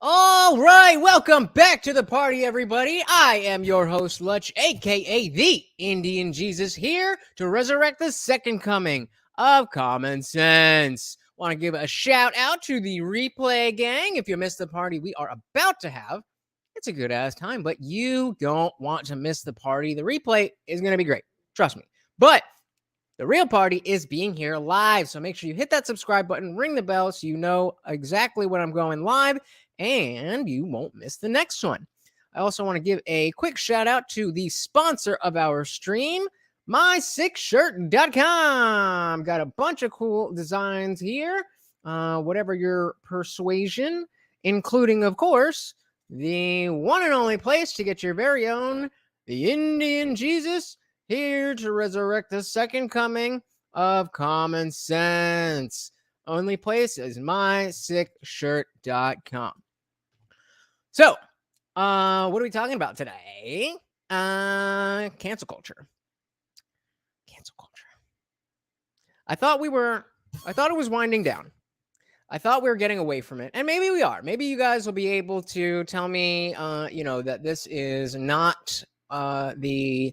All right, welcome back to the party, everybody. I am your host, Lutch, aka the Indian Jesus, here to resurrect the second coming of common sense. Want to give a shout out to the replay gang. If you missed the party we are about to have, it's a good ass time, but you don't want to miss the party. The replay is going to be great. Trust me. But the real party is being here live. So make sure you hit that subscribe button, ring the bell so you know exactly when I'm going live, and you won't miss the next one. I also want to give a quick shout out to the sponsor of our stream, mysickshirt.com. Got a bunch of cool designs here, whatever your persuasion, including, of course, the one and only place to get your very own, the Indian Jesus, here to resurrect the second coming of common sense. Only place is mysickshirt.com. So, what are we talking about today? Cancel culture. Cancel culture. I thought it was winding down. I thought we were getting away from it, and maybe we are. Maybe you guys will be able to tell me, that this is not the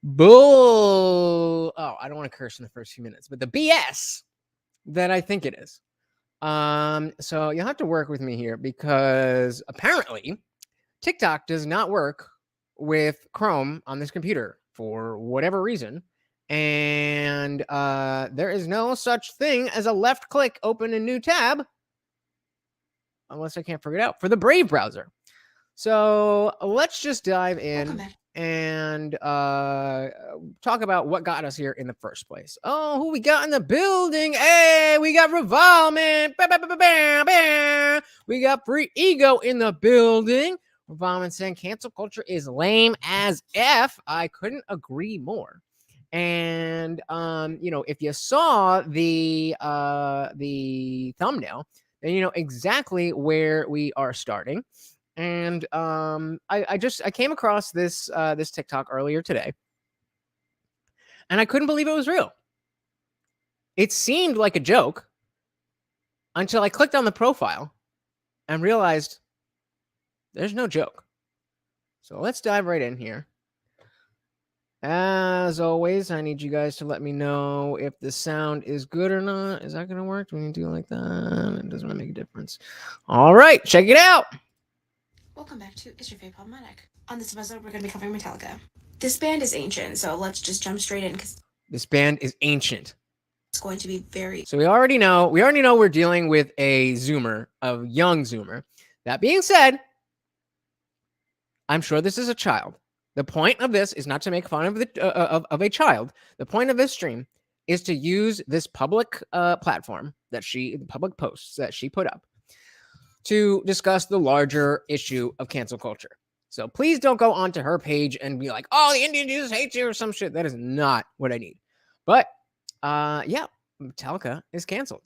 bull. Oh, I don't want to curse in the first few minutes, but the BS that I think it is. So you'll have to work with me here because apparently TikTok does not work with Chrome on this computer for whatever reason. And there is no such thing as a left click, open a new tab, unless I can't figure it out, for the Brave browser. So let's just dive in and talk about what got us here in the first place. Oh, who we got in the building? Hey, we got Revolvement. We got Free Ego in the building. Revolvement saying cancel culture is lame as F. I couldn't agree more. And if you saw the thumbnail, then you know exactly where we are starting. And I came across this TikTok earlier today, and I couldn't believe it was real. It seemed like a joke until I clicked on the profile and realized there's no joke. So let's dive right in here. As always, I need you guys to let me know if the sound is good or not. Is that going to work? Do we need to do it like that? It doesn't make a difference. All right, check it out. Welcome back to Is Your Faith Problematic? On this episode, we're going to be covering Metallica. This band is ancient, so let's just jump straight in because this band is ancient. It's going to be very. So we already know we're dealing with a Zoomer, a young Zoomer. That being said, I'm sure this is a child. The point of this is not to make fun of of a child. The point of this stream is to use this public platform public posts that she put up to discuss the larger issue of cancel culture. So please don't go onto her page and be like, oh, the Indian Jesus hates you or some shit. That is not what I need. But Yeah, Metallica is canceled.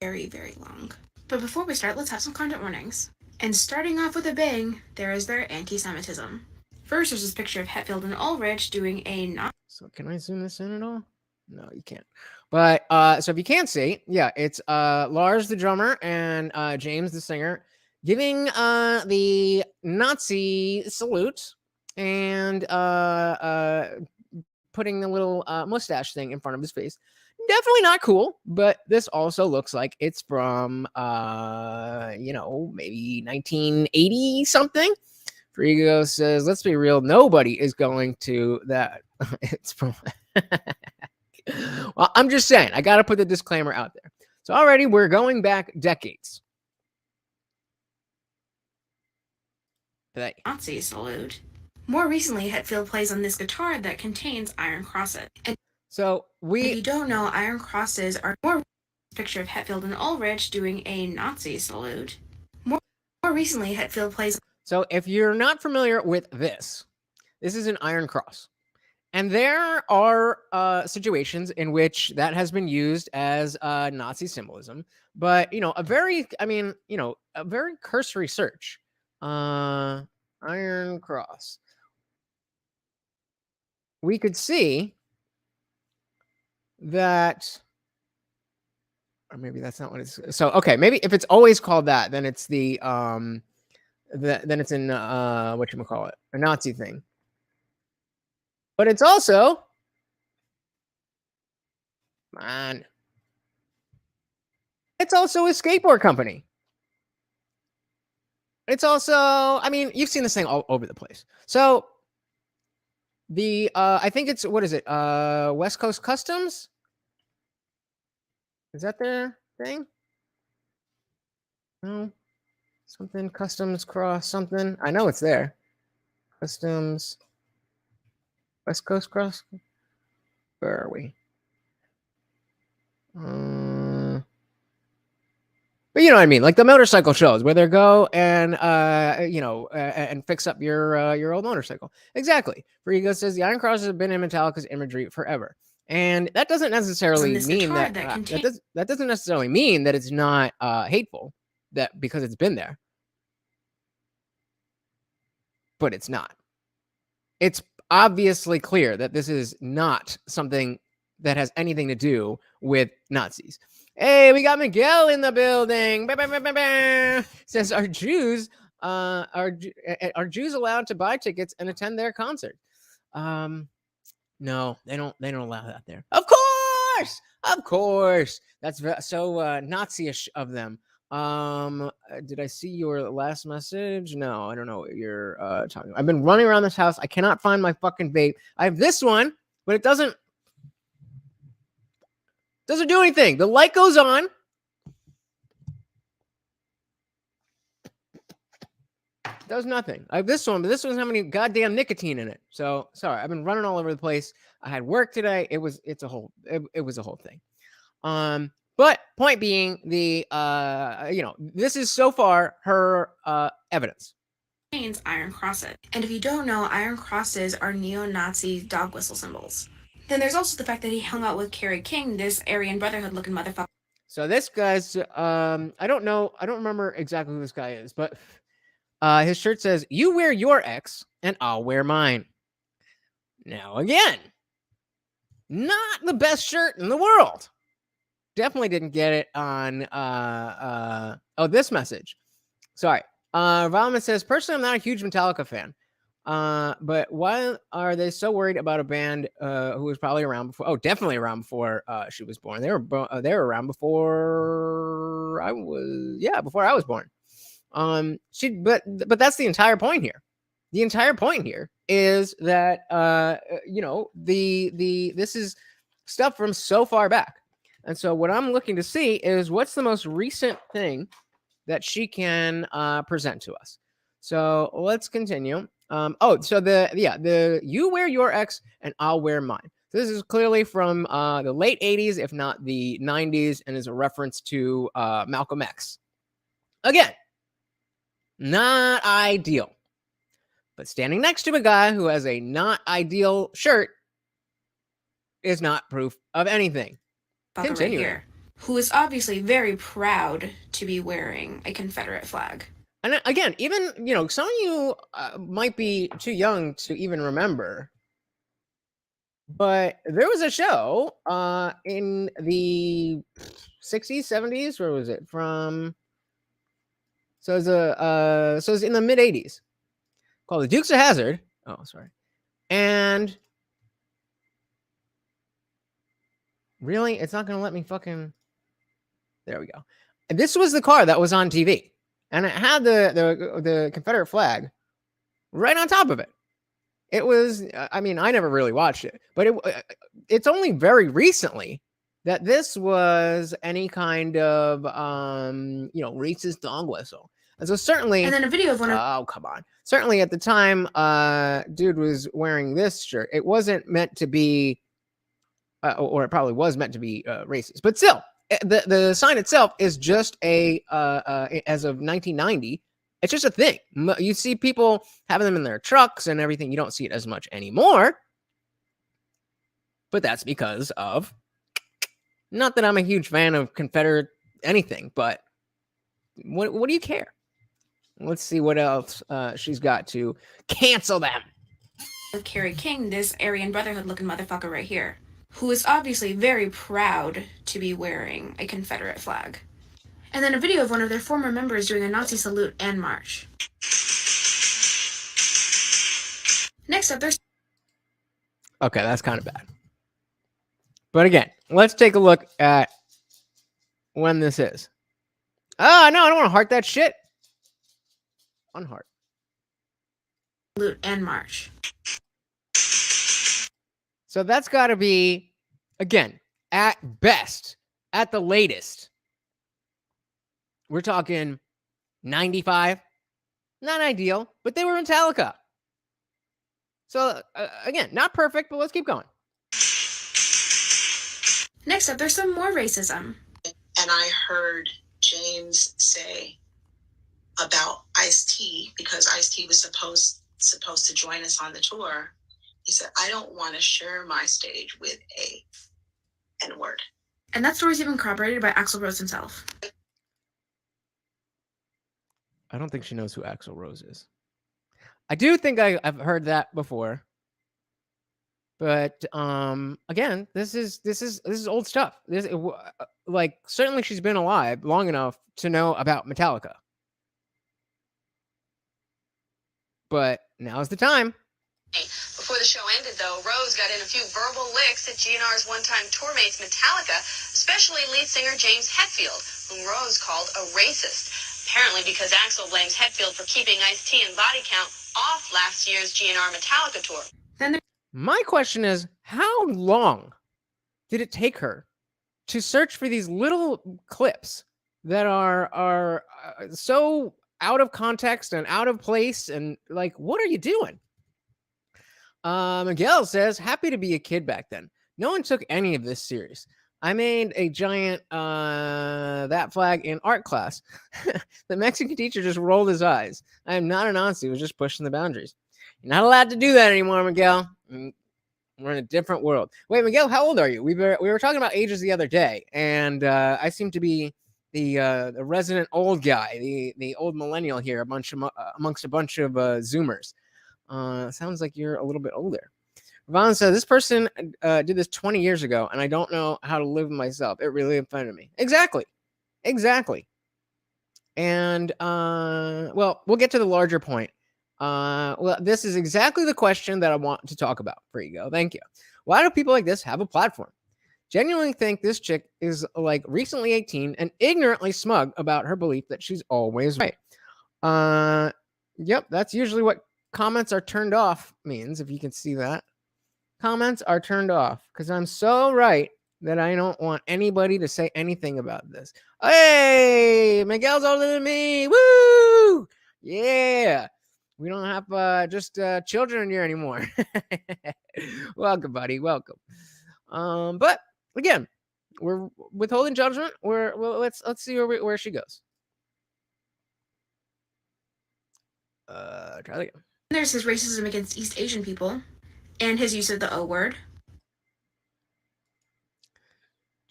Very, very long. But before we start, let's have some content warnings. And starting off with a bang, there is their anti-Semitism. First, there's this picture of Hetfield and Ulrich doing a So can I zoom this in at all? No, you can't. But so if you can't see, yeah, it's Lars the drummer and James the singer giving the Nazi salute and putting the little mustache thing in front of his face. Definitely not cool, but this also looks like it's from maybe 1980 something. Frigo says, let's be real, nobody is going to that. It's from well, I'm just saying, I got to put the disclaimer out there. So already we're going back decades. Nazi salute. More recently, Hetfield plays on this guitar that contains iron crosses. And so if you don't know, iron crosses are more picture of Hetfield and Ulrich doing a Nazi salute. More recently, Hetfield plays. So if you're not familiar with this is an iron cross. And there are situations in which that has been used as Nazi symbolism, but a very cursory search. Iron cross. We could see that, or maybe that's not what it's. So okay, maybe if it's always called that, then it's then it's in whatchamacallit, a Nazi thing. But it's also, man, it's also a skateboard company. It's also, I mean, you've seen this thing all over the place. So the I think it's, what is it? West Coast Customs? Is that their thing? No. Something Customs Cross something. I know it's there. Customs West Coast Cross. Where are we? But you know what I mean, like the motorcycle shows where they go and and fix up your old motorcycle. Exactly. Frigo says the iron crosses have been in Metallica's imagery forever, and that doesn't necessarily mean that that doesn't necessarily mean that it's not hateful, that because it's been there. But it's not. It's obviously clear that this is not something that has anything to do with Nazis. Hey, we got Miguel in the building. Bah, bah, bah, bah, bah. Says, are Jews allowed to buy tickets and attend their concert? No, they don't allow that there. Of course. That's so Nazi-ish of them. Did I see your last message? No, I don't know what you're talking about. I've been running around this house. I cannot find my fucking vape. I have this one, but it doesn't do anything. The light goes on. Does nothing. I have this one, but this one doesn't have any goddamn nicotine in it. So sorry, I've been running all over the place. I had work today. It was a whole thing. But point being, the this is so far her evidence. Iron crosses. And if you don't know, iron crosses are neo-Nazi dog whistle symbols. Then there's also the fact that he hung out with Carrie King, this Aryan Brotherhood looking motherfucker. So this guy's I don't remember exactly who this guy is, but his shirt says, "You wear your X and I'll wear mine." Now again, not the best shirt in the world. Definitely didn't get it on this message. Sorry. Valman says, personally, I'm not a huge Metallica fan. But why are they so worried about a band who was probably around before? Oh, definitely around before she was born. They were around before I was born. But that's the entire point here. The entire point here is that this is stuff from so far back. And so what I'm looking to see is what's the most recent thing that she can present to us. So let's continue. So the you wear your X and I'll wear mine. So this is clearly from the late 80s, if not the 90s, and is a reference to Malcolm X. Again, not ideal. But standing next to a guy who has a not ideal shirt is not proof of anything. Continuing. Right here, who is obviously very proud to be wearing a Confederate flag. And again, even, some of you might be too young to even remember, but there was a show in the 60s, 70s. Where was it from? So it's in the mid 80s, called The Dukes of Hazzard. Oh, sorry. And really, it's not gonna let me fucking. There we go. And this was the car that was on TV, and it had the Confederate flag right on top of it. It was. I mean, I never really watched it, but it's only very recently that this was any kind of racist dog whistle. And so certainly, and then a video of one of oh, come on. Certainly at the time dude was wearing this shirt, it wasn't meant to be or it probably was meant to be racist. But still, the sign itself is just a as of 1990, it's just a thing. You see people having them in their trucks and everything. You don't see it as much anymore. But that's because of, not that I'm a huge fan of Confederate anything, but what do you care? Let's see what else she's got to cancel them. With Carrie King, this Aryan Brotherhood looking motherfucker right here, who is obviously very proud to be wearing a Confederate flag. And then a video of one of their former members doing a Nazi salute and march. Next up, there's... Okay, that's kind of bad. But again, let's take a look at when this is. Oh, no, I don't want to heart that shit. Unheart. Salute and march. So that's got to be, again, at best, at the latest, we're talking 95. Not ideal, but they were Metallica. So, again, not perfect, but let's keep going. Next up, there's some more racism. And I heard James say about Ice-T, because Ice-T was supposed to join us on the tour. He said, I don't want to share my stage with a N-word. And that story's even corroborated by Axl Rose himself. I don't think she knows who Axl Rose is. I do think I've heard that before. But again, this is old stuff. Certainly she's been alive long enough to know about Metallica. But now's the time. Before the show ended, though, Rose got in a few verbal licks at GNR's one-time tour mates Metallica, especially lead singer James Hetfield, whom Rose called a racist. Apparently because Axl blames Hetfield for keeping Ice-T and Body Count off last year's GNR Metallica tour. My question is, how long did it take her to search for these little clips that are so out of context and out of place? And like, what are you doing? Miguel says, happy to be a kid back then. No one took any of this serious. I made a giant that flag in art class. The Mexican teacher just rolled his eyes. I am not a Nazi. He was just pushing the boundaries. You're not allowed to do that anymore, Miguel. We're in a different world. Wait, Miguel, how old are you? We were talking about ages the other day, and I seem to be the resident old guy, the old millennial here, amongst a bunch of Zoomers. Sounds like you're a little bit older. Ravon says, this person did this 20 years ago, and I don't know how to live myself. It really offended me. Exactly. And, well, we'll get to the larger point. Well, this is exactly the question that I want to talk about. There you go. Thank you. Why do people like this have a platform? Genuinely think this chick is like recently 18 and ignorantly smug about her belief that she's always right. Yep, that's usually what comments are turned off means, if you can see that. Comments are turned off because I'm so right that I don't want anybody to say anything about this. Hey, Miguel's older than me. Woo! Yeah. We don't have just children here anymore. Welcome, buddy. Welcome. But again, we're withholding judgment. Let's see where she goes. Try that again. There's his racism against East Asian people and his use of the O word.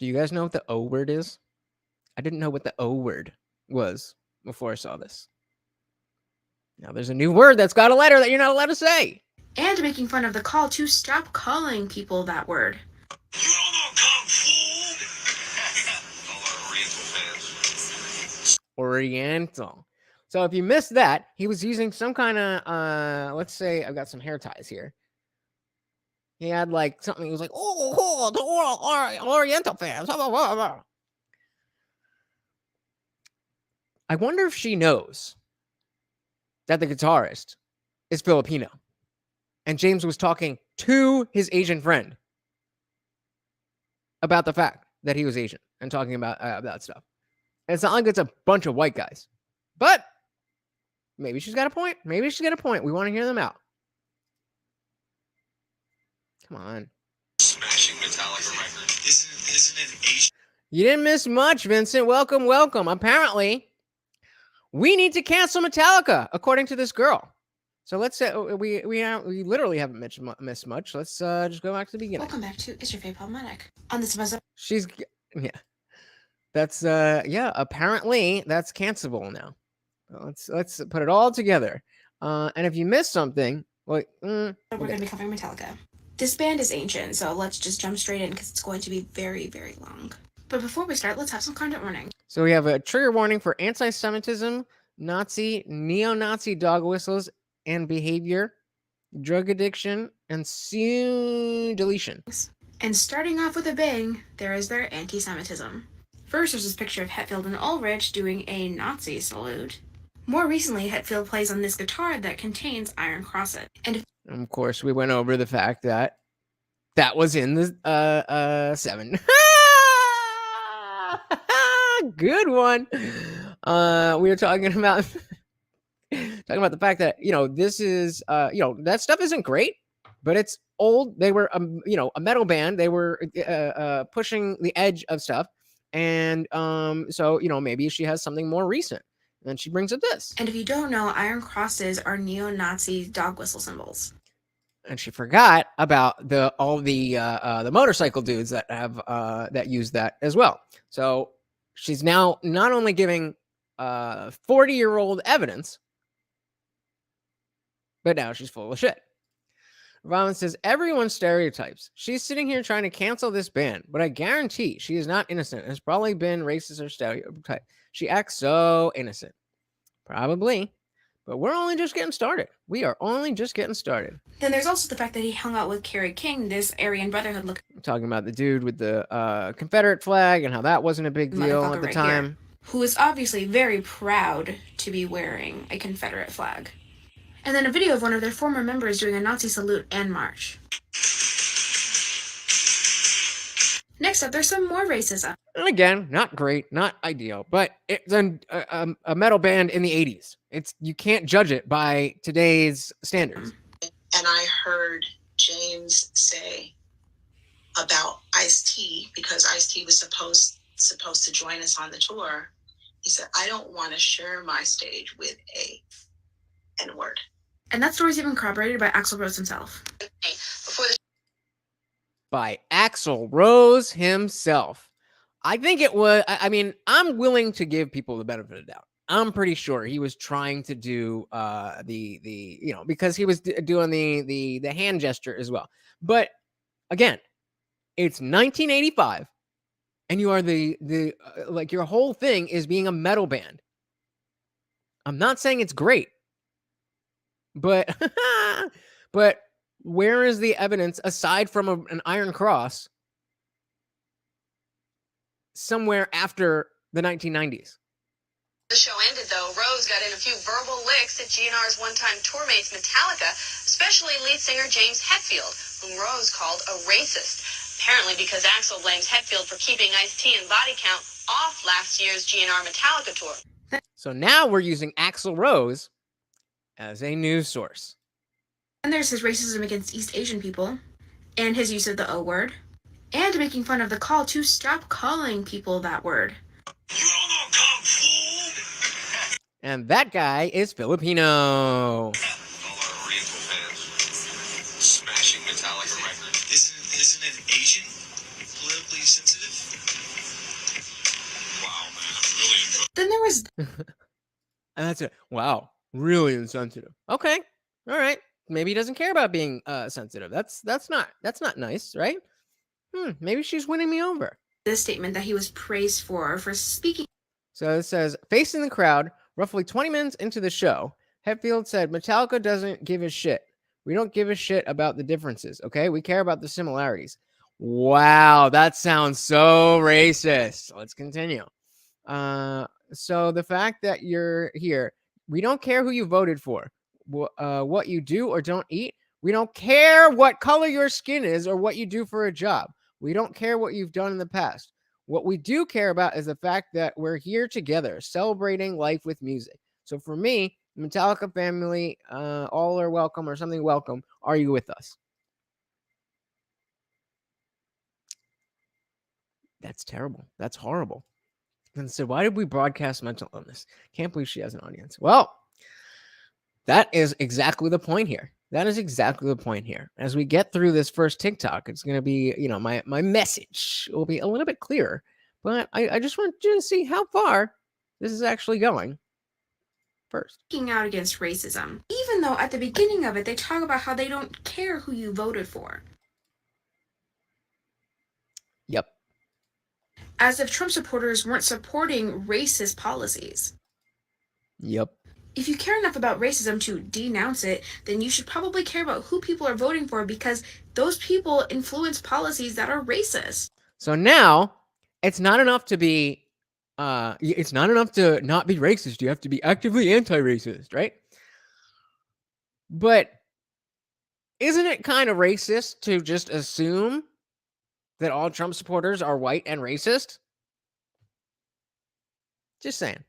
Do you guys know what the O word is? I didn't know what the O word was before I saw this. Now there's a new word that's got a letter that you're not allowed to say. And making fun of the call to stop calling people that word. You don't know Kung Fu! All our Oriental fans. Oriental. So if you missed that, he was using some kind of, let's say I've got some hair ties here. He had like something, he was like, oh, the Oriental fans. I wonder if she knows that the guitarist is Filipino. And James was talking to his Asian friend about the fact that he was Asian and talking about that stuff. And it's not like it's a bunch of white guys. But maybe she's got a point. Maybe she's got a point. We want to hear them out. Come on. Smashing Metallica record. Isn't an Asian? You didn't miss much, Vincent. Welcome, welcome. Apparently, we need to cancel Metallica, according to this girl. So let's say we literally haven't missed much. Let's just go back to the beginning. Welcome back to Is Your Faith Problematic? On this episode, She's yeah. That's yeah. Apparently, that's cancelable now. Let's put it all together. And if you missed something, well, we're going to be covering Metallica. This band is ancient, so let's just jump straight in because it's going to be very, very long. But before we start, let's have some content warning. So we have a trigger warning for anti-Semitism, Nazi, neo-Nazi dog whistles and behavior, drug addiction, and soon deletion. And starting off with a bang, there is their anti-Semitism. First, there's this picture of Hetfield and Ulrich doing a Nazi salute. More recently, Hetfield plays on this guitar that contains iron crosses. And of course, we went over the fact that that was in the 7. Good one. We were talking about the fact that this is that stuff isn't great, but it's old. They were a metal band. They were pushing the edge of stuff, and so maybe she has something more recent. And she brings up this. And if you don't know, iron crosses are neo-Nazi dog whistle symbols. And she forgot about all the motorcycle dudes that have that use that as well. So she's now not only giving 40-year-old evidence, but now she's full of shit. Robin says, everyone stereotypes. She's sitting here trying to cancel this band, but I guarantee she is not innocent. It's probably been racist or stereotype. She acts so innocent. Probably. But we're only just getting started. We are only just getting started. Then there's also the fact that he hung out with Carrie King, this Aryan Brotherhood look. I'm talking about the dude with the Confederate flag and how that wasn't a big deal at the time. Here, who is obviously very proud to be wearing a Confederate flag. And then a video of one of their former members doing a Nazi salute and march. Next up, there's some more racism. And again, not great, not ideal, but it's a metal band in the 80s. You can't judge it by today's standards. And I heard James say about Ice-T, because Ice-T was supposed to join us on the tour. He said, I don't want to share my stage with a N-word. And that story's even corroborated by Axl Rose himself. By Axl Rose himself. I think it was, I mean, I'm willing to give people the benefit of the doubt. I'm pretty sure he was trying to do because he was doing the hand gesture as well. But again, it's 1985 and you are like your whole thing is being a metal band. I'm not saying it's great, but where is the evidence aside from an iron cross somewhere after the 1990s? The show ended, though. Rose got in a few verbal licks at GNR's one-time tour mates Metallica, especially lead singer James Hetfield, whom Rose called a racist. Apparently because Axl blames Hetfield for keeping Ice-T and Body Count off last year's GNR Metallica tour. So now we're using Axl Rose as a news source. And there's his racism against East Asian people, and his use of the O word, and making fun of the call to stop calling people that word. You don't know Kung Fu! And that guy is Filipino. All our Oriental fans. Smashing Metallica record. Isn't an Asian politically sensitive? Then there was And that's it. Wow, really insensitive. Okay, all right. Maybe he doesn't care about being sensitive. That's not nice, right? Maybe she's winning me over. this statement that he was praised for speaking. So it says, facing the crowd, roughly 20 minutes into the show, Hetfield said, Metallica doesn't give a shit. We don't give a shit about the differences, okay? We care about the similarities. Wow, that sounds so racist. Let's continue. So the fact that you're here, we don't care who you voted for, what you do or don't eat. We don't care what color your skin is or what you do for a job. We don't care what you've done in the past. What we do care about is the fact that we're here together, celebrating life with music. So for me, Metallica family, all are welcome or something welcome. Are you with us? That's terrible. That's horrible. And so why did we broadcast mental illness? Can't believe she has an audience. Well, that is exactly the point here. That is exactly the point here. As we get through this first TikTok, it's going to be, my message will be a little bit clearer. But I just want you to see how far this is actually going first. Speaking out against racism, even though at the beginning of it, they talk about how they don't care who you voted for. Yep. As if Trump supporters weren't supporting racist policies. Yep. If you care enough about racism to denounce it, then you should probably care about who people are voting for, because those people influence policies that are racist. So now it's not enough to be it's not enough to not be racist. You have to be actively anti-racist, right? But isn't it kind of racist to just assume that all Trump supporters are white and racist? Just saying.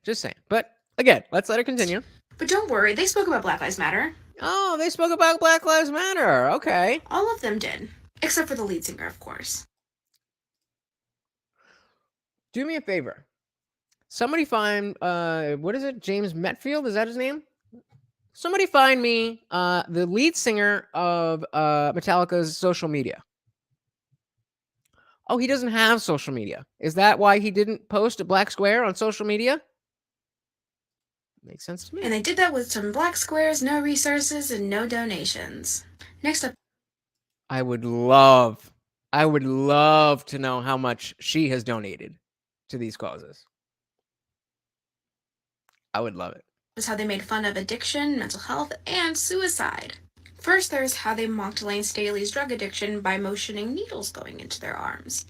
But again, let's let it continue. But don't worry, they spoke about Black Lives Matter. Oh, they spoke about Black Lives Matter. Okay. All of them did. Except for the lead singer, of course. Do me a favor. Somebody find, what is it? James Hetfield? Is that his name? Somebody find me the lead singer of Metallica's social media. Oh, he doesn't have social media. Is that why he didn't post a black square on social media? Makes sense to me. And they did that with some black squares, no resources, and no donations. Next up. I would love to know how much she has donated to these causes. I would love it. Is how they made fun of addiction, mental health, and suicide. First, there's how they mocked Lane Staley's drug addiction by motioning needles going into their arms.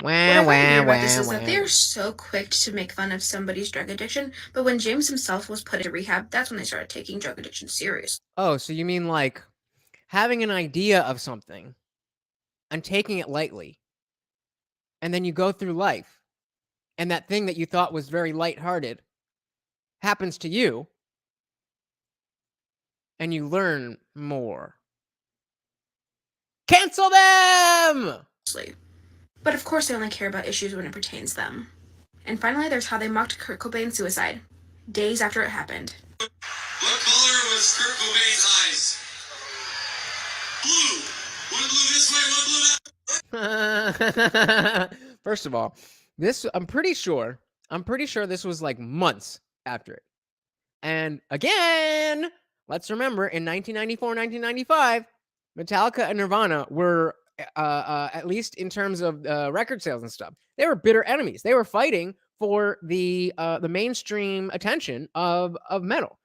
What I like about this is that they're so quick to make fun of somebody's drug addiction, but when James himself was put into rehab, that's when they started taking drug addiction serious. Oh, so you mean like having an idea of something and taking it lightly, and then you go through life, and that thing that you thought was very lighthearted happens to you, and you learn more. Cancel them! But of course they only care about issues when it pertains them. And finally, there's how they mocked Kurt Cobain's suicide, days after it happened. What color was Kurt Cobain's eyes? Blue. One blue this way, one blue that way. First of all, this I'm pretty sure this was like months after it. And again, let's remember in 1994, 1995, Metallica and Nirvana were at least in terms of record sales and stuff, they were bitter enemies. They were fighting for the mainstream attention of metal.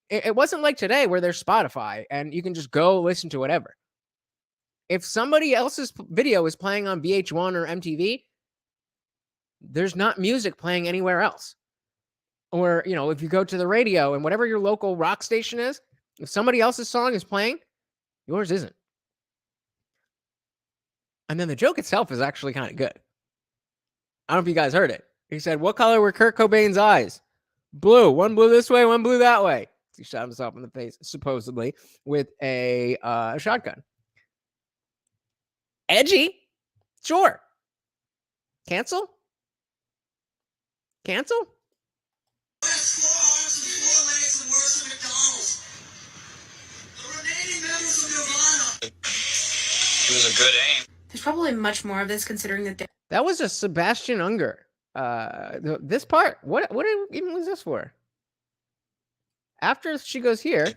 It wasn't like today where there's Spotify and you can just go listen to whatever. If somebody else's video is playing on VH1 or MTV, there's not music playing anywhere else. Or, if you go to the radio and whatever your local rock station is, if somebody else's song is playing, yours isn't. And then the joke itself is actually kind of good. I don't know if you guys heard it. He said, what color were Kurt Cobain's eyes? Blue. One blue this way, one blue that way. He shot himself in the face, supposedly, with a shotgun. Edgy? Sure. Cancel? Cancel? It was a good aim. There's probably much more of this considering that That was a Sebastian Unger. This part, what even was this for? After she goes here,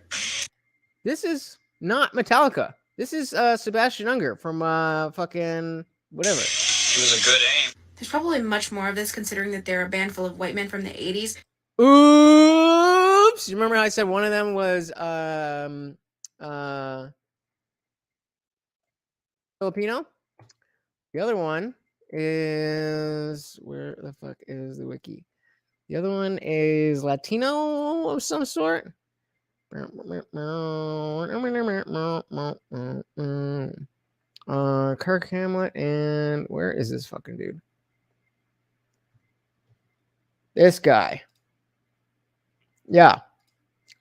this is not Metallica. This is Sebastian Unger from fucking whatever. It was a good aim. There's probably much more of this considering that they're a band full of white men from the 80s. Oops! You remember how I said one of them was Filipino? The other one is, where the fuck is the wiki? The other one is Latino of some sort. Kirk Hamlet, and where is this fucking dude? This guy. Yeah.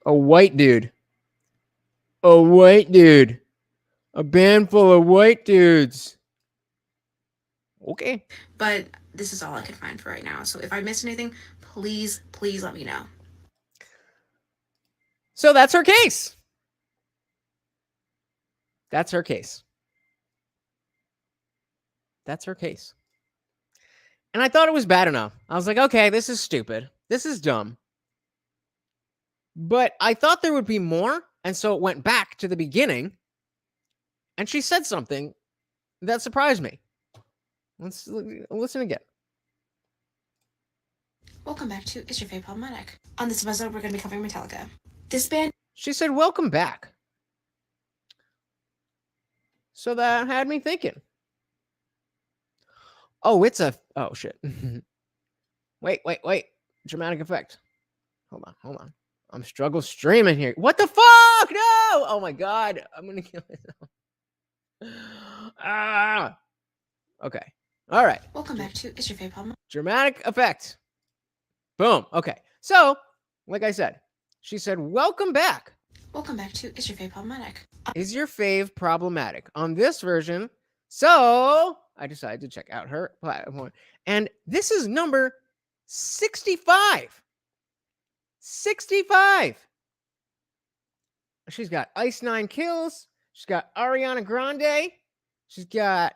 A white dude. A white dude. A band full of white dudes. Okay. But this is all I can find for right now. So if I missed anything, please let me know. So that's her case. That's her case. That's her case. And I thought it was bad enough. I was like, okay, this is stupid. This is dumb. But I thought there would be more. And so it went back to the beginning. And she said something that surprised me. Let's listen again. Welcome back to Is Your Favorite Problematic? On this episode, we're going to be covering Metallica. This band... She said, welcome back. So that had me thinking. Oh, it's a... Oh, shit. Wait. Dramatic effect. Hold on. I'm struggle streaming here. What the fuck? No! Oh, my God. I'm going to kill myself. Ah! Okay. All right. Welcome back to Is Your Favorite Problematic? Dramatic effect. Boom. Okay. So, like I said, she said, welcome back. Welcome back to Is Your Fave Problematic? Is your fave problematic? On this version, so I decided to check out her platform. And this is number 65. 65. She's got Ice 9 Kills. She's got Ariana Grande. She's got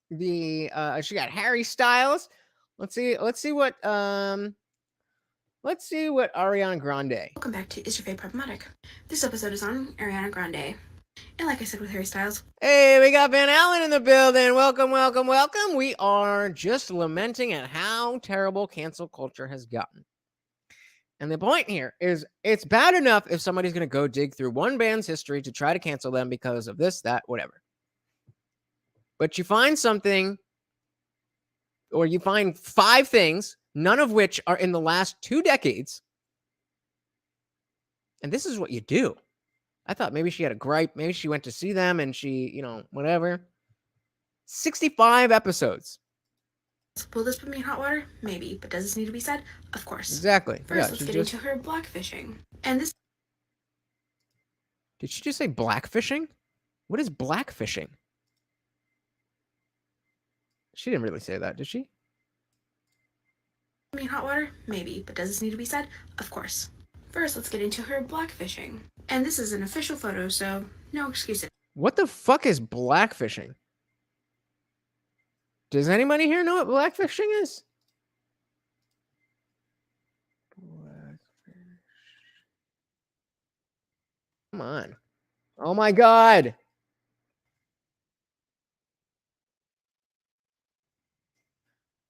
she got Harry Styles. Let's see what Ariana Grande. Welcome back to Is Your Fave Problematic? This episode is on Ariana Grande. And like I said with Harry Styles. Hey, we got Van Allen in the building. Welcome. We are just lamenting at how terrible cancel culture has gotten. And the point here is it's bad enough if somebody's going to go dig through one band's history to try to cancel them because of this, that, whatever. But you find something, or you find 5 things, none of which are in the last 2 decades. And this is what you do. I thought maybe she had a gripe. Maybe she went to see them and she, whatever. 65 episodes. Will this put me in hot water? Maybe. But does this need to be said? Of course. Exactly. First, let's get into her blackfishing. And this... Did she just say blackfishing? What is blackfishing? She didn't really say that, did she? Me in hot water? Maybe. But does this need to be said? Of course. First, let's get into her blackfishing. And this is an official photo, so no excuses. What the fuck is blackfishing? Does anybody here know what blackfishing is? Blackfish. Come on. Oh my God.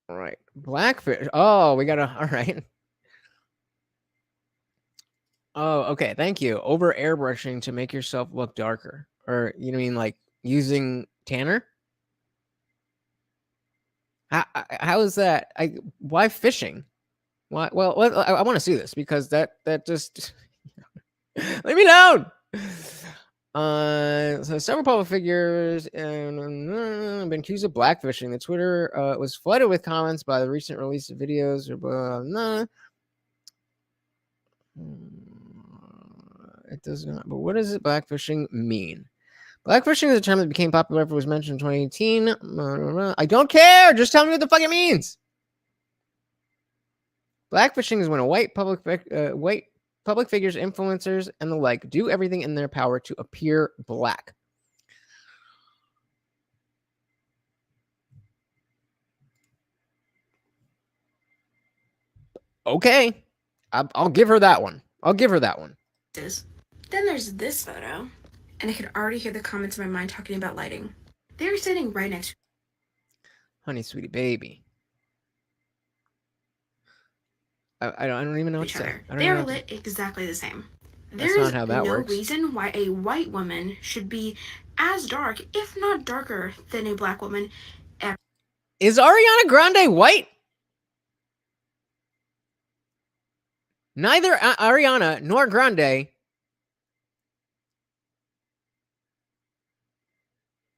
All right. Blackfish. Oh, we gotta. All right. Oh, okay. Thank you. Over airbrushing to make yourself look darker. Or, you know what I mean? Like using tanner? How is that? Why fishing? Why? Well, I want to see this because that just leave me alone. So several public figures have been accused of blackfishing. The Twitter was flooded with comments by the recent release of videos. It does not. But what does blackfishing mean? Blackfishing is a term that became popular after it was mentioned in 2018. I don't care. Just tell me what the fuck it means. Blackfishing is when a white public figures, influencers, and the like do everything in their power to appear black. Okay. I'll give her that one. I'll give her that one. Then there's this photo, and I could already hear the comments in my mind talking about lighting. They were sitting right next to Honey, sweetie baby. I don't even know what each to say. other. I don't They even are know what lit exactly the same. That's There not is how that no works. reason why a white woman should be as dark, if not darker, than a black woman. Is Ariana Grande white? Neither Ariana nor Grande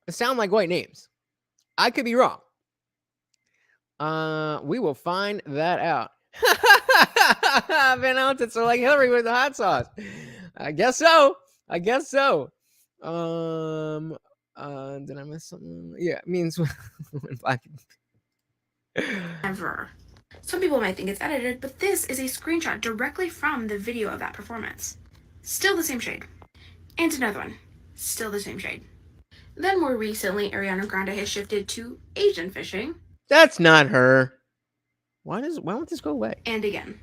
sound like white names. I could be wrong. We will find that out. Van Houten, so like Hillary with the hot sauce. I guess so. I guess so. Did I miss something? Yeah, it means when black. Ever. Some people might think it's edited, but this is a screenshot directly from the video of that performance. Still the same shade. And another one. Still the same shade. Then more recently, Ariana Grande has shifted to Asian fishing. That's not her. Why won't this go away? And again.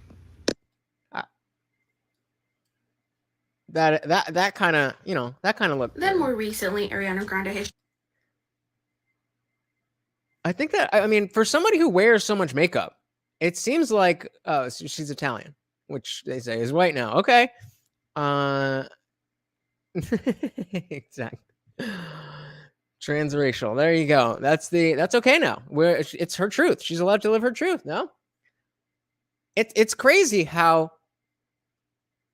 That kind of, that kind of look. Then more recently, Ariana Grande has. I think that, I mean, for somebody who wears so much makeup, it seems like, oh, she's Italian, which they say is white now. Okay. Exactly. Transracial. There you go. That's okay now. It's her truth. She's allowed to live her truth. No. It's crazy how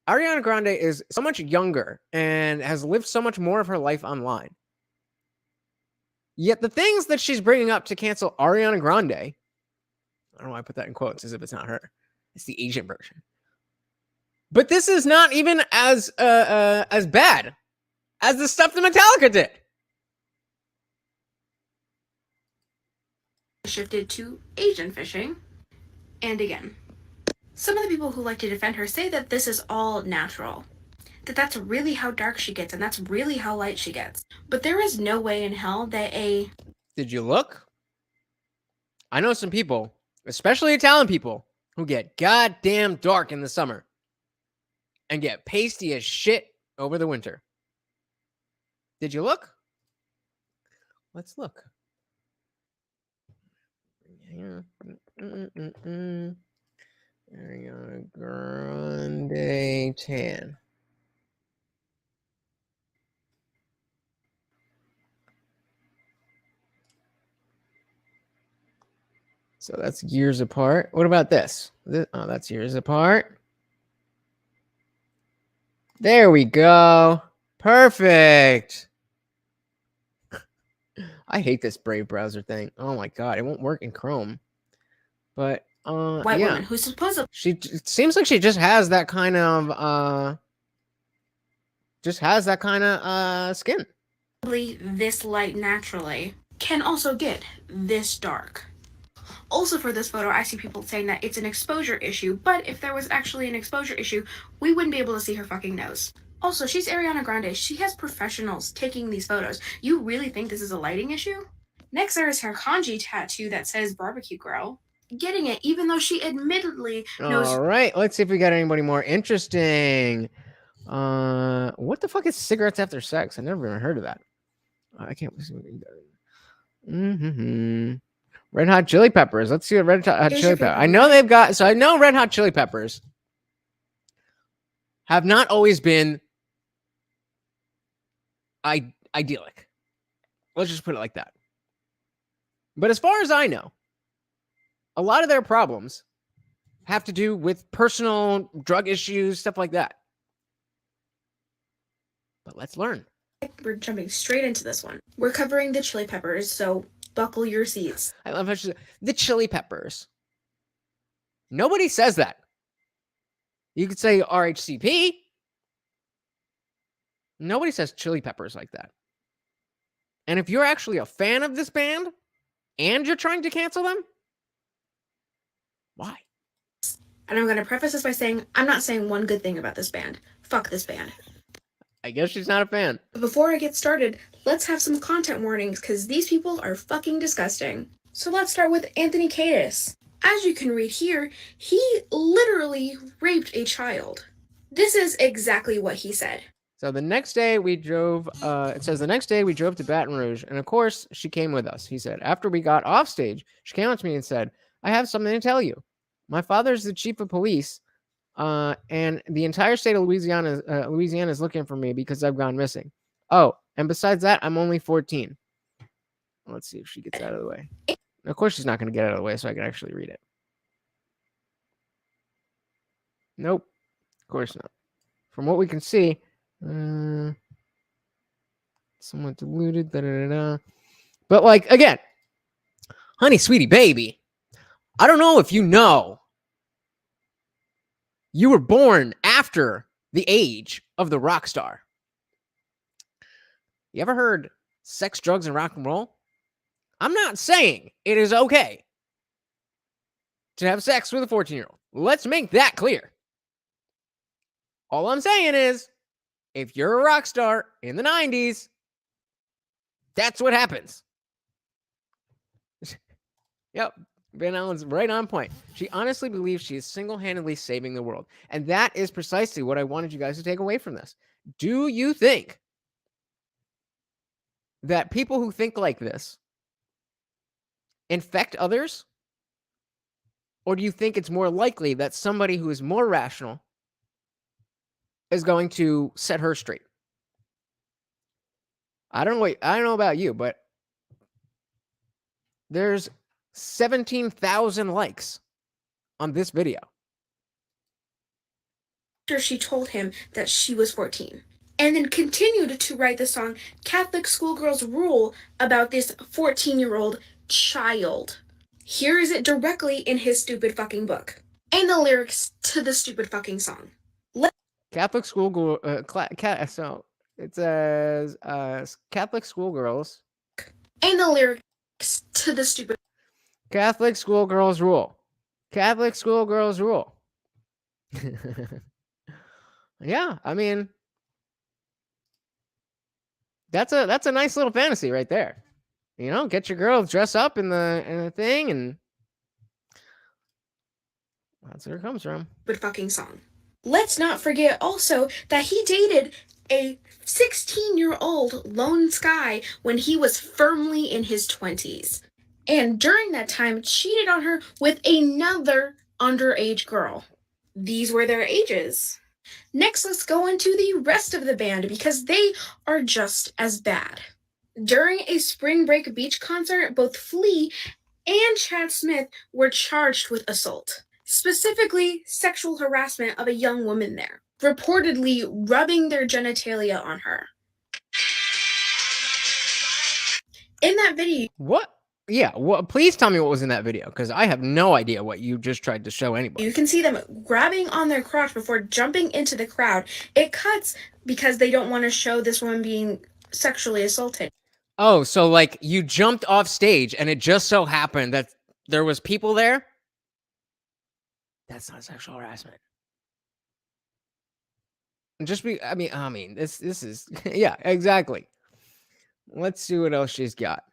Ariana Grande is so much younger and has lived so much more of her life online. Yet the things that she's bringing up to cancel Ariana Grande, I don't know why I put that in quotes as if it's not her. It's the Asian version. But this is not even as bad as the stuff that Metallica did. Shifted to Asian fishing. And again. Some of the people who like to defend her say that this is all natural. That's really how dark she gets, and that's really how light she gets. But there is no way in hell that Did you look? I know some people, especially Italian people, who get goddamn dark in the summer and get pasty as shit over the winter. Did you look? Let's look. Ariana Grande tan. So that's years apart. What about this? Oh, that's years apart. There we go. Perfect. I hate this Brave browser thing. Oh my god, it won't work in Chrome. But white yeah. woman who's supposedly It seems like she just has that kind of skin. This light naturally can also get this dark. Also for this photo, I see people saying that it's an exposure issue, but if there was actually an exposure issue, we wouldn't be able to see her fucking nose. Also, she's Ariana Grande. She has professionals taking these photos. You really think this is a lighting issue? Next, there is her kanji tattoo that says barbecue grill. Getting it, even though she admittedly knows. All right, let's see if we got anybody more interesting. What the fuck is cigarettes after sex? I never even heard of that. I can't listen to it. Red Hot Chili Peppers. Let's see what Red Hot Chili Peppers. I know they've got. So I know Red Hot Chili Peppers have not always been idyllic. Let's just put it like that. But as far as I know, a lot of their problems have to do with personal drug issues, stuff like that. But let's learn. We're jumping straight into this one. We're covering the Chili Peppers, so buckle your seats. I love how she said the Chili Peppers. Nobody says that. You could say RHCP. Nobody says Chili Peppers like that. And if you're actually a fan of this band and you're trying to cancel them, why? And I'm going to preface this by saying, I'm not saying one good thing about this band. Fuck this band. I guess she's not a fan. Before I get started, let's have some content warnings, because these people are fucking disgusting. So let's start with Anthony Catus. As you can read here, he literally raped a child. This is exactly what he said. So the next day we drove, it says the next day we drove to Baton Rouge, and of course she came with us. He said, after we got off stage, she came up to me and said, I have something to tell you. My father's the chief of police, and the entire state of Louisiana is looking for me because I've gone missing. Oh, and besides that, I'm only 14. Let's see if she gets out of the way. Of course she's not going to get out of the way so I can actually read it. Nope. Of course not. From what we can see, somewhat diluted, But like, again, honey, sweetie, baby, I don't know if you know, you were born after the age of the rock star. You ever heard sex, drugs, and rock and roll? I'm not saying it is okay to have sex with a 14-year-old. Let's make that clear. All I'm saying is, if you're a rock star in the 90s, that's what happens. Yep. Van Allen's right on point. She honestly believes she is single-handedly saving the world. And that is precisely what I wanted you guys to take away from this. Do you think that people who think like this infect others? Or do you think it's more likely that somebody who is more rational is going to set her straight? I don't know about you, but there's 17,000 likes on this video. After she told him that she was 14. And then continued to write the song Catholic Schoolgirls Rule about this 14-year-old child. Here is it directly in his stupid fucking book. And the lyrics to the stupid fucking song. Catholic schoolgirl, so it says Catholic schoolgirls. And the lyrics to the stupid Catholic schoolgirls rule. Catholic schoolgirls rule. Yeah, I mean, that's a nice little fantasy right there. You know, get your girl dress up in the thing, and that's where it comes from. fucking song. Let's not forget also that he dated a 16-year-old Lone Sky when he was firmly in his 20s. And during that time, cheated on her with another underage girl. These were their ages. Next, let's go into the rest of the band because they are just as bad. During a spring break beach concert, both Flea and Chad Smith were charged with assault. Specifically, sexual harassment of a young woman there, reportedly rubbing their genitalia on her. In that video... What? Yeah, please tell me what was in that video, because I have no idea what you just tried to show anybody. You can see them grabbing on their crotch before jumping into the crowd. It cuts because they don't want to show this woman being sexually assaulted. Oh, so like you jumped off stage and it just so happened that there was people there? That's not sexual harassment. I mean, this is yeah, exactly. Let's see what else she's got.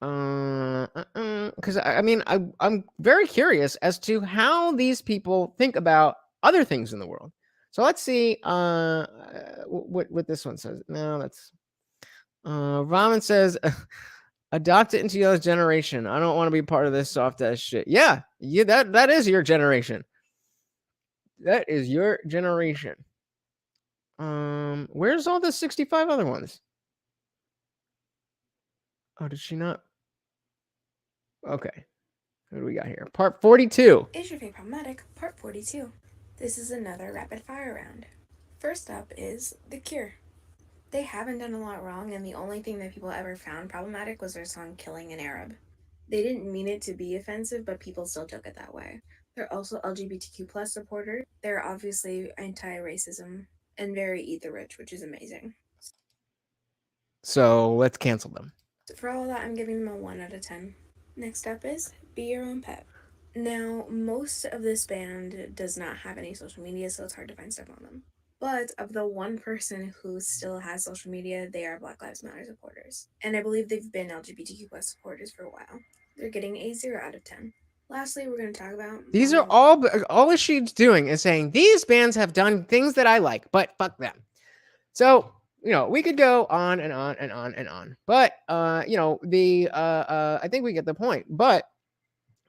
Because I mean, I'm very curious as to how these people think about other things in the world. So let's see what this one says. No, that's Ramen says adopt it into your generation. I don't want to be part of this soft ass shit. Yeah, that is your generation. That is your generation. Where's all the 65 other ones? Oh, did she not? Okay. What do we got here? Part 42. Is your favorite problematic? Part 42. This is another rapid fire round. First up is The Cure. They haven't done a lot wrong, and the only thing that people ever found problematic was their song Killing an Arab. They didn't mean it to be offensive, but people still took it that way. They're also LGBTQ plus supporters. They're obviously anti-racism and very eat the rich, which is amazing. So let's cancel them. For all that, I'm giving them a 1 out of 10. Next up is Be Your Own Pet. Now, most of this band does not have any social media, so it's hard to find stuff on them. But of the one person who still has social media, they are Black Lives Matter supporters. And I believe they've been LGBTQ plus supporters for a while. They're getting a 0 out of 10. Lastly, we're going to talk about... These are all she's doing is saying, these bands have done things that I like, but fuck them. So, we could go on and on and on and on. But, I think we get the point. But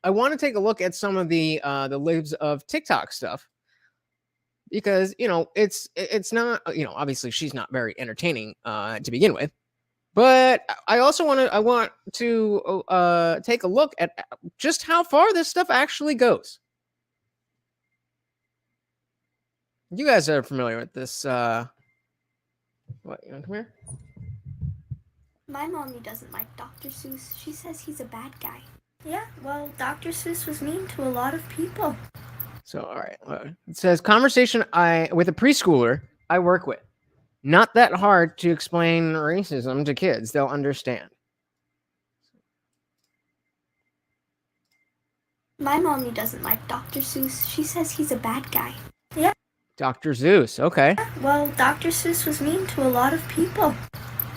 I want to take a look at some of the libs of TikTok stuff. Because, it's not, obviously she's not very entertaining to begin with. But I want to take a look at just how far this stuff actually goes. You guys are familiar with this. What? You want to come here? My mommy doesn't like Dr. Seuss. She says he's a bad guy. Yeah, well, Dr. Seuss was mean to a lot of people. So, all right. It says, conversation with a preschooler I work with. Not that hard to explain racism to kids. They'll understand. My mommy doesn't like Dr. Seuss. She says he's a bad guy. Yeah. Dr. Seuss, okay. Well, Dr. Seuss was mean to a lot of people.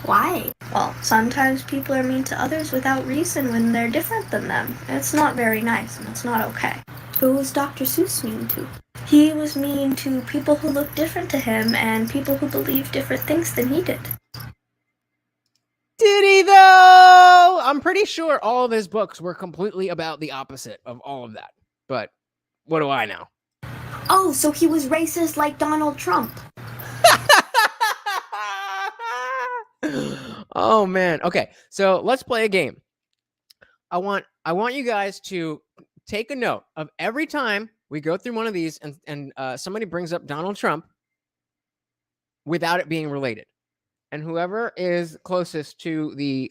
Why? Well, sometimes people are mean to others without reason when they're different than them. It's not very nice, and it's not okay. Who was Dr. Seuss mean to? He was mean to people who looked different to him and people who believed different things than he did. Did he, though? I'm pretty sure all of his books were completely about the opposite of all of that. But what do I know? Oh, so he was racist like Donald Trump. Oh, man. Okay, so let's play a game. I want you guys to take a note of every time we go through one of these and somebody brings up Donald Trump without it being related. And whoever is closest to the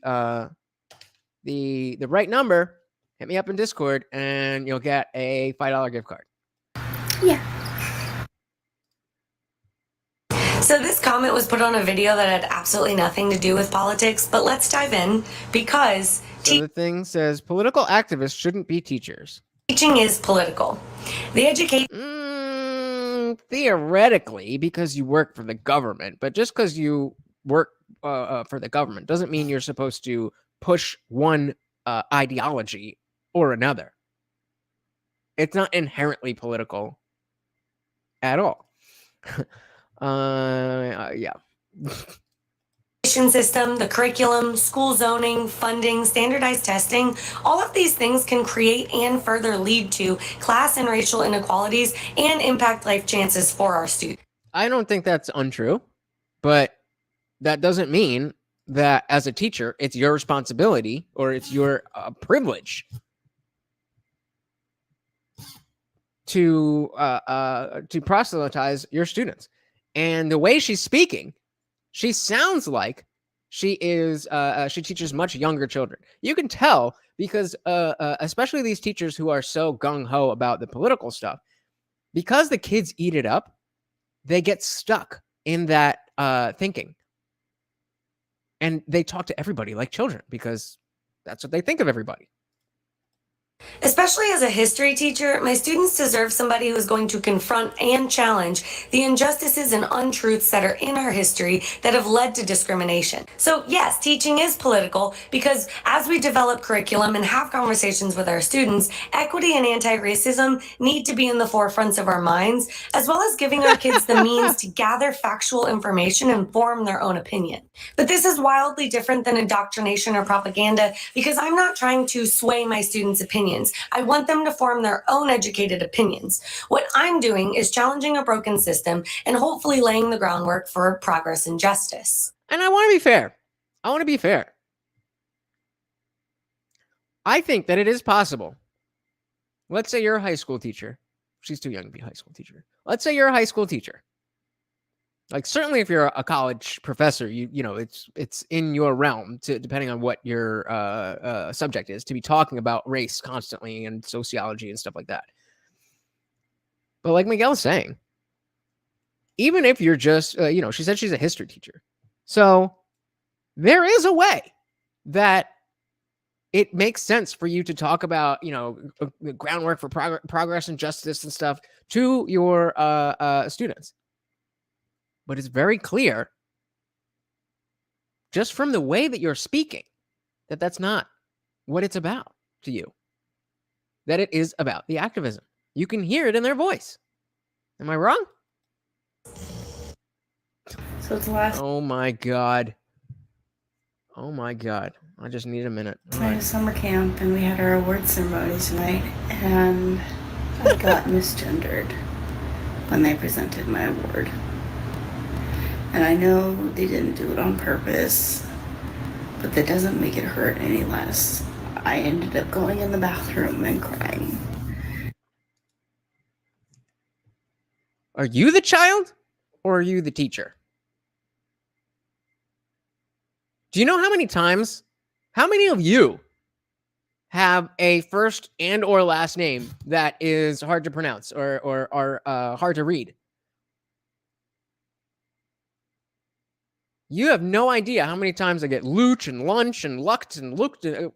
right number, hit me up in Discord and you'll get a $5 gift card. Yeah. So this comment was put on a video that had absolutely nothing to do with politics, but let's dive in because So the thing says political activists shouldn't be teachers. Teaching is political. The education theoretically, because you work for the government, but just because you work for the government doesn't mean you're supposed to push one ideology or another. It's not inherently political at all. Yeah. system, the curriculum, school zoning, funding, standardized testing, all of these things can create and further lead to class and racial inequalities and impact life chances for our students. I don't think that's untrue, but that doesn't mean that as a teacher, it's your responsibility or it's your privilege to proselytize your students. And the way she's speaking, she sounds like she teaches much younger children. You can tell because especially these teachers who are so gung-ho about the political stuff, because the kids eat it up, they get stuck in that thinking. And they talk to everybody like children because that's what they think of everybody. Especially as a history teacher, my students deserve somebody who is going to confront and challenge the injustices and untruths that are in our history that have led to discrimination. So yes, teaching is political because as we develop curriculum and have conversations with our students, equity and anti-racism need to be in the forefronts of our minds, as well as giving our kids the means to gather factual information and form their own opinion. But this is wildly different than indoctrination or propaganda because I'm not trying to sway my students' opinions. I want them to form their own educated opinions. What I'm doing is challenging a broken system and hopefully laying the groundwork for progress and justice. And I want to be fair. I think that it is possible. Let's say you're a high school teacher. She's too young to be a high school teacher. Let's say you're a high school teacher. Like certainly if you're a college professor, you know, it's in your realm to, depending on what your subject is, to be talking about race constantly and sociology and stuff like that. But like Miguel's saying, even if you're just, she said she's a history teacher. So there is a way that it makes sense for you to talk about, the groundwork for progress and justice and stuff to your students. But it's very clear, just from the way that you're speaking, that that's not what it's about to you. that it is about the activism. You can hear it in their voice. Am I wrong? So it's last Oh my God. Oh my God. I just need a minute. All night right. of summer camp, and we had our award ceremony tonight, and I got misgendered when they presented my award. And I know they didn't do it on purpose, but that doesn't make it hurt any less. I ended up going in the bathroom and crying. Are you the child or are you the teacher? Do you know how many of you have a first and or last name that is hard to pronounce or hard to read? You have no idea how many times I get Looch and Lunch and Lucht and Looked. Oh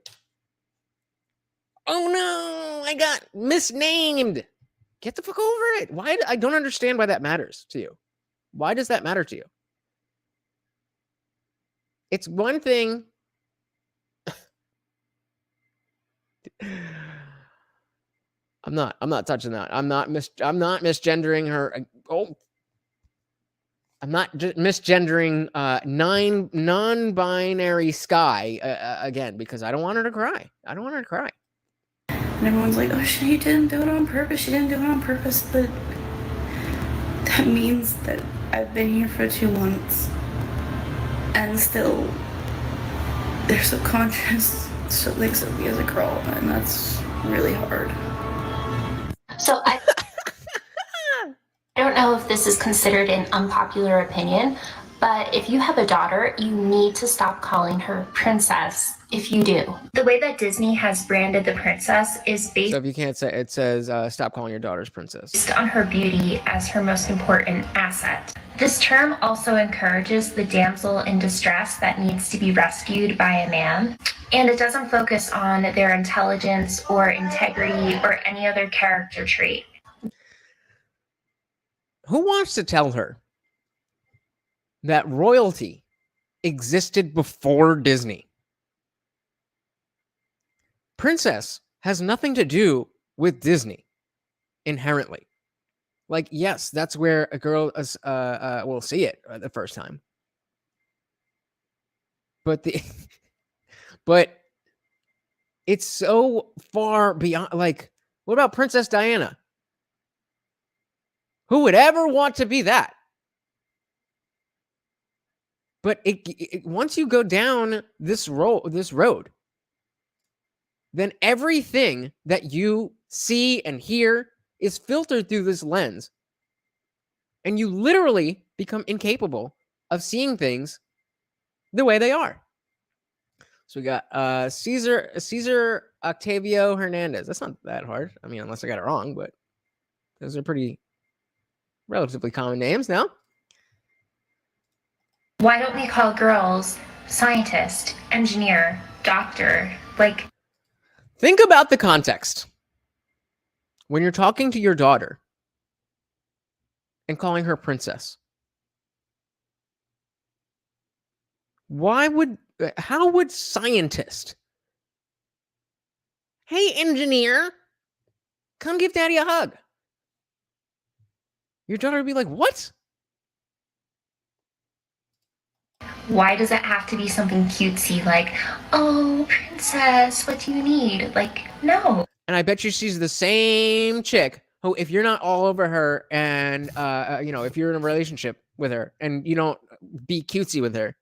no, I got misnamed. Get the fuck over it. Why? I don't understand why that matters to you. Why does that matter to you? It's one thing. I'm not touching that. I'm not misgendering her. Oh, I'm not misgendering non-binary Sky again because I don't want her to cry. I don't want her to cry. And everyone's like, oh, she didn't do it on purpose. She didn't do it on purpose. But that means that I've been here for 2 months, and still their subconscious still thinks of me as a girl, and that's really hard. So I don't know if this is considered an unpopular opinion, but if you have a daughter, you need to stop calling her princess if you do. The way that Disney has branded the princess is based So if you can't say it, says stop calling your daughters princess. on her beauty as her most important asset. This term also encourages the damsel in distress that needs to be rescued by a man, and it doesn't focus on their intelligence or integrity or any other character trait. Who wants to tell her that royalty existed before Disney? Princess has nothing to do with Disney inherently. Like, yes, that's where a girl will see it the first time. But but it's so far beyond. Like, what about Princess Diana? Who would ever want to be that? But once you go down this road, then everything that you see and hear is filtered through this lens. And you literally become incapable of seeing things the way they are. So we got Cesar Octavio Hernandez. That's not that hard. I mean, unless I got it wrong, but those are pretty relatively common names now. Why don't we call girls scientist, engineer, doctor? Like, think about the context. When you're talking to your daughter and calling her princess, how would scientist? Hey, engineer, come give daddy a hug. Your daughter would be like, what? why does it have to be something cutesy like, oh, princess, what do you need? Like, no. And I bet you she's the same chick who, if you're not all over her and, if you're in a relationship with her and you don't be cutesy with her,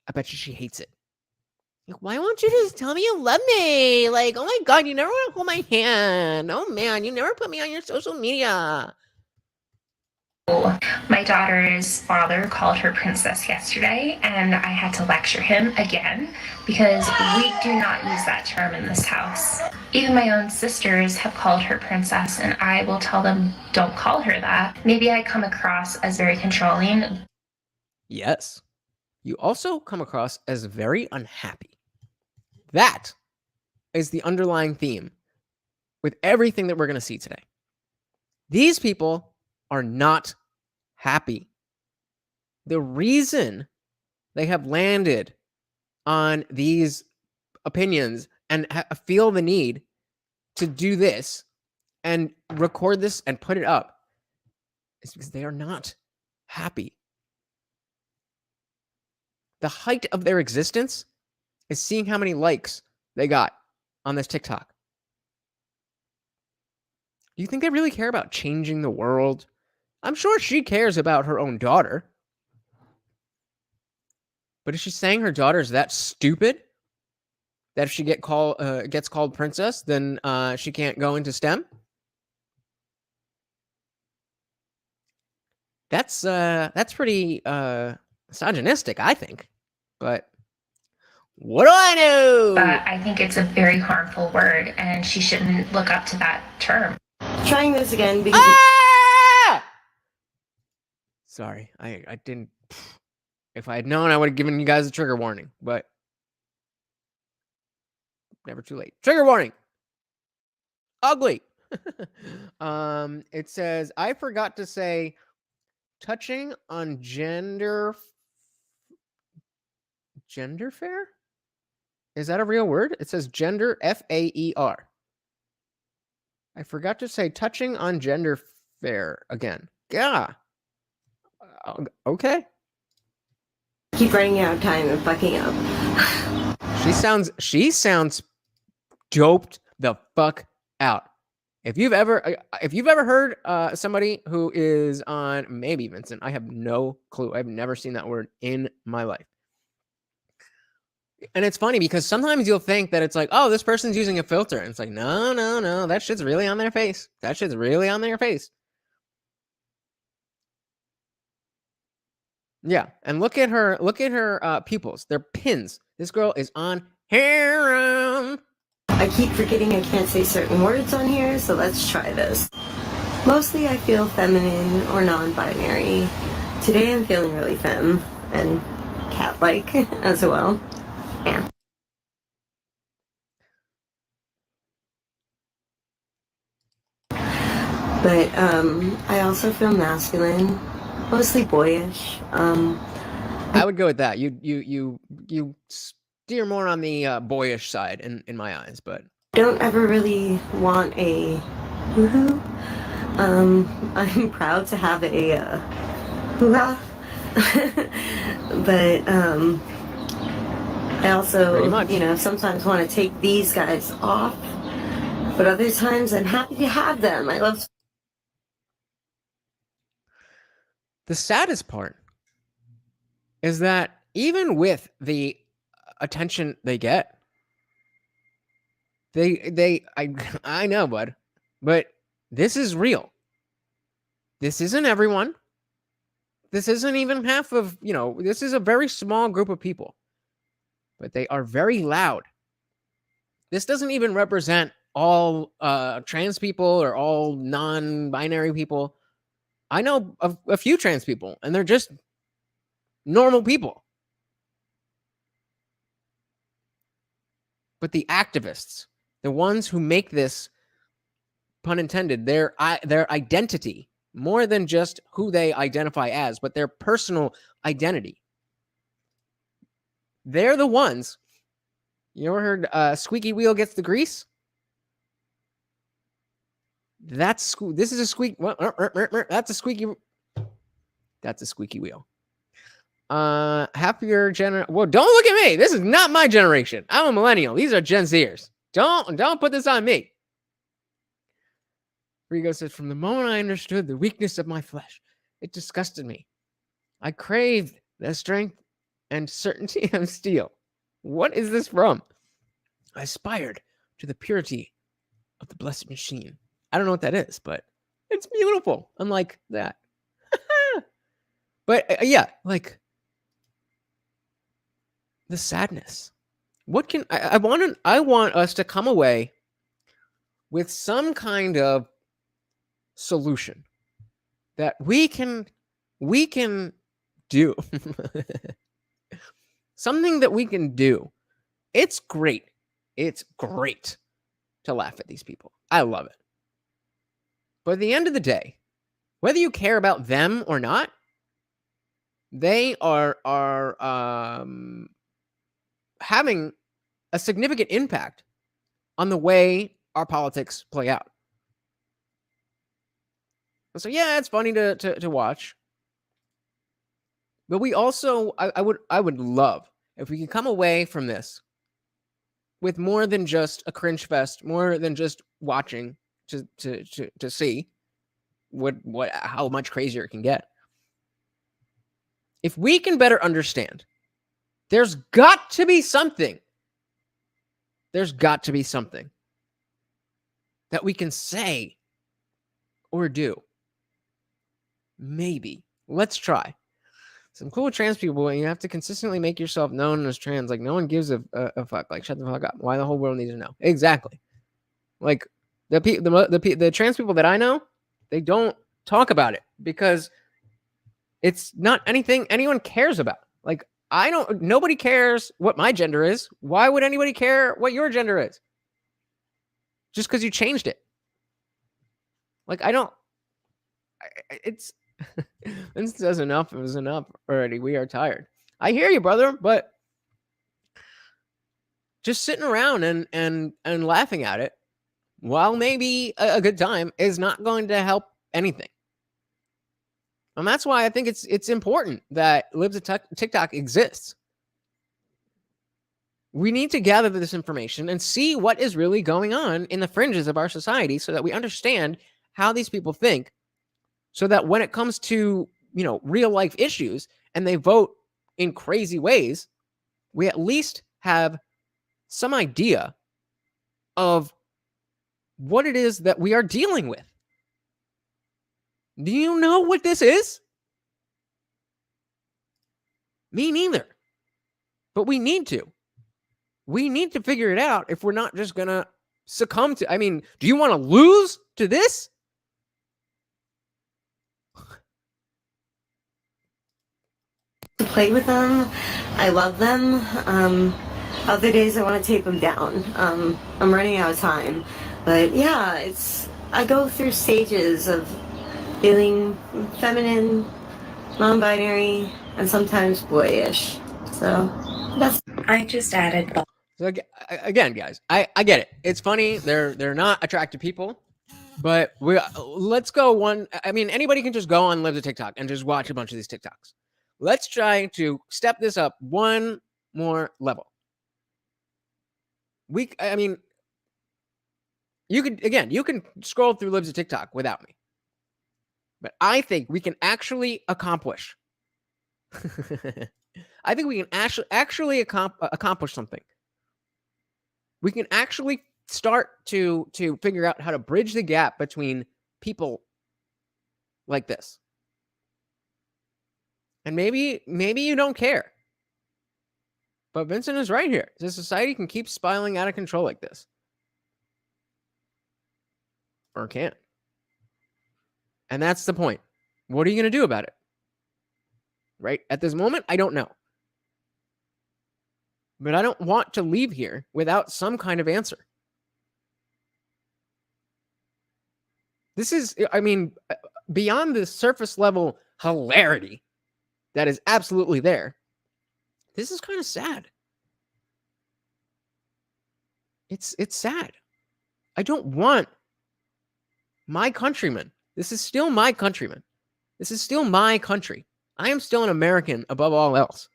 I bet you she hates it. Like, why won't you just tell me you love me? Like, oh my God, you never want to hold my hand. Oh man, you never put me on your social media. My daughter's father called her princess yesterday, and I had to lecture him again because we do not use that term in this house. Even my own sisters have called her princess, and I will tell them, don't call her that. Maybe I come across as very controlling. Yes. You also come across as very unhappy. That is the underlying theme with everything that we're going to see today. These people are not happy. The reason they have landed on these opinions and feel the need to do this and record this and put it up is because they are not happy. The height of their existence is seeing how many likes they got on this TikTok. Do you think they really care about changing the world? I'm sure she cares about her own daughter. But is she saying her daughter is that stupid that if she gets called princess, then she can't go into STEM? That's pretty misogynistic, I think. But what do I know? But I think it's a very harmful word, and she shouldn't look up to that term. Trying this again because Sorry, I didn't. If I had known, I would have given you guys a trigger warning, but never too late. Trigger warning. Ugly. It says, I forgot to say touching on gender fair? Is that a real word? It says gender, F-A-E-R. I forgot to say touching on gender fair again. Yeah. Okay. keep running out of time and fucking up. She sounds doped the fuck out. If you've ever heard somebody who is on, maybe Vincent, I have no clue. I've never seen that word in my life. And it's funny because sometimes you'll think that it's like, oh, this person's using a filter. And it's like, no, that shit's really on their face. That shit's really on their face. Yeah, and look at her pupils. They're pins. This girl is on heroin. I keep forgetting I can't say certain words on here, so let's try this. Mostly I feel feminine or non-binary. Today I'm feeling really femme and cat-like as well. Yeah. But I also feel masculine, mostly boyish. I would go with that. You steer more on the boyish side in my eyes, but don't ever really want a woohoo. I'm proud to have a hoo-ha. But I also, sometimes want to take these guys off. But other times I'm happy to have them. I love. The saddest part is that even with the attention they get, I know, bud, but this is real. This isn't everyone. This isn't even half of, this is a very small group of people, but they are very loud. This doesn't even represent all trans people or all non-binary people. I know a few trans people, and they're just normal people. But the activists, the ones who make this, pun intended, their identity, more than just who they identify as, but their personal identity. They're the ones. You ever heard squeaky wheel gets the grease? This is a squeak. That's a squeaky. That's a squeaky wheel. Happier generation. Well, don't look at me. This is not my generation. I'm a millennial. These are Gen Zers. Don't put this on me. Rigo says, from the moment I understood the weakness of my flesh, it disgusted me. I craved the strength and certainty of steel. What is this from? I aspired to the purity of the blessed machine. I don't know what that is, but it's beautiful. Unlike that. But yeah, like the sadness. What can I want us to come away with some kind of solution that we can do. Something that we can do. It's great. It's great to laugh at these people. I love it. But at the end of the day, whether you care about them or not, they are having a significant impact on the way our politics play out. So yeah, it's funny to watch. But we also, I would love if we could come away from this with more than just a cringe fest, more than just watching to see how much crazier it can get. If we can better understand, there's got to be something. There's got to be something that we can say or do. Maybe. Let's try. Some cool trans people, and you have to consistently make yourself known as trans. Like, no one gives a fuck. Like, shut the fuck up. Why the whole world needs to know? Exactly. Like, the trans people that I know, they don't talk about it because it's not anything anyone cares about. Like, nobody cares what my gender is. Why would anybody care what your gender is? Just because you changed it. Like, it's, Vince says enough. It was enough already. We are tired. I hear you, brother, but just sitting around and laughing at it, while maybe a good time, is not going to help anything. And that's why I think it's important that Libs of TikTok exists. We need to gather this information and see what is really going on in the fringes of our society so that we understand how these people think, so that when it comes to, real life issues and they vote in crazy ways, we at least have some idea of what it is that we are dealing with. Do you know what this is? Me neither. But we need to. We need to figure it out if we're not just going to succumb to... do you want to lose to this? Play with them. I love them. Other days I want to take them down. I'm running out of time. But yeah, I go through stages of feeling feminine, non-binary, and sometimes boyish. So that's... I just added... So again, guys, I get it. It's funny. They're not attractive people. But let's go one... anybody can just go on Libs of TikTok and just watch a bunch of these TikToks. Let's try to step this up one more level. You can scroll through Libs of TikTok without me. But I think we can actually accomplish. I think we can actually accomplish something. We can actually start to figure out how to bridge the gap between people like this. And maybe you don't care. But Vincent is right here. The society can keep spiraling out of control like this. Or can't. And that's the point. What are you going to do about it? Right? At this moment, I don't know. But I don't want to leave here without some kind of answer. This is, beyond the surface level hilarity that is absolutely there, this is kind of sad. It's sad. I don't want my countrymen. This is still my countrymen. This is still my country. I am still an American above all else.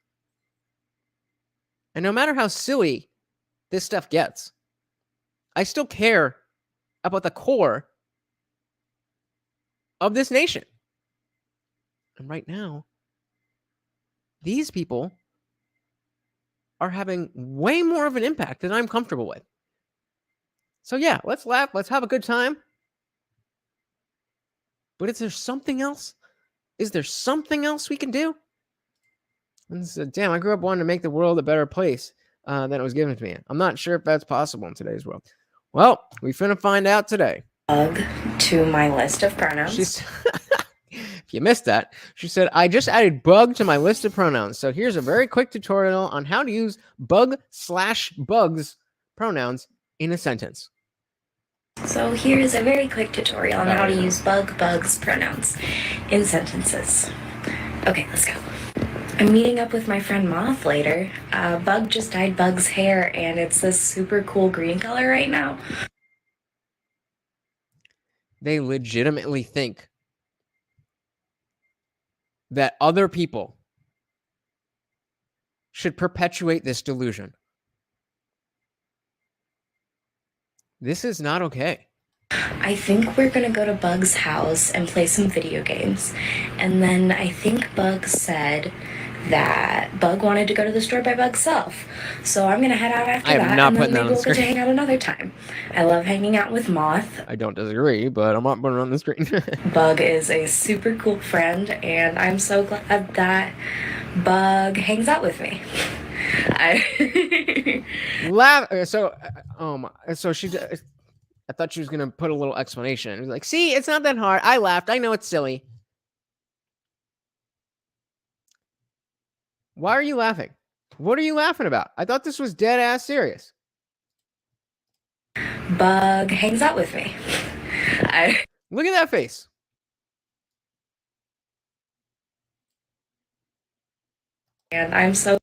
And no matter how silly this stuff gets, I still care about the core of this nation. And right now, these people are having way more of an impact than I'm comfortable with. So yeah, let's laugh. Let's have a good time. But is there something else? Is there something else we can do? And said, damn, I grew up wanting to make the world a better place than it was given to me. I'm not sure if that's possible in today's world. Well, we finna find out today. To my list of pronouns. If you missed that, she said, I just added bug to my list of pronouns. So here's a very quick tutorial on how to use bug/bugs pronouns in a sentence. So here's a very quick tutorial on how to use bugs pronouns in sentences. Okay, let's go. I'm meeting up with my friend Moth later. Bug just dyed Bug's hair, and it's this super cool green color right now. They legitimately think that other people should perpetuate this delusion. This is not okay. I think we're gonna go to Bug's house and play some video games. And then I think Bug said that Bug wanted to go to the store by Bug's self. So I'm gonna head out after I am that, not and putting then that maybe on the we'll get to screen. hang out another time. I love hanging out with Moth. I don't disagree, but I'm not putting it on the screen. Bug is a super cool friend, and I'm so glad that Bug hangs out with me. So she. I thought she was gonna put a little explanation. It was like, see, it's not that hard. I laughed. I know it's silly. Why are you laughing? What are you laughing about? I thought this was dead ass serious. Bug hangs out with me. Look at that face. And I'm so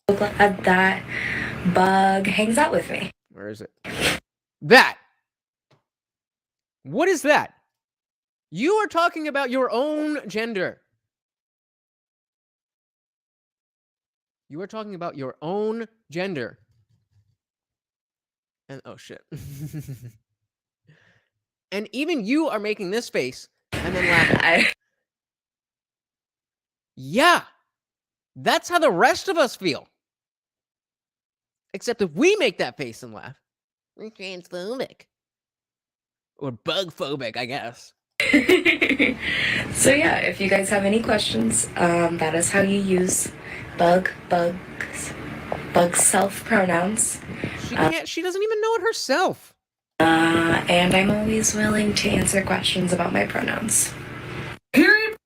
glad that Bug hangs out with me. Where is it? That. What is that? You are talking about your own gender. You are talking about your own gender. And oh shit. And even you are making this face and then laughing. Yeah. That's how the rest of us feel. Except if we make that face and laugh, we're transphobic. Or bug-phobic, I guess. So yeah, if you guys have any questions, that is how you use Bug's self pronouns. She doesn't even know it herself. And I'm always willing to answer questions about my pronouns. Period.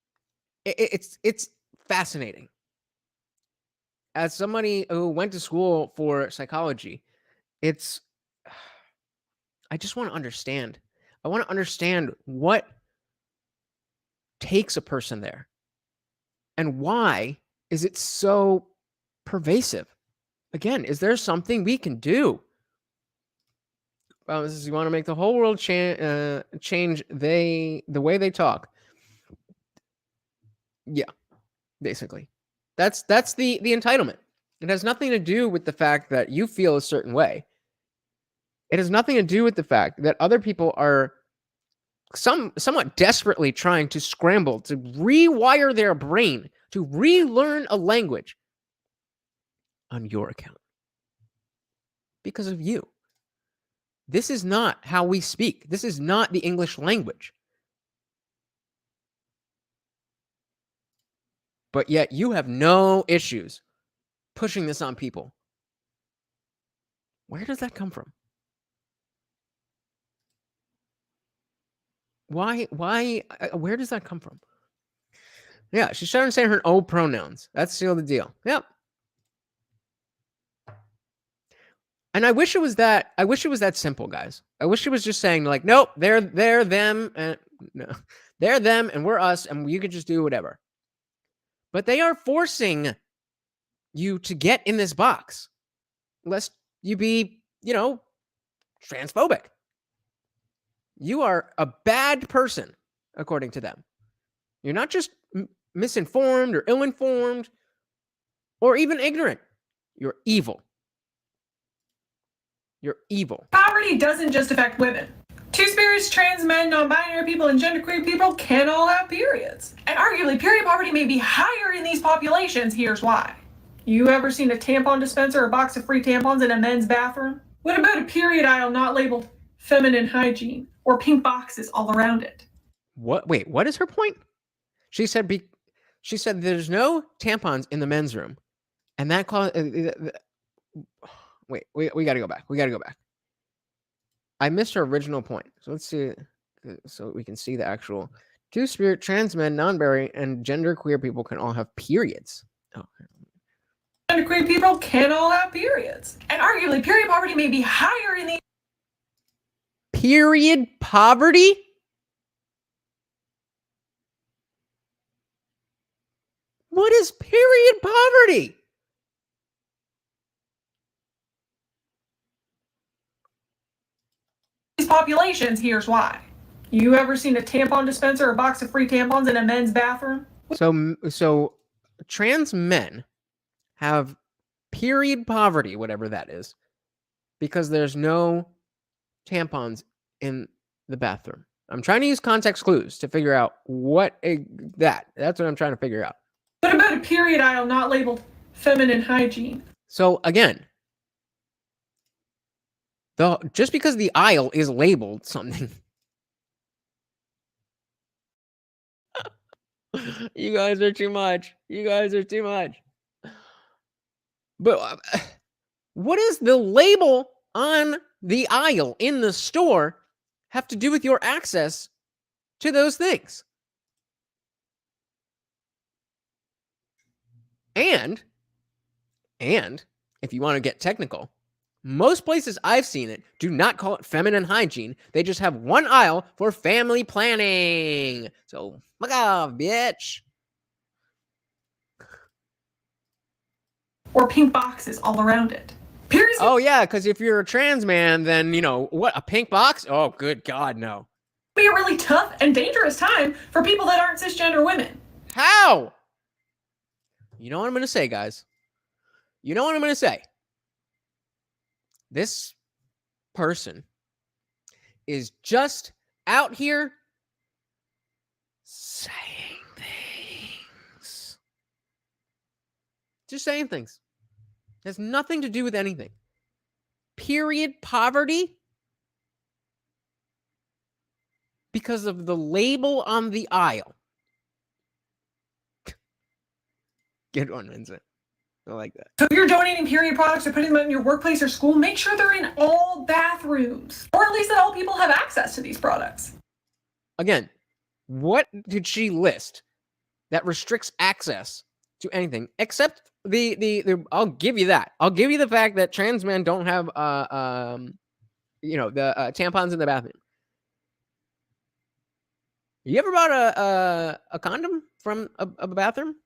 It's fascinating. As somebody who went to school for psychology, I just want to understand. I want to understand what takes a person there. And why is it so pervasive? Again, is there something we can do? Well, this is you want to make the whole world change the way they talk. Yeah, basically. That's the entitlement. It has nothing to do with the fact that you feel a certain way. It has nothing to do with the fact that other people are somewhat desperately trying to scramble to rewire their brain to relearn a language on your account because of you. This is not how we speak. This is not the English language. But yet you have no issues pushing this on people. Where does that come from? Why, where does that come from? Yeah, she's trying to say her own pronouns. That's still the deal. Yep. And I wish it was that simple, guys. I wish it was just saying like, nope, they're them, and no, they're them, and we're us, and you could just do whatever. But they are forcing you to get in this box, lest you be, transphobic. You are a bad person, according to them. You're not just misinformed or ill-informed or even ignorant. You're evil. You're evil. Poverty doesn't just affect women. Two-spirits, trans men, non-binary people, and genderqueer people can all have periods. And arguably, period poverty may be higher in these populations. Here's why. You ever seen a tampon dispenser or a box of free tampons in a men's bathroom? What about a period aisle not labeled feminine hygiene or pink boxes all around it? What? Wait, what is her point? She said there's no tampons in the men's room, and that caused. Wait, we got to go back. I missed her original point. So let's see, so we can see the actual two-spirit, trans men, non-binary, and genderqueer people can all have periods. Oh. Genderqueer people can all have periods, and arguably, period poverty may be higher in the. Period poverty? What is period poverty? These populations, here's why. You ever seen a tampon dispenser or a box of free tampons in a men's bathroom? So trans men have period poverty, whatever that is, because there's no tampons in the bathroom. I'm trying to use context clues to figure out that's what I'm trying to figure out. What about a period aisle not labeled feminine hygiene? So again, just because the aisle is labeled something. You guys are too much. But what does the label on the aisle in the store have to do with your access to those things? And if you want to get technical, most places I've seen it do not call it feminine hygiene. They just have one aisle for family planning. So, fuck off, bitch. Or pink boxes all around it. Periods. Oh, yeah, because if you're a trans man, then, what, a pink box? Oh, good God, no. Be a really tough and dangerous time for people that aren't cisgender women. How? You know what I'm going to say, guys? You know what I'm going to say? This person is just out here saying things. Just saying things. It has nothing to do with anything. Period poverty? Because of the label on the aisle. Good one, Vincent. I like that. So if you're donating period products or putting them in your workplace or school, make sure they're in all bathrooms. Or at least that all people have access to these products. Again, what did she list that restricts access to anything except the I'll give you that. I'll give you the fact that trans men don't have the tampons in the bathroom. You ever bought a condom from a bathroom?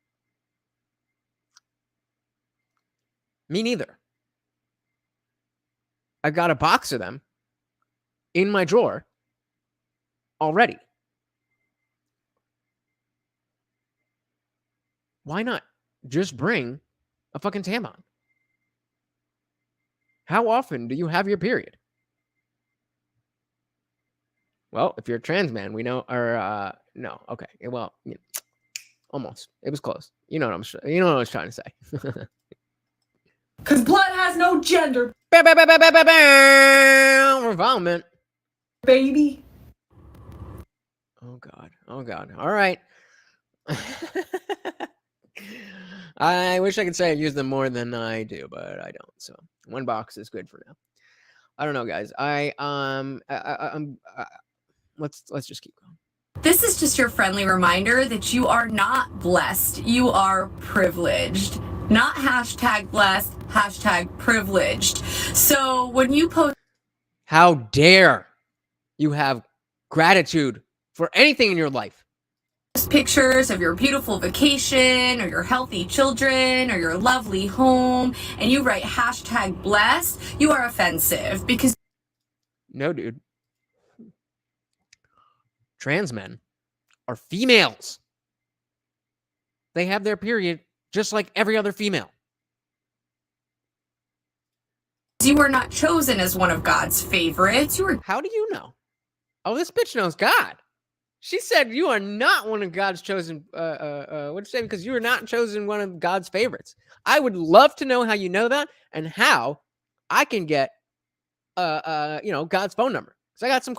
Me neither. I've got a box of them in my drawer already. Why not just bring a fucking tampon? How often do you have your period? Well, if you're a trans man, we know, or no, okay, well, almost. It was close. You know what I was trying to say. Because blood has no gender. Revolvement. Baby. Oh, God. All right. I wish I could say I use them more than I do, but I don't. So one box is good for now. I don't know, guys. Let's just keep going. This is just your friendly reminder that you are not blessed. You are privileged. Not hashtag blessed, hashtag privileged. So when you post... How dare you have gratitude for anything in your life? Pictures of your beautiful vacation or your healthy children or your lovely home and you write hashtag blessed, you are offensive because... No, dude. Trans men are females. They have their period just like every other female. You were not chosen as one of God's favorites. You were... How do you know? Oh, this bitch knows God. She said you are not one of God's chosen, what'd you say? Because you are not chosen one of God's favorites. I would love to know how you know that and how I can get, God's phone number. Because I got some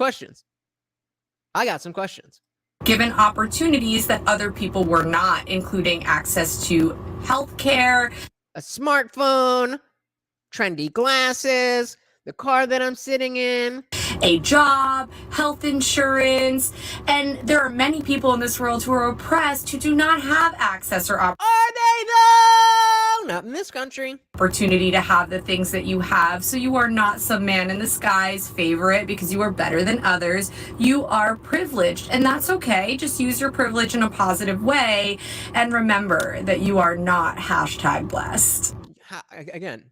questions. Given opportunities that other people were not, including access to healthcare, a smartphone, trendy glasses, the car that I'm sitting in, a job, health insurance, and there are many people in this world who are oppressed who do not have access or Are they though? Well, not in this country. Opportunity to have the things that you have. So you are not some man in the sky's favorite because you are better than others. You are privileged, and that's okay. Just use your privilege in a positive way, and remember that you are not #blessed. Again,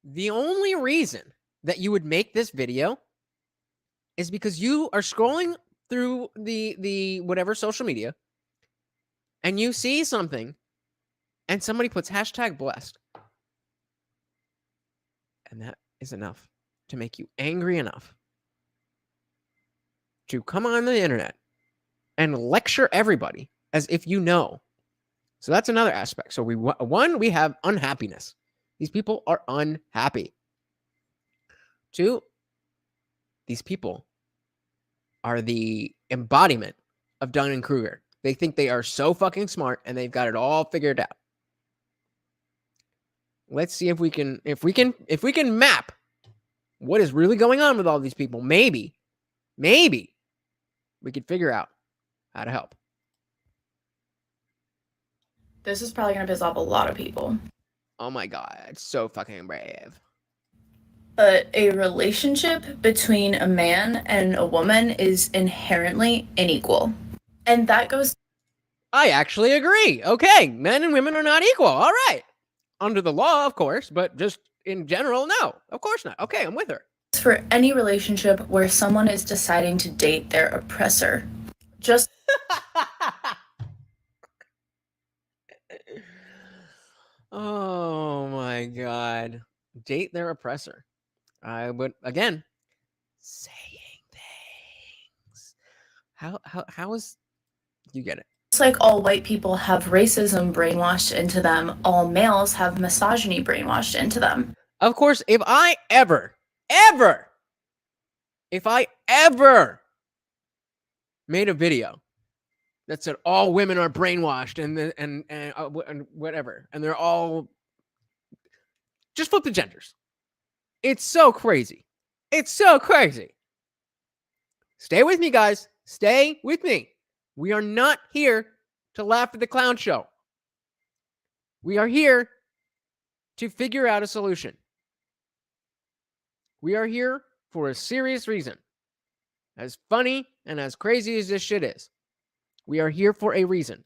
the only reason that you would make this video is because you are scrolling through the whatever social media and you see something and somebody puts #blessed. And that is enough to make you angry enough to come on the internet and lecture everybody as if you know. So that's another aspect. So we have unhappiness. These people are unhappy. 2, these people are the embodiment of Dunning-Kruger. They think they are so fucking smart and they've got it all figured out. Let's see if we can map what is really going on with all these people. Maybe we could figure out how to help. This is probably going to piss off a lot of people. Oh my God, it's so fucking brave. But a relationship between a man and a woman is inherently unequal. And that goes... I actually agree. Okay, men and women are not equal. All right. Under the law, of course, but just in general, no. Of course not. Okay, I'm with her. For any relationship where someone is deciding to date their oppressor. Just... Oh my God. Date their oppressor. I would, again, saying things. How is, you get it. It's like all white people have racism brainwashed into them. All males have misogyny brainwashed into them. Of course, if I ever made a video that said all women are brainwashed and whatever, and they're all, just flip the genders. It's so crazy. It's so crazy. Stay with me, guys. Stay with me. We are not here to laugh at the clown show. We are here to figure out a solution. We are here for a serious reason. As funny and as crazy as this shit is, we are here for a reason.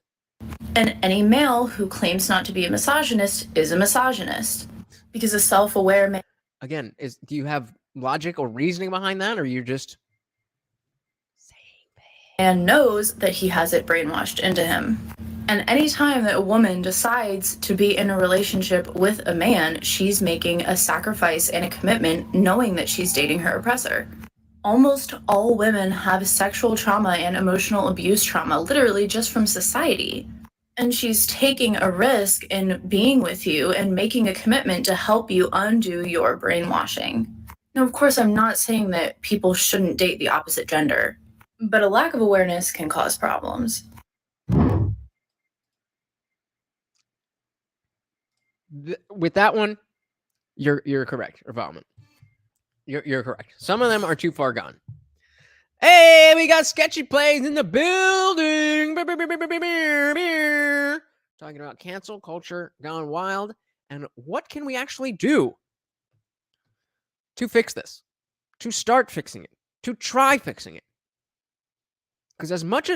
And any male who claims not to be a misogynist is a misogynist. Because a self-aware man... Again, do you have logic or reasoning behind that, or you're just saying things? And knows that he has it brainwashed into him. And anytime that a woman decides to be in a relationship with a man, she's making a sacrifice and a commitment knowing that she's dating her oppressor. Almost all women have sexual trauma and emotional abuse trauma, literally just from society. And she's taking a risk in being with you and making a commitment to help you undo your brainwashing. Now, of course, I'm not saying that people shouldn't date the opposite gender, but a lack of awareness can cause problems. With that one, you're correct, Revolvement. You're correct. Some of them are too far gone. Hey, we got Sketchy Plays in the building. Talking about cancel culture gone wild and what can we actually do to fix this, to start fixing it, to try fixing it. Because as much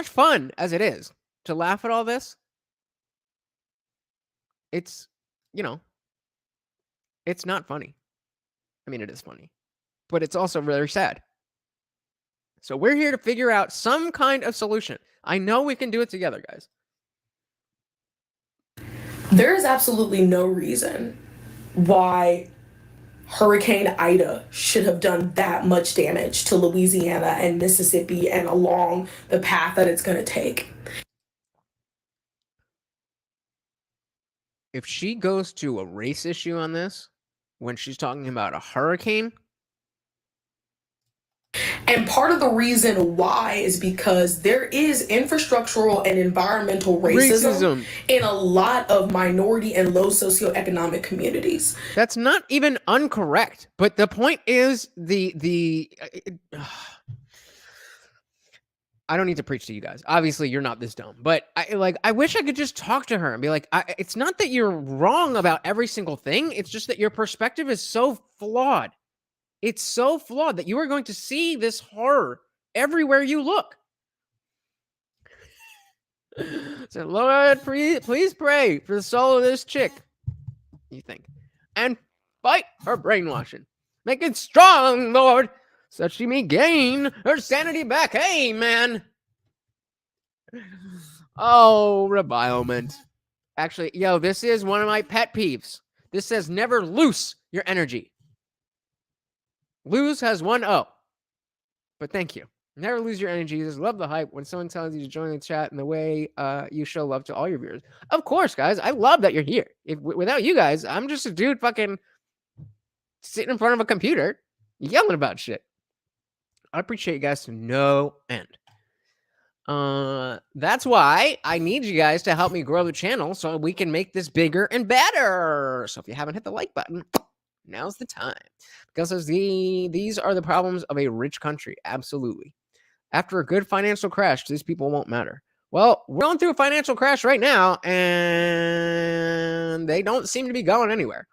fun as it is to laugh at all this, it's, it's not funny. I mean, it is funny, but it's also very sad. So we're here to figure out some kind of solution. I know we can do it together, guys. There is absolutely no reason why Hurricane Ida should have done that much damage to Louisiana and Mississippi and along the path that it's going to take. If she goes to a race issue on this, when she's talking about a hurricane. And part of the reason why is because there is infrastructural and environmental racism in a lot of minority and low socioeconomic communities. That's not even incorrect. But the point is I don't need to preach to you guys. Obviously, you're not this dumb, but I wish I could just talk to her and be like, it's not that you're wrong about every single thing. It's just that your perspective is so flawed. It's so flawed that you are going to see this horror everywhere you look. So, Lord, please pray for the soul of this chick, you think, and fight her brainwashing. Make it strong, Lord, so she may gain her sanity back. Hey, man. Oh, revilement. Actually, yo, this is one of my pet peeves. This says never loose your energy. Lose has one O. But thank you. Never lose your energy. Just love the hype when someone tells you to join the chat and the way you show love to all your viewers. Of course, guys. I love that you're here. Without you guys, I'm just a dude fucking sitting in front of a computer yelling about shit. I appreciate you guys to no end. That's why I need you guys to help me grow the channel so we can make this bigger and better. So if you haven't hit the like button, now's the time. Because these are the problems of a rich country. Absolutely. After a good financial crash, these people won't matter. Well, we're going through a financial crash right now, and they don't seem to be going anywhere.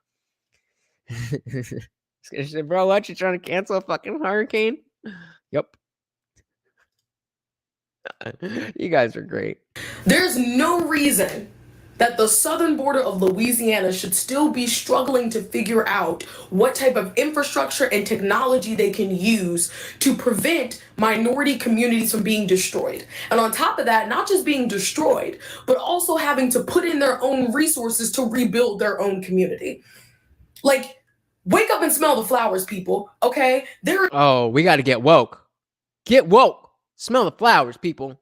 Bro, what? You trying to cancel a fucking hurricane? Yep. You guys are great. There's no reason that the southern border of Louisiana should still be struggling to figure out what type of infrastructure and technology they can use to prevent minority communities from being destroyed. And on top of that, not just being destroyed, but also having to put in their own resources to rebuild their own community. Like, wake up and smell the flowers, people, okay? Oh, we got to get woke. Get woke. Smell the flowers, people.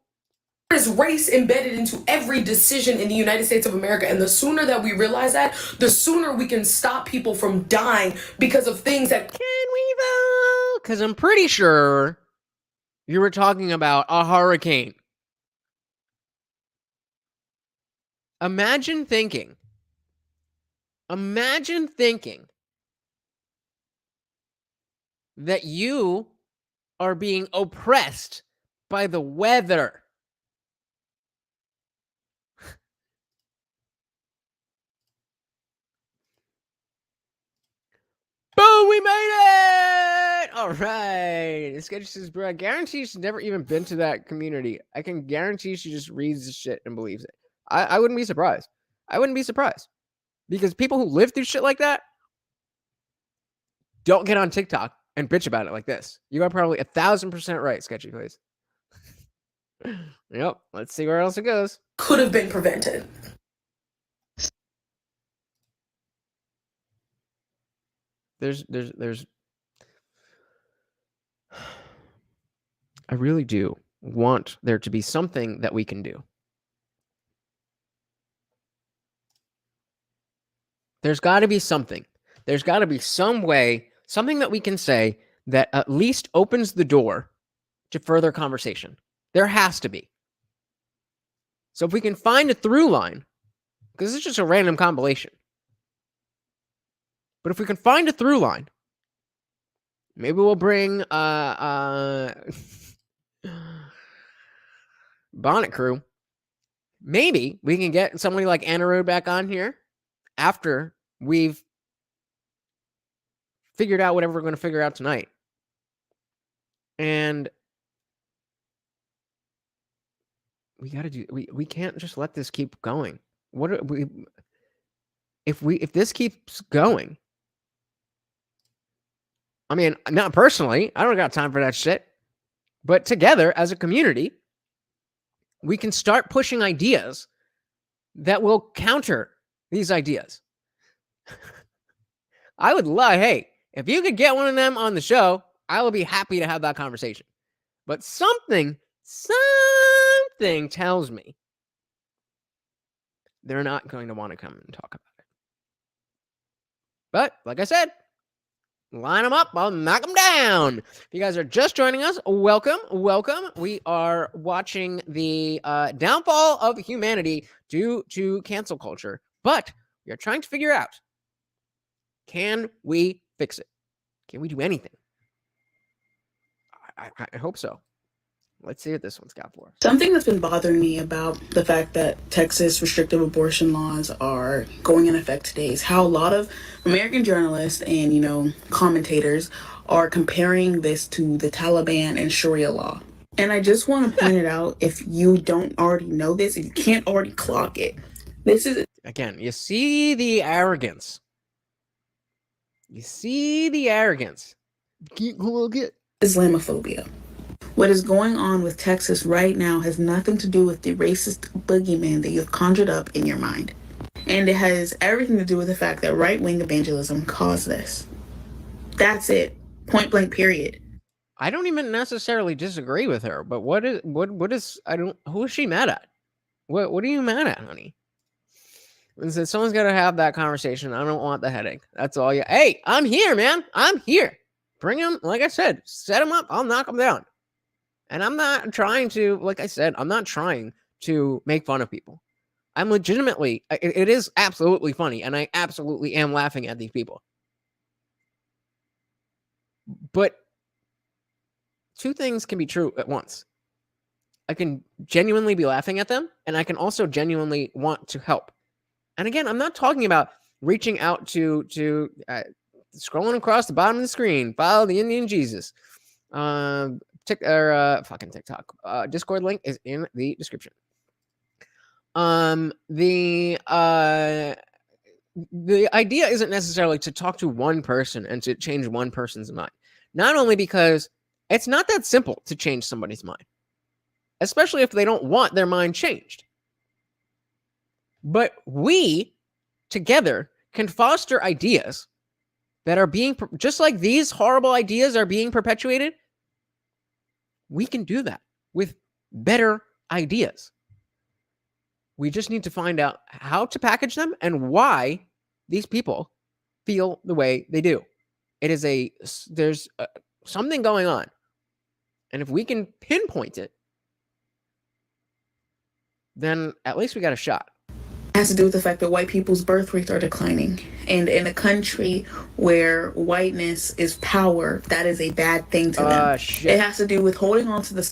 There's race embedded into every decision in the United States of America, and the sooner that we realize that, the sooner we can stop people from dying because of things that... Can we though? Because I'm pretty sure you were talking about a hurricane. Imagine thinking that you are being oppressed by the weather. Boom, we made it! All right. Sketch says, bro, I guarantee she's never even been to that community. I can guarantee she just reads the shit and believes it. I wouldn't be surprised. I wouldn't be surprised. Because people who live through shit like that don't get on TikTok and bitch about it like this. You are probably 1,000% right, Sketchy Place. Yep. Let's see where else it goes. Could have been prevented. There's I really do want there to be something that we can do. There's got to be something. There's got to be some way, something that we can say that at least opens the door to further conversation. There has to be. So if we can find a through line, because it's just a random compilation, but if we can find a through line, maybe we'll bring Bonnet Crew. Maybe we can get somebody like Anna Road back on here after we've figured out whatever we're going to figure out tonight. And we got to do, we can't just let this keep going. What are we, if this keeps going, I mean, not personally, I don't got time for that shit, but together as a community, we can start pushing ideas that will counter these ideas. I would love, hey, if you could get one of them on the show, I will be happy to have that conversation. But something tells me they're not going to want to come and talk about it. But like I said, line them up, I'll knock them down. If you guys are just joining us, welcome. We are watching the downfall of humanity due to cancel culture, but we are trying to figure out, can we fix it? Can we do anything? I hope so. Let's see what this one's got for us. Something that's been bothering me about the fact that Texas restrictive abortion laws are going in effect today is how a lot of American journalists and, commentators are comparing this to the Taliban and Sharia law. And I just want to point it out, if you don't already know this, if you can't already clock it, this is... Again, you see the arrogance. You see the arrogance. Islamophobia. What is going on with Texas right now has nothing to do with the racist boogeyman that you've conjured up in your mind. And it has everything to do with the fact that right-wing evangelism caused this. That's it. Point blank, period. I don't even necessarily disagree with her, but who is she mad at? What are you mad at, honey? And someone's got to have that conversation. I don't want the headache. That's all you. Hey, I'm here, man. I'm here. Bring him. Like I said, set him up. I'll knock him down. And I'm not trying to, like I said, I'm not trying to make fun of people. I'm legitimately, it is absolutely funny, and I absolutely am laughing at these people. But two things can be true at once. I can genuinely be laughing at them, and I can also genuinely want to help. And again, I'm not talking about reaching out to scrolling across the bottom of the screen, follow the Indian Jesus. Fucking TikTok. Discord link is in the description. The idea isn't necessarily to talk to one person and to change one person's mind. Not only because it's not that simple to change somebody's mind, especially if they don't want their mind changed. But we together can foster ideas that are being, just like these horrible ideas are being perpetuated. We can do that with better ideas. We just need to find out how to package them and why these people feel the way they do. There's something going on. And if we can pinpoint it, then at least we got a shot. It has to do with the fact that white people's birth rates are declining. And in a country where whiteness is power, that is a bad thing to them. Shit. It has to do with holding on to the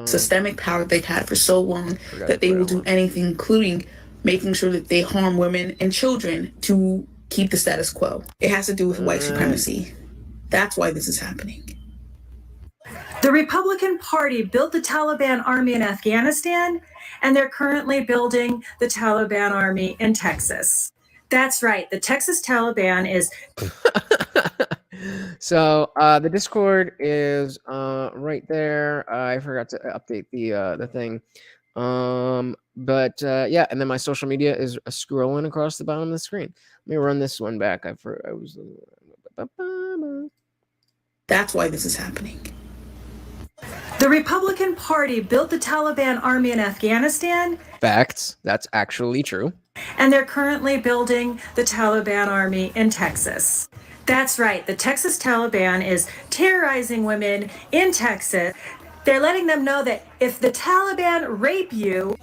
systemic power they've had for so long that they will do anything, including making sure that they harm women and children to keep the status quo. It has to do with white supremacy. That's why this is happening. The Republican Party built the Taliban army in Afghanistan, and they're currently building the Taliban army in Texas. That's right. The Texas Taliban is... So the Discord is right there. I forgot to update the thing. But yeah, and then my social media is scrolling across the bottom of the screen. Let me run this one back. That's why this is happening. The Republican Party built the Taliban army in Afghanistan. Facts. That's actually true. And they're currently building the Taliban army in Texas. That's right. The Texas Taliban is terrorizing women in Texas. They're letting them know that if the Taliban rape you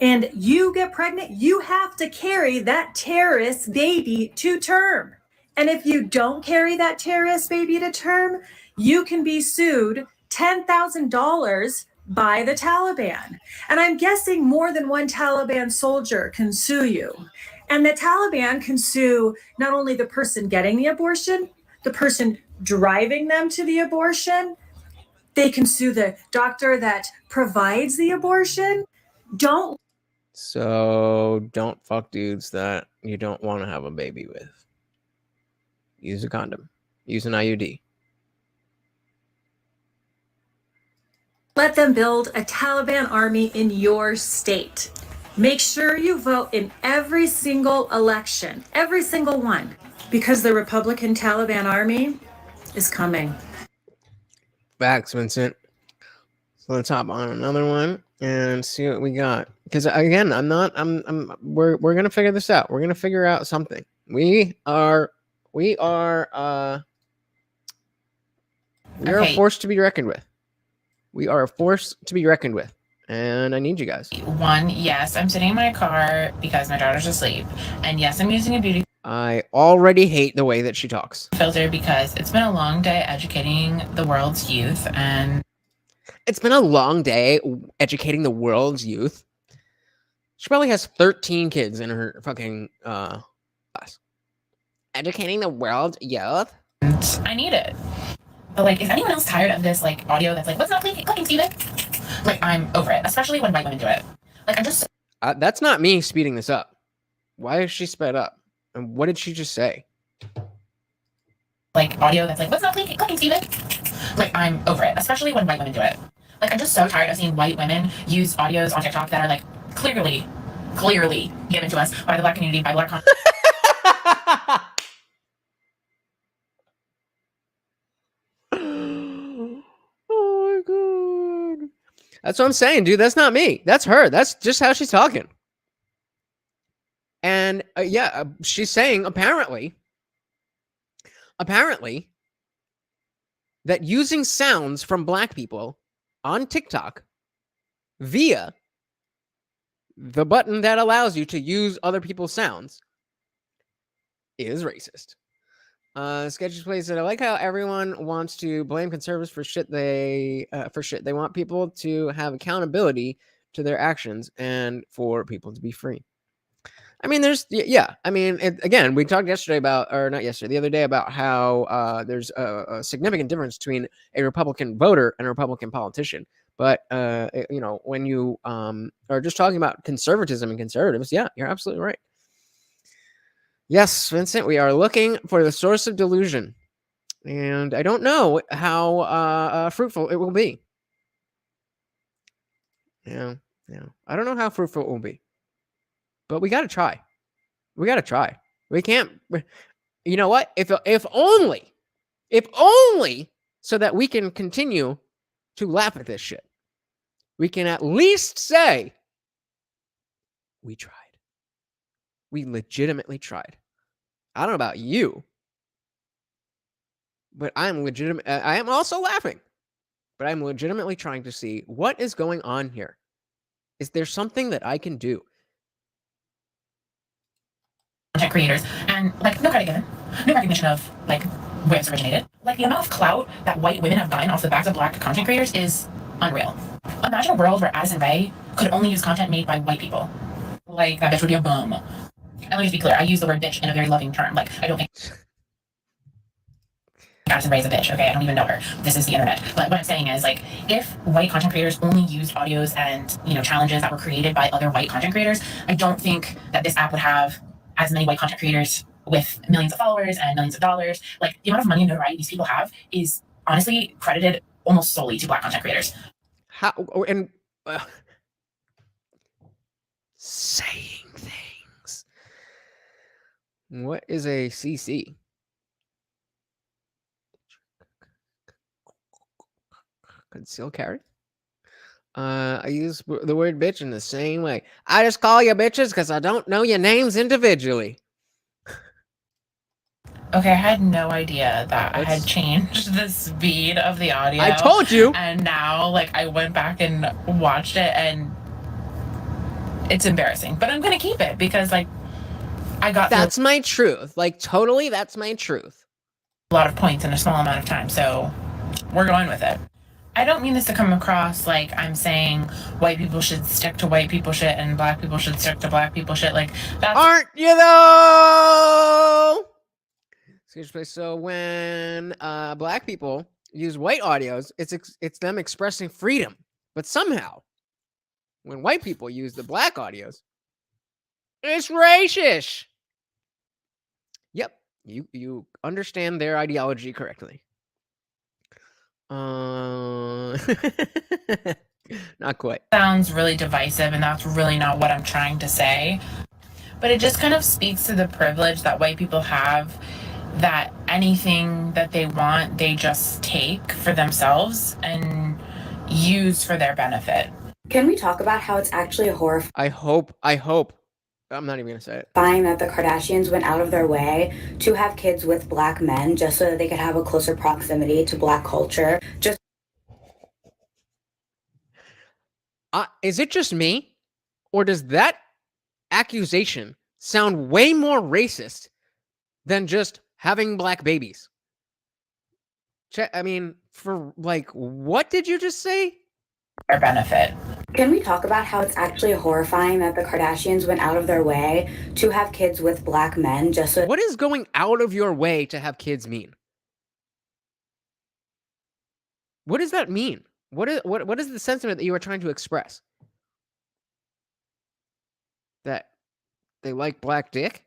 and you get pregnant, you have to carry that terrorist baby to term. And if you don't carry that terrorist baby to term, you can be sued $10,000 by the Taliban. And I'm guessing more than one Taliban soldier can sue you. And the Taliban can sue not only the person getting the abortion, the person driving them to the abortion. They can sue the doctor that provides the abortion. So don't fuck dudes that you don't want to have a baby with. Use a condom. Use an IUD. Let them build a Taliban army in your state. Make sure you vote in every single election, every single one, because the Republican Taliban army is coming. Facts, Vincent. So let's hop on another one and see what we got. Because again, we're gonna figure this out. We're gonna figure out something. We are a force to be reckoned with. We are a force to be reckoned with. And I need you guys. One, yes, I'm sitting in my car because my daughter's asleep. And yes, I'm using a beauty I already hate the way that she talks. filter because it's been a long day educating the world's youth. And It's been a long day educating the world's youth. She probably has 13 kids in her fucking class. Educating the world's youth? I need it. But like, is anyone else tired of this like audio that's like, what's not clicking, Steven? Like, I'm over it, especially when white women do it. Like, I'm just that's not me speeding this up. Why is she sped up? And what did she just say? Like audio that's like, what's not clicking, Steven? Like, I'm over it, especially when white women do it. Like, I'm just so tired of seeing white women use audios on TikTok that are like clearly given to us by the black community, by black Oh my god. That's what I'm saying, dude. That's not me. That's her. That's just how she's talking. And she's saying apparently that using sounds from black people on TikTok via the button that allows you to use other people's sounds is racist. Sketchy Place said, I like how everyone wants to blame conservatives for shit they want people to have accountability to their actions and for people to be free. I mean, again, we talked yesterday the other day about how there's a significant difference between a Republican voter and a Republican politician. But, when you are just talking about conservatism and conservatives, yeah, you're absolutely right. Yes, Vincent, we are looking for the source of delusion. And I don't know how fruitful it will be. Yeah. I don't know how fruitful it will be. But we got to try. We can't. You know what? If only so that we can continue to laugh at this shit. We can at least say we tried. We legitimately tried. I don't know about you, but I am also laughing. But I'm legitimately trying to see what is going on here. Is there something that I can do? content creators, and like no credit given, no recognition of like where it's originated. Like the amount of clout that white women have gotten off the backs of black content creators is unreal. Imagine a world where Addison Rae could only use content made by white people. Like that bitch would be a bum. And let me just be clear, I use the word bitch in a very loving term. Like I don't think Addison Rae is a bitch, okay? I don't even know her. This is the internet. But what I'm saying is, like, if white content creators only used audios and, challenges that were created by other white content creators, I don't think that this app would have as many white content creators with millions of followers and millions of dollars. Like, the amount of money and notoriety these people have is honestly credited almost solely to black content creators. Saying things. What is a CC? Concealed carry? I use the word bitch in the same way. I just call you bitches because I don't know your names individually. Okay, I had no idea that I had changed the speed of the audio. I told you! And now, like, I went back and watched it, and it's embarrassing. But I'm going to keep it because, like, I got... That's my truth. Like, totally, that's my truth. A lot of points in a small amount of time, so we're going with it. I don't mean this to come across like I'm saying white people should stick to white people shit and black people should stick to black people shit. Like, that's... Aren't you though? So when black people use white audios, it's them expressing freedom. But somehow, when white people use the black audios, it's racist. Yep, you understand their ideology correctly. Not quite. Sounds really divisive, and that's really not what I'm trying to say. But it just kind of speaks to the privilege that white people have, that anything that they want, they just take for themselves and use for their benefit. Can we talk about how it's actually a horror? I hope. I'm not even going to say it. Fine that the Kardashians went out of their way to have kids with black men just so that they could have a closer proximity to black culture. Is it just me? Or does that accusation sound way more racist than just having black babies? I mean, for like, what did you just say? their benefit. Can we talk about how it's actually horrifying that the Kardashians went out of their way to have kids with black men just so... What is going out of your way to have kids mean? What does that mean? What is the sentiment that you are trying to express? That they like black dick?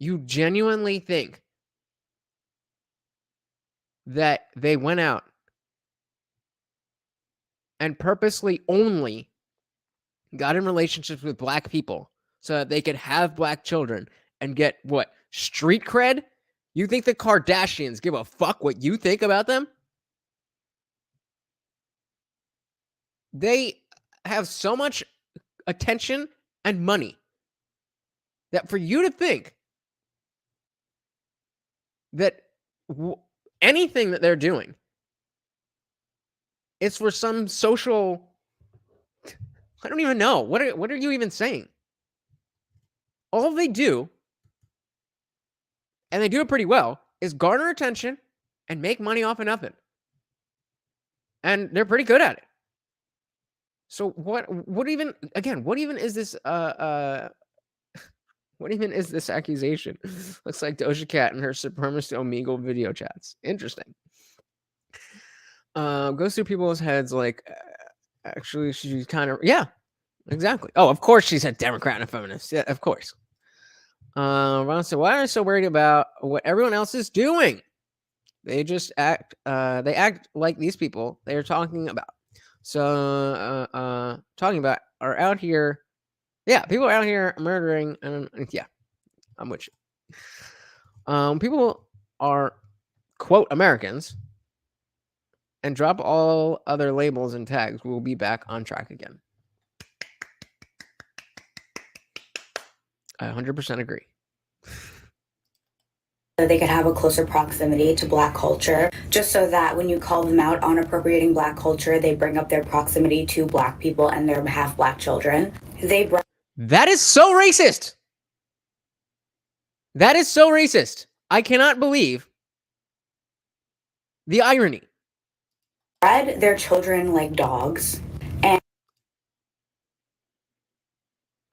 You genuinely think that they went out and purposely only got in relationships with black people so that they could have black children and get what? Street cred? You think the Kardashians give a fuck what you think about them? They have so much attention and money that for you to think that anything that they're doing is for some social... I don't even know. What are you even saying? All they do, and they do it pretty well, is garner attention and make money off of nothing. And they're pretty good at it. So what even is this what even is this accusation? Looks like Doja Cat and her supremacist Omegle video chats. Interesting. Goes through people's heads like actually she's kind of, yeah, exactly. Oh, of course she's a Democrat and a feminist. Yeah, of course. Ron said, why are you so worried about what everyone else is doing? They just act like these people they're talking about. So talking about are out here. Yeah, people are out here murdering, and yeah, I'm with you. People are, quote, Americans, and drop all other labels and tags. We'll be back on track again. I 100% agree. So they could have a closer proximity to black culture, just so that when you call them out on appropriating black culture, they bring up their proximity to black people and their half black children. That is so racist. That is so racist. I cannot believe the irony. Bred their children like dogs. And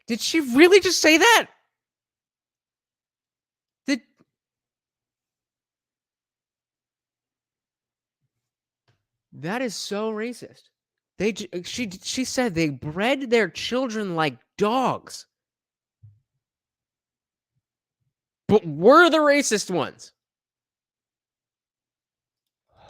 did she really just say that? That is so racist. She said they bred their children like dogs. But we're the racist ones.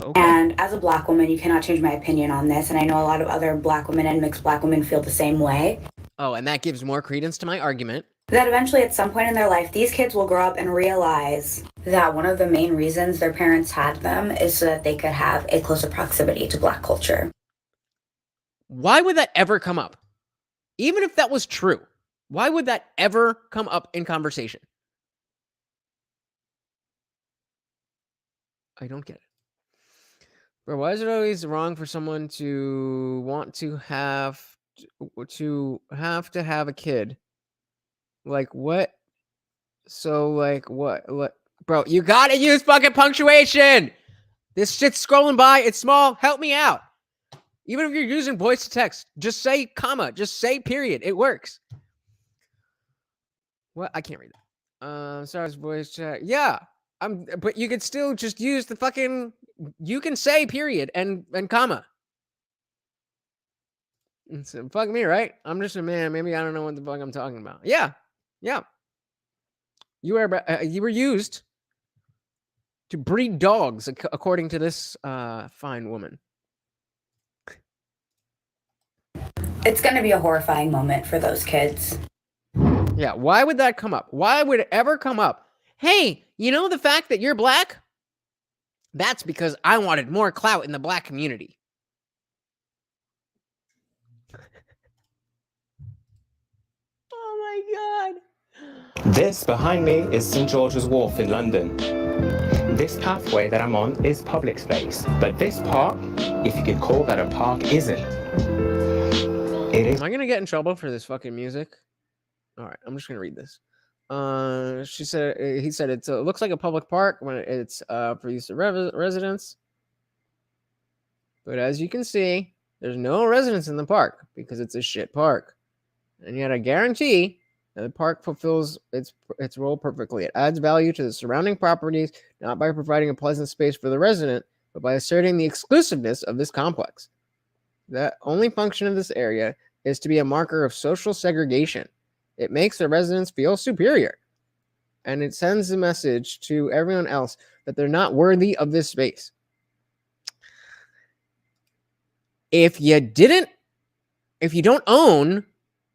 Okay. And as a black woman, you cannot change my opinion on this. And I know a lot of other black women and mixed black women feel the same way. Oh, and that gives more credence to my argument. That eventually at some point in their life, these kids will grow up and realize that one of the main reasons their parents had them is so that they could have a closer proximity to black culture. Why would that ever come up? Even if that was true, why would that ever come up in conversation? I don't get it. Bro, why is it always wrong for someone to want to have a kid? Like what? So like what? Bro, you gotta use fucking punctuation. This shit's scrolling by. It's small. Help me out. Even if you're using voice to text, just say comma. Just say period. It works. What? I can't read that. Sorry, voice chat. Yeah. But you could still just use the fucking. You can say period and comma. So, fuck me, right? I'm just a man. Maybe I don't know what the fuck I'm talking about. Yeah. Yeah. You were used to breed dogs, according to this fine woman. It's going to be a horrifying moment for those kids. Yeah, why would that come up? Why would it ever come up? Hey, you know the fact that you're black? That's because I wanted more clout in the black community. Oh my God. This behind me is St. George's Wharf in London. This pathway that I'm on is public space, but this park, if you could call that a park, isn't. It is. Am I gonna get in trouble for this fucking music? All right, I'm just gonna read this. He said it looks like a public park when it's for use of residents. But as you can see, there's no residents in the park because it's a shit park. And yet I guarantee that the park fulfills its role perfectly. It adds value to the surrounding properties, not by providing a pleasant space for the resident, but by asserting the exclusiveness of this complex. The only function of this area is to be a marker of social segregation. It makes the residents feel superior. And it sends a message to everyone else that they're not worthy of this space. If you don't own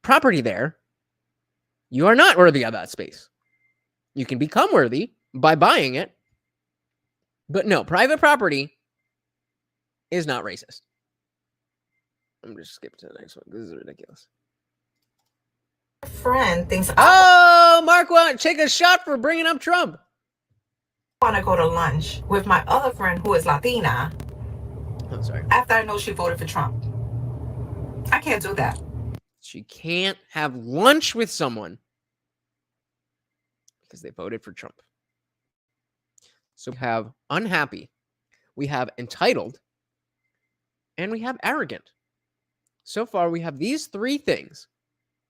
property there, you are not worthy of that space. You can become worthy by buying it. But no, private property is not racist. I'm just skipping to the next one. This is ridiculous. Friend thinks Mark won't take a shot for bringing up Trump. I want to go to lunch with my other friend who is Latina. I'm sorry. After I know she voted for Trump. I can't do that. She can't have lunch with someone because they voted for Trump. So we have unhappy, we have entitled, and we have arrogant. So far, we have these three things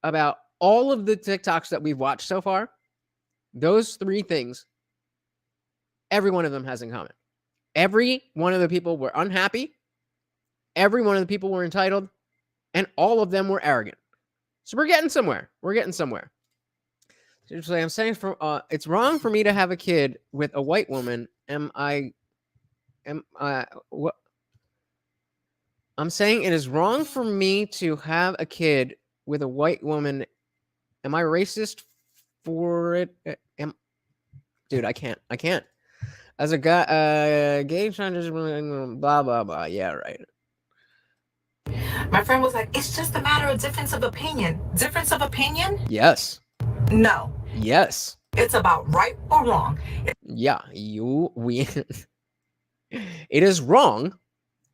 about all of the TikToks that we've watched so far. Those three things, every one of them has in common. Every one of the people were unhappy. Every one of the people were entitled. And all of them were arrogant. So we're getting somewhere. We're getting somewhere. Seriously, I'm saying it's wrong for me to have a kid with a white woman. What? I'm saying it is wrong for me to have a kid with a white woman. Am I racist for it? Dude, I can't. As a guy, gay transgender, blah, blah, blah. Yeah, right. My friend was like, it's just a matter of difference of opinion. Difference of opinion? Yes. No. Yes. It's about right or wrong. Yeah, it is wrong.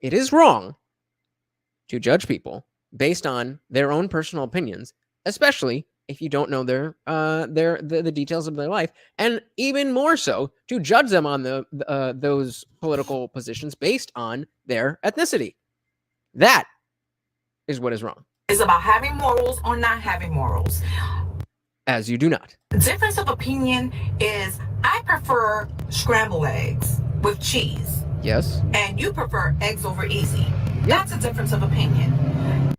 It is wrong to judge people based on their own personal opinions, especially if you don't know the details of their life, and even more so to judge them on those political positions based on their ethnicity. That is what is wrong. It's about having morals or not having morals. As you do not. Difference of opinion is I prefer scrambled eggs with cheese. Yes. And you prefer eggs over easy. Yep. That's a difference of opinion.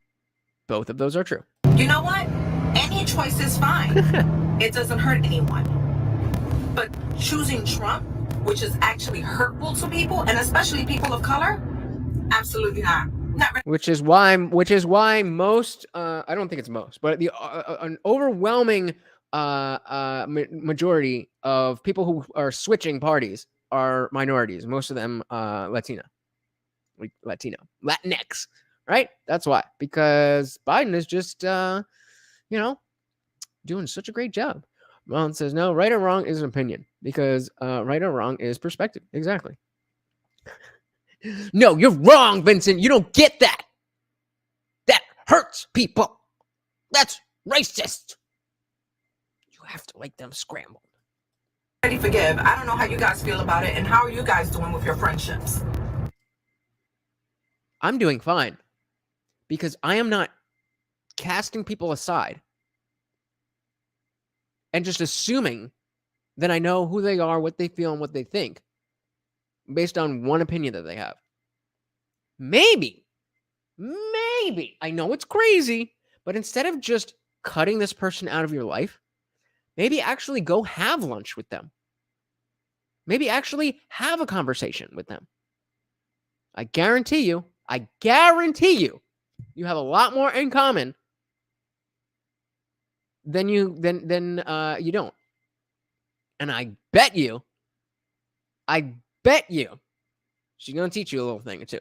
Both of those are true. You know what? Any choice is fine. It doesn't hurt anyone. But choosing Trump, which is actually hurtful to people, and especially people of color, absolutely not. Which is why most, I don't think it's most, but an overwhelming majority of people who are switching parties are minorities. Most of them Latinx, Latinx, right? That's why, because Biden is just, doing such a great job. Ron says, no, right or wrong is an opinion, because right or wrong is perspective. Exactly. No, you're wrong, Vincent. You don't get that. That hurts people. That's racist. You have to like them scrambled. Ready forgive. I don't know how you guys feel about it, and how are you guys doing with your friendships? I'm doing fine because I am not casting people aside and just assuming that I know who they are, what they feel, and what they think based on one opinion that they have. Maybe, I know it's crazy, but instead of just cutting this person out of your life, maybe actually go have lunch with them. Maybe actually have a conversation with them. I guarantee you, you have a lot more in common than you don't. And I bet you, she's going to teach you a little thing or two.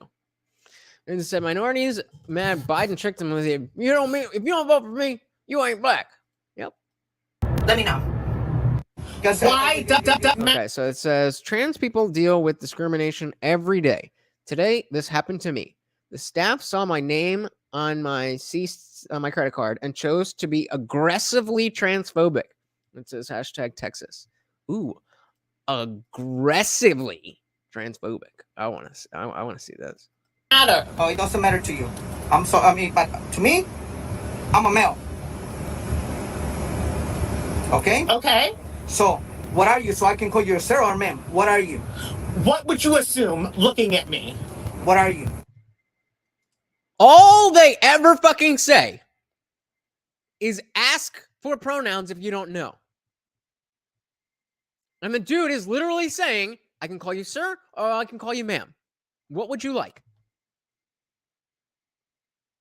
And it said, minorities, mad Biden tricked them with it. If you don't vote for me, you ain't black. Yep. Let me know. Okay, so it says, trans people deal with discrimination every day. Today, this happened to me. The staff saw my name on my credit card and chose to be aggressively transphobic. It says hashtag Texas. Ooh, aggressively transphobic. I want to see this. matter. Oh, it doesn't matter to you. But to me, I'm a male. Okay? Okay. So, what are you? So I can call you a sir or ma'am. What are you? What would you assume looking at me? What are you? All they ever fucking say is ask for pronouns if you don't know. And the dude is literally saying, I can call you sir or I can call you ma'am. What would you like?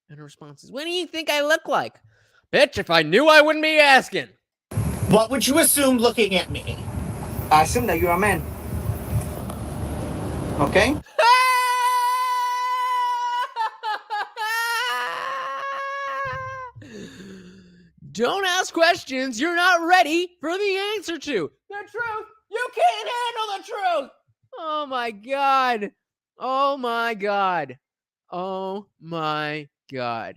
And her response is, what do you think I look like? Bitch, if I knew, I wouldn't be asking. What would you assume looking at me? I assume that you're a man. Okay? Don't ask questions you're not ready for the answer to. The truth. You can't handle the truth. Oh my God. Oh my God. Oh my God.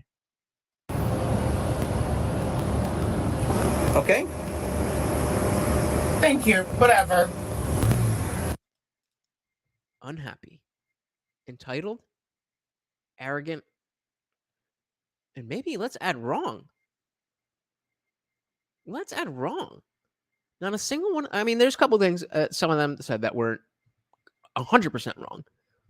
Okay? Thank you. Whatever. Unhappy. Entitled. Arrogant. And maybe let's add wrong. Let's add wrong. Not a single one. I mean, there's a couple things. Some of them said that weren't 100% wrong.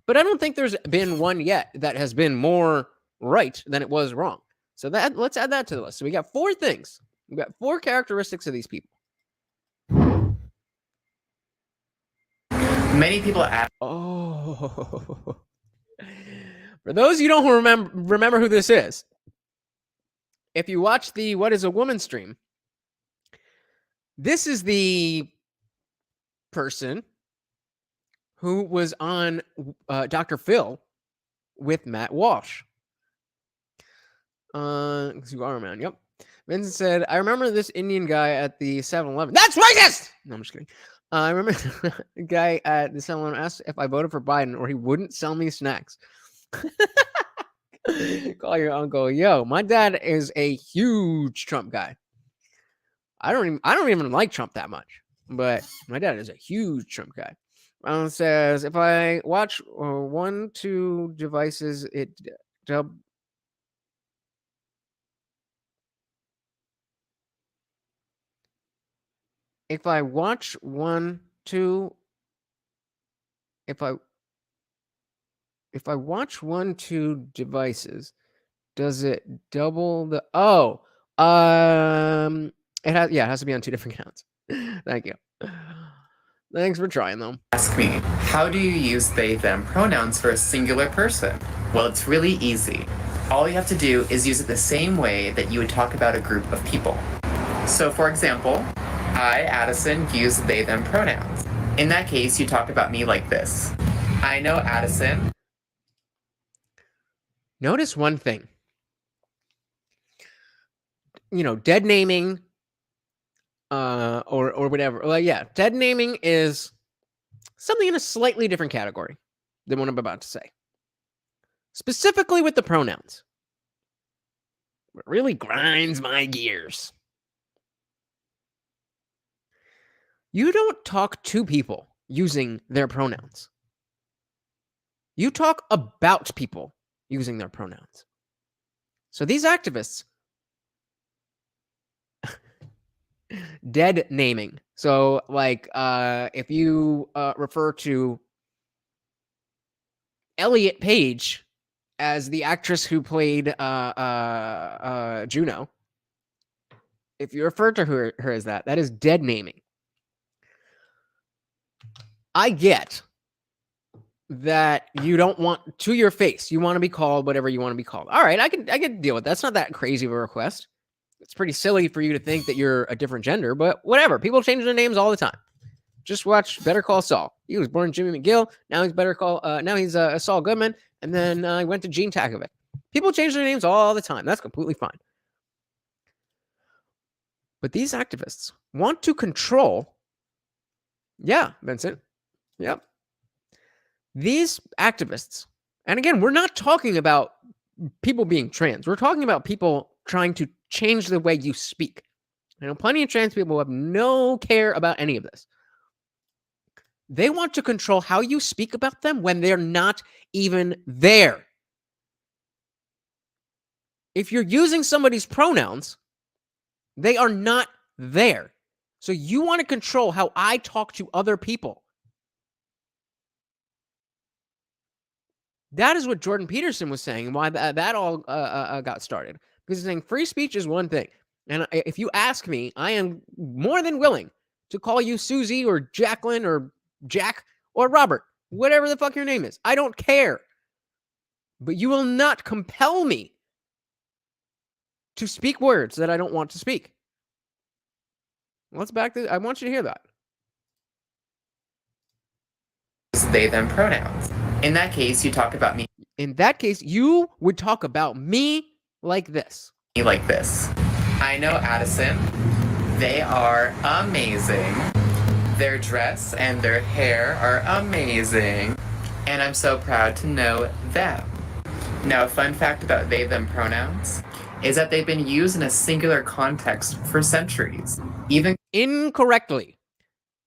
But I don't think there's been one yet that has been more right than it was wrong. So let's add that to the list. So we got 4 things. We got 4 characteristics of these people. Many people ask. Oh. For those you don't remember who this is, if you watch the What is a Woman stream, this is the person who was on Dr. Phil with Matt Walsh. Cigar Man, yep. Vincent said, I remember this Indian guy at the 7-Eleven. That's racist! No, I'm just kidding. I remember the guy at the 7-Eleven asked if I voted for Biden or he wouldn't sell me snacks. Call your uncle. Yo, my dad is a huge Trump guy. I don't even like Trump that much, but my dad is a huge Trump guy. Ron says, if I watch 1-2 devices, it if I watch 1-2 devices, does it double the it has to be on 2 different accounts. Thank you. Thanks for trying though. Ask me, how do you use they, them pronouns for a singular person? Well, it's really easy. All you have to do is use it the same way that you would talk about a group of people. So for example, I, Addison, use they, them pronouns. In that case, you talk about me like this. I know Addison. Notice one thing. Dead naming or whatever. Well, yeah, dead naming is something in a slightly different category than what I'm about to say. Specifically with the pronouns. It really grinds my gears. You don't talk to people using their pronouns. You talk about people using their pronouns. So these activists, dead naming. So like if you refer to Elliot Page as the actress who played Juno, if you refer to her as that is dead naming. I get that you don't want to your face. You want to be called whatever you want to be called. All right, I can deal with that. That's not that crazy of a request. It's pretty silly for you to think that you're a different gender, but whatever. People change their names all the time. Just watch Better Call Saul. He was born Jimmy McGill. Now he's now he's Saul Goodman, and then he went to Gene Takovic. People change their names all the time. That's completely fine. But these activists want to control. Yeah, Vincent. Yep. These activists, and again, we're not talking about people being trans. We're talking about people trying to change the way you speak. I know plenty of trans people who have no care about any of this. They want to control how you speak about them when they're not even there. If you're using somebody's pronouns, they are not there. So you want to control how I talk to other people. That is what Jordan Peterson was saying, why that all got started. Because he's saying free speech is one thing. And if you ask me, I am more than willing to call you Susie or Jacqueline or Jack or Robert, whatever the fuck your name is. I don't care. But you will not compel me to speak words that I don't want to speak. Let's back this. I want you to hear that. They, them pronouns. In that case, you talk about me. In that case, you would talk about me like this. Like this. I know Addison. They are amazing. Their dress and their hair are amazing. And I'm so proud to know them. Now, a fun fact about they, them pronouns is that they've been used in a singular context for centuries. Even incorrectly.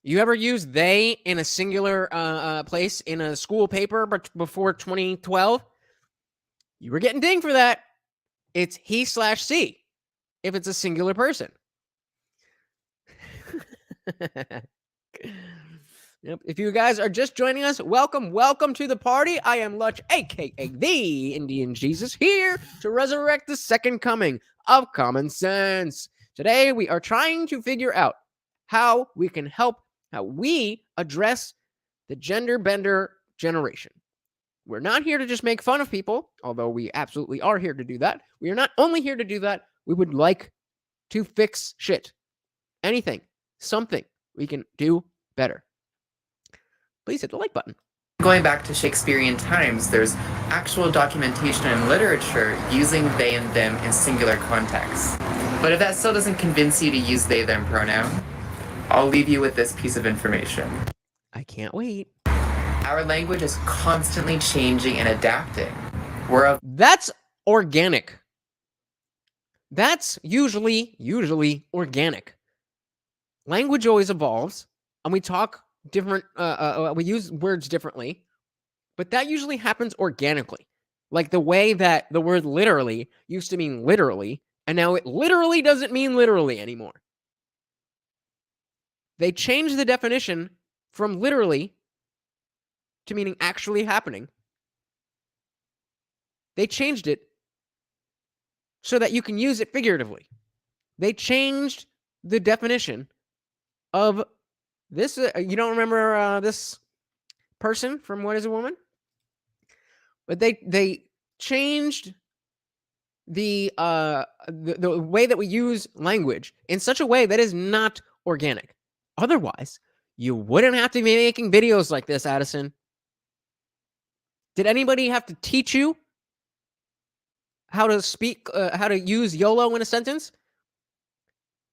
You ever use they in a singular place in a school paper before 2012? You were getting dinged for that. It's he/she if it's a singular person. Yep. If you guys are just joining us, welcome to the party. I am Lutch, aka TheIndianJesus, here to resurrect the second coming of common sense. Today, we are trying to figure out how we can help, how we address the gender bender generation. We're not here to just make fun of people, although we absolutely are here to do that. We are not only here to do that, we would like to fix shit. Anything, something we can do better. Please hit the like button. Going back to Shakespearean times, there's actual documentation in literature using they and them in singular contexts. But if that still doesn't convince you to use they, them pronoun, I'll leave you with this piece of information. I can't wait. Our language is constantly changing and adapting. That's organic. That's usually organic. Language always evolves, and we talk different, we use words differently, but that usually happens organically. Like the way that the word literally used to mean literally, and now it literally doesn't mean literally anymore. They changed the definition from literally to meaning actually happening. They changed it so that you can use it figuratively. They changed the definition of this. You don't remember this person from What is a Woman? But they changed the way that we use language in such a way that is not organic. Otherwise, you wouldn't have to be making videos like this, Addison. Did anybody have to teach you how to speak, how to use YOLO in a sentence?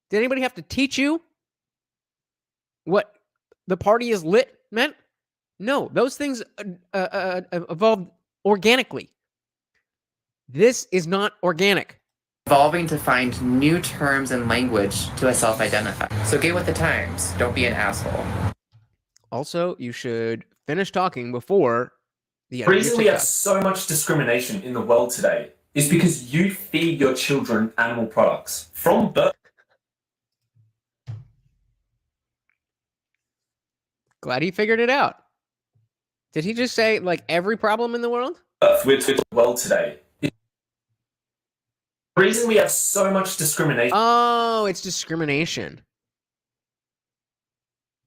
Did anybody have to teach you what the party is lit meant? No, those things evolved organically. This is not organic. Evolving to find new terms and language to self-identify. So get with the times. Don't be an asshole. Also, you should finish talking before the The reason we have so much discrimination in the world today is because you feed your children animal products from birth. Glad he figured it out. Did he just say, like, every problem in the world? We're to the world today. The reason we have so much discrimination. Oh, it's discrimination.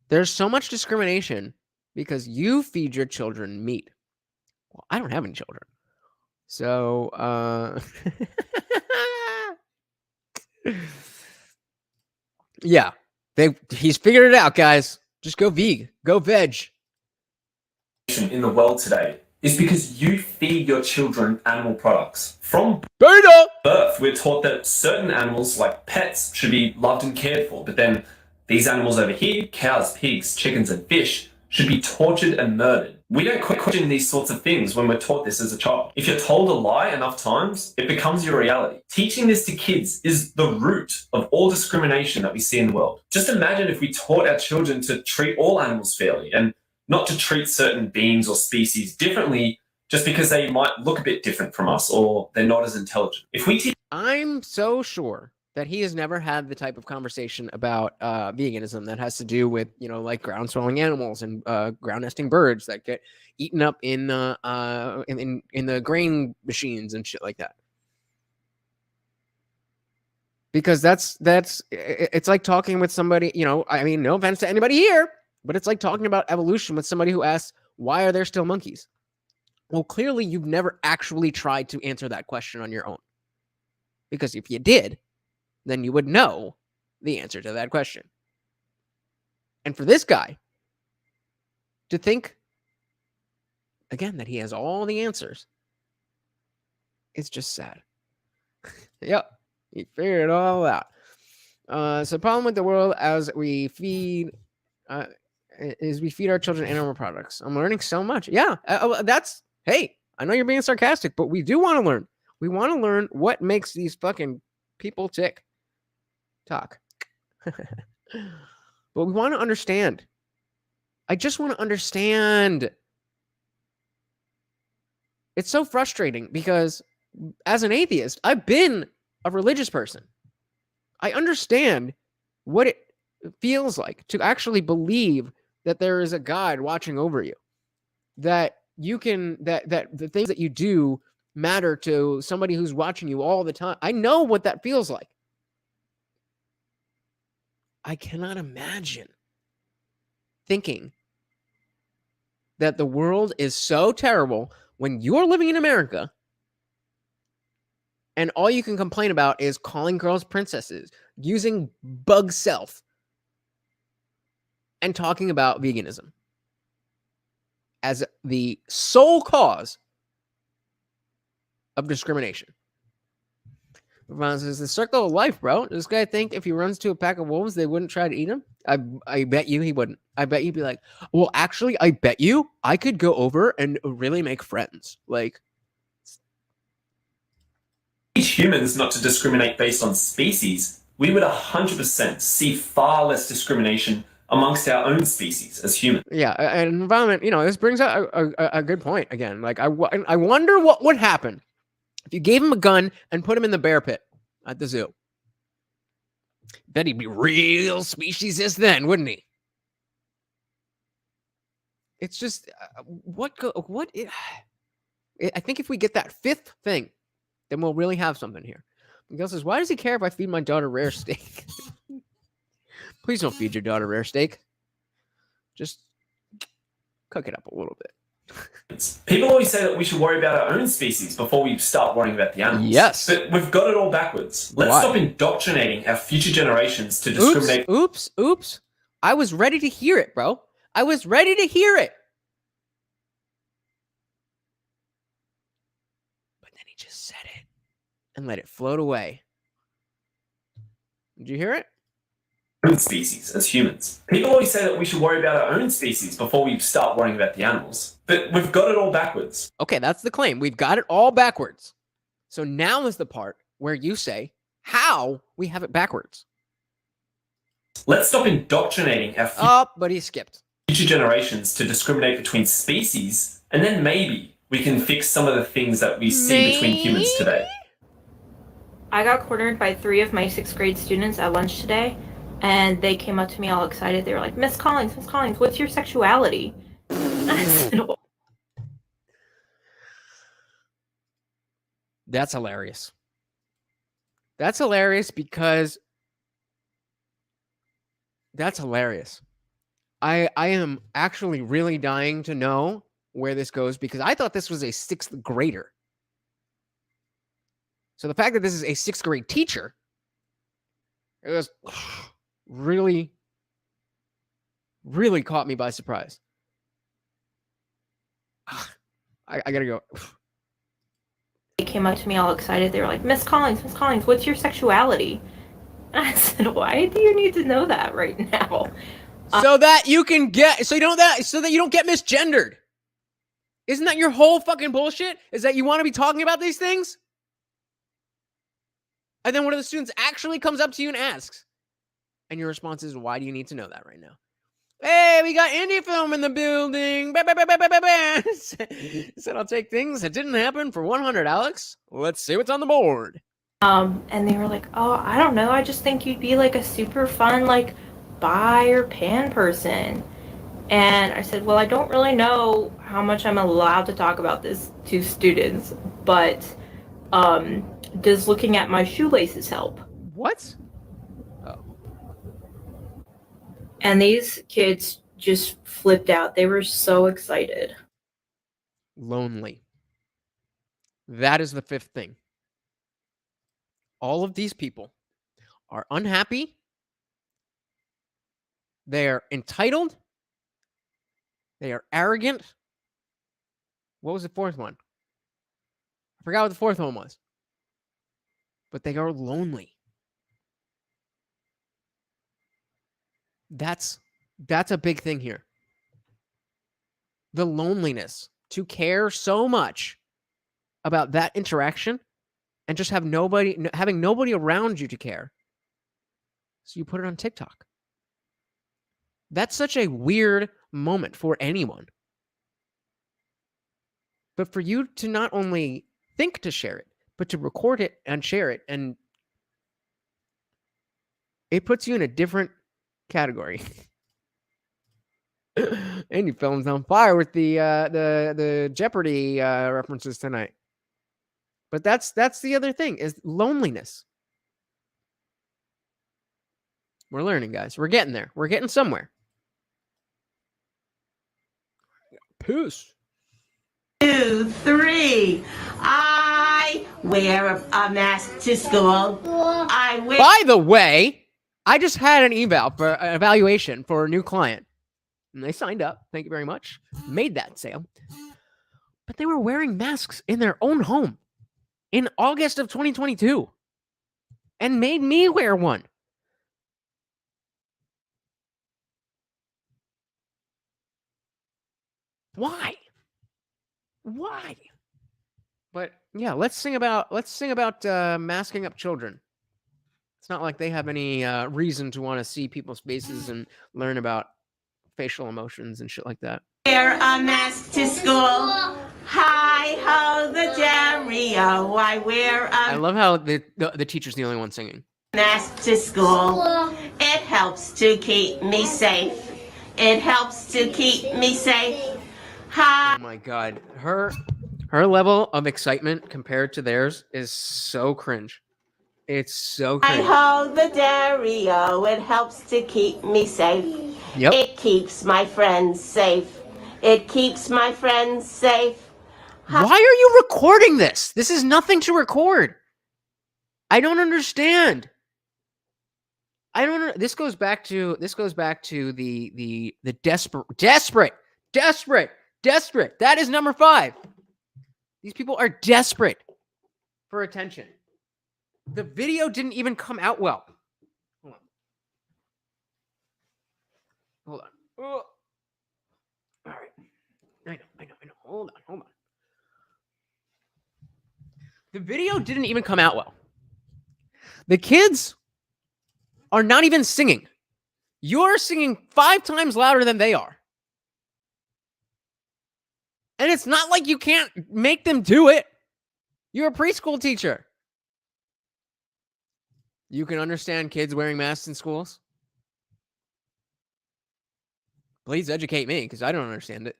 There's so much discrimination because you feed your children meat. Well, I don't have any children. So, yeah. He's figured it out, guys. Just go veg. Go veg. In the world today is because you feed your children animal products. From birth, we're taught that certain animals, like pets, should be loved and cared for. But then these animals over here, cows, pigs, chickens, and fish, should be tortured and murdered. We don't question these sorts of things when we're taught this as a child. If you're told a lie enough times, it becomes your reality. Teaching this to kids is the root of all discrimination that we see in the world. Just imagine if we taught our children to treat all animals fairly and not to treat certain beings or species differently just because they might look a bit different from us or they're not as intelligent. If we teach... I'm so sure that he has never had the type of conversation about veganism that has to do with, like ground swelling animals and ground nesting birds that get eaten up in the grain machines and shit like that. Because it's like talking with somebody, I mean, no offense to anybody here, but it's like talking about evolution with somebody who asks, why are there still monkeys? Well, clearly you've never actually tried to answer that question on your own. Because if you did, then you would know the answer to that question. And for this guy to think, again, that he has all the answers, it's just sad. Yep, he figured it all out. So the problem with the world as we feed is we feed our children animal products. I'm learning so much. Yeah, hey, I know you're being sarcastic, but we do want to learn. We want to learn what makes these fucking people tick. Talk. But we want to understand. I just want to understand. It's so frustrating because as an atheist, I've been a religious person. I understand what it feels like to actually believe that there is a God watching over you. That you can, that the things that you do matter to somebody who's watching you all the time. I know what that feels like. I cannot imagine thinking that the world is so terrible when you're living in America and all you can complain about is calling girls princesses, using bug self, and talking about veganism as the sole cause of discrimination. It's the circle of life, bro. Does this guy think if he runs to a pack of wolves, they wouldn't try to eat him? I bet you he wouldn't. I bet you'd be like, well, actually, I bet you I could go over and really make friends. Like, teach humans not to discriminate based on species, we would 100% see far less discrimination amongst our own species as humans. Yeah, and environment, this brings up a good point again. Like, I wonder what would happen if you gave him a gun and put him in the bear pit at the zoo. Bet he'd be real speciesist then, wouldn't he? It's just, I think if we get that fifth thing, then we'll really have something here. Miguel says, why does he care if I feed my daughter rare steak? Please don't feed your daughter rare steak. Just cook it up a little bit. People always say that we should worry about our own species before we start worrying about the animals. Yes. But we've got it all backwards. Let's stop indoctrinating our future generations to discriminate. Oops. I was ready to hear it, bro. I was ready to hear it. But then he just said it and let it float away. Did you hear it? Own species as humans. People always say that we should worry about our own species before we start worrying about the animals. But we've got it all backwards. Okay, that's the claim. We've got it all backwards. So now is the part where you say how we have it backwards. Let's stop indoctrinating our but he skipped. Future generations to discriminate between species, and then maybe we can fix some of the things that we see between humans today. I got cornered by 3 of my 6th grade students at lunch today. And they came up to me all excited. They were like, Miss Collins, what's your sexuality? That's hilarious. That's hilarious because that's hilarious. I am actually really dying to know where this goes because I thought this was a 6th grader. So the fact that this is a 6th grade teacher, it was really caught me by surprise. I gotta go. They came up to me all excited. They were like, Miss Collins, what's your sexuality? And I said, why do you need to know that right now? So that you can get, so that you don't get misgendered. Isn't that your whole fucking bullshit? Is that you want to be talking about these things? And then one of the students actually comes up to you and asks. And your response is, why do you need to know that right now? Hey, we got indie film in the building. Said I'll take things that didn't happen for 100, Alex. Let's see what's on the board. And they were like, oh, I don't know. I just think you'd be like a super fun, like, bi or pan person. And I said, well, I don't really know how much I'm allowed to talk about this to students, but does looking at my shoelaces help? What? Oh. And these kids just flipped out. They were so excited. Lonely. That is the fifth thing. All of these people are unhappy. They are entitled. They are arrogant. What was the fourth one? I forgot what the fourth one was. But they are lonely. That's a big thing here. The loneliness. To care so much about that interaction and just having nobody around you to care. So you put it on TikTok. That's such a weird moment for anyone. But for you to not only think to share it, but to record it and share it, and it puts you in a different category. Indie Film's on fire with the Jeopardy references tonight. But that's the other thing, is loneliness. We're learning, guys. We're getting there. We're getting somewhere. Peace. 2, 3. I wear a mask to school. By the way, I just had an evaluation for a new client. And they signed up. Thank you very much. Made that sale. But they were wearing masks in their own home in August of 2022 and made me wear one. Why? But yeah, let's sing about masking up children. It's not like they have any reason to want to see people's faces and learn about facial emotions and shit like that. Wear a mask to school. Hi ho the Dario. I wear a I love how the teacher's the only one singing. mask to school. It helps to keep me safe. It helps to keep me safe. Hi. Oh my god, her level of excitement compared to theirs is so cringe. It's so I cringe. hold the Dario. It helps to keep me safe. Yep. It keeps my friends safe. It keeps my friends safe. Why are you recording this? This is nothing to record. I don't understand. This goes back to the desperate. That is number 5. These people are desperate for attention. The video didn't even come out well. Hold on. Oh. All right. I know. Hold on. The video didn't even come out well. The kids are not even singing. You're singing 5 times louder than they are. And it's not like you can't make them do it. You're a preschool teacher. You can understand kids wearing masks in schools? Please educate me, because I don't understand it.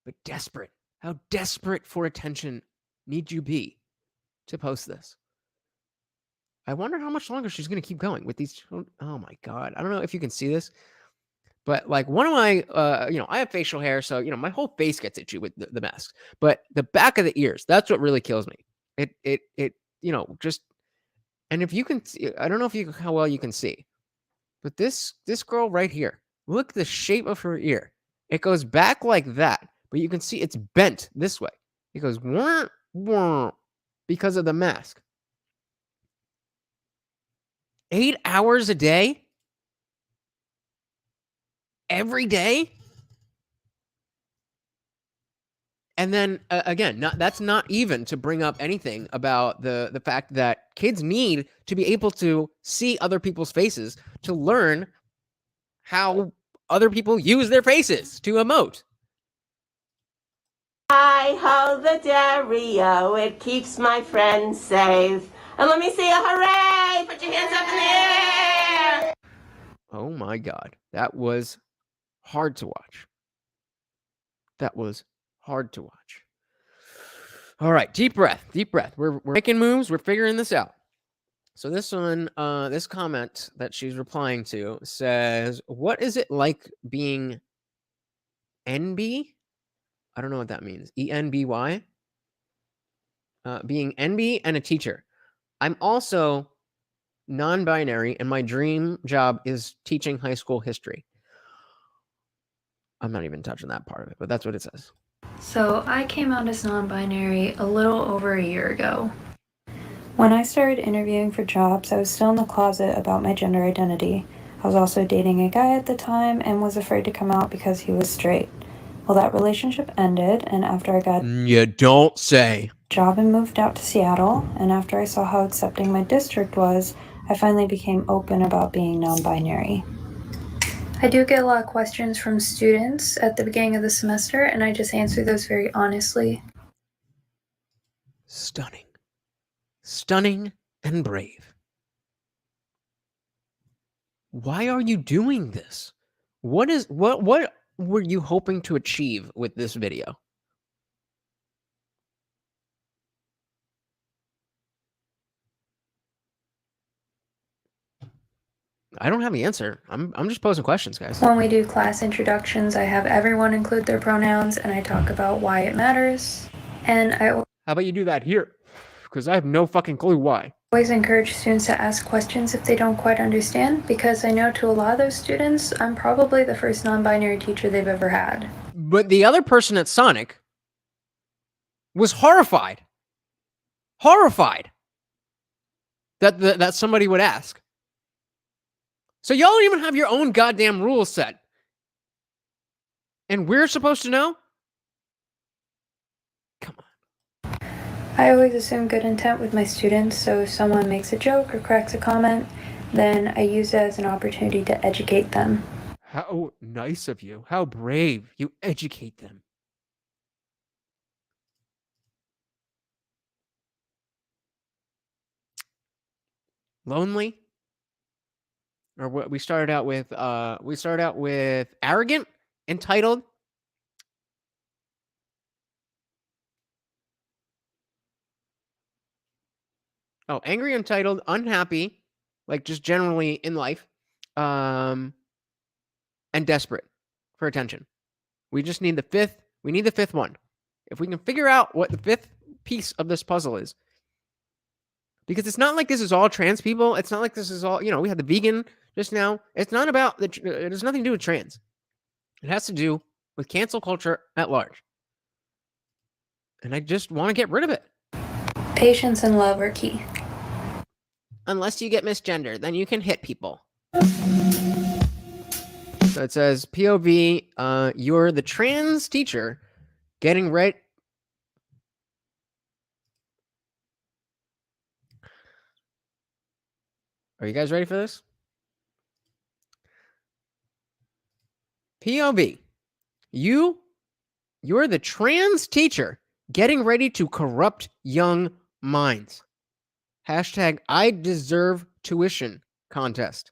But desperate. How desperate for attention need you be to post this? I wonder how much longer she's going to keep going with these children. Oh my God. I don't know if you can see this, but like one of my, I have facial hair. So, my whole face gets itchy with the mask, but the back of the ears, that's what really kills me. And if you can see, I don't know how well you can see, but this girl right here, look at the shape of her ear. It goes back like that, but you can see it's bent this way. It goes wah, wah, because of the mask. 8 hours a day? Every day? And then, again, that's not even to bring up anything about the fact that kids need to be able to see other people's faces to learn how other people use their faces to emote. I hold the dairy-o, it keeps my friends safe. And let me see a hooray! Put your hands up in the air! Oh my God. That was hard to watch. That was hard to watch. All right, deep breath, deep breath. We're making moves. We're figuring this out. So this one, this comment that she's replying to says, "What is it like being NB? I don't know what that means. ENBY? Being NB and a teacher. I'm also non-binary, and my dream job is teaching high school history." I'm not even touching that part of it, but that's what it says. So I came out as non-binary a little over a year ago. When I started interviewing for jobs, I was still in the closet about my gender identity. I was also dating a guy at the time and was afraid to come out because he was straight. Well, that relationship ended, and after I got You don't say. a job and moved out to Seattle, and after I saw how accepting my district was, I finally became open about being non-binary. I do get a lot of questions from students at the beginning of the semester, and I just answer those very honestly. Stunning. Stunning and brave. Why are you doing this? What were you hoping to achieve with this video? I don't have the answer. I'm just posing questions, guys. When we do class introductions, I have everyone include their pronouns, and I talk about why it matters. And I How about you do that here? Because I have no fucking clue why. always encourage students to ask questions if they don't quite understand, because I know to a lot of those students, I'm probably the first non-binary teacher they've ever had. But the other person at Sonic was horrified. Horrified that somebody would ask. So y'all don't even have your own goddamn rules set. And we're supposed to know? I always assume good intent with my students, so if someone makes a joke or cracks a comment, then I use it as an opportunity to educate them. How nice of you. How brave. You educate them. Lonely? Or what we started out with arrogant, entitled. Oh, angry, entitled, unhappy, like just generally in life, and desperate for attention. We just need the fifth. We need the fifth one. If we can figure out what the fifth piece of this puzzle is, because it's not like this is all trans people. It's not like this is all, we had the vegan just now. It's not about it has nothing to do with trans. It has to do with cancel culture at large. And I just want to get rid of it. Patience and love are key. Unless you get misgendered, then you can hit people. So it says, POV, you're the trans teacher getting ready. Are you guys ready for this? POV, you're the trans teacher getting ready to corrupt young minds. Hashtag I deserve tuition contest.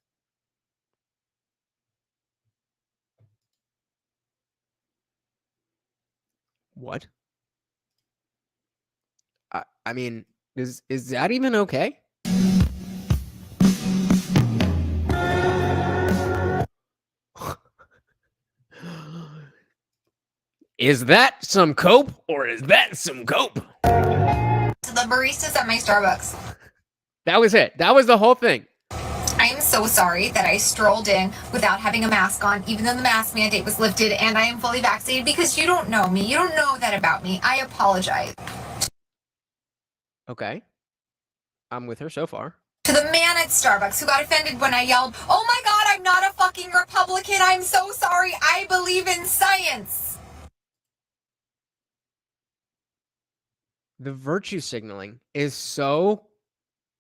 What? I mean, is that even okay? Is that some cope or is that some cope? To the baristas at my Starbucks. That was it. That was the whole thing. I am so sorry that I strolled in without having a mask on, even though the mask mandate was lifted and I am fully vaccinated, because you don't know me. You don't know that about me. I apologize. Okay. I'm with her so far. To the man at Starbucks who got offended when I yelled, "Oh my God, I'm not a fucking Republican. I'm so sorry. I believe in science." The virtue signaling is so.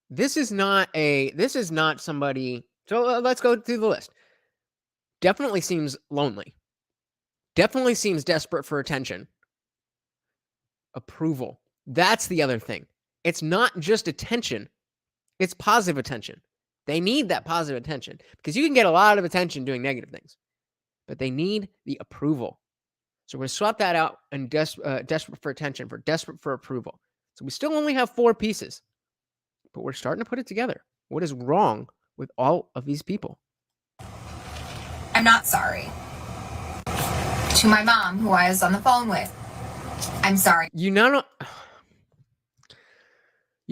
This is not somebody. So let's go through the list. Definitely seems lonely. Definitely seems desperate for attention. approval. That's the other thing. It's not just attention. It's positive attention. They need that positive attention because you can get a lot of attention doing negative things, but they need the approval. So we're going to swap that out and desperate for attention for desperate for approval. So we still only have 4 pieces, but we're starting to put it together. What is wrong with all of these people? I'm not sorry. To my mom, who I was on the phone with, I'm sorry. You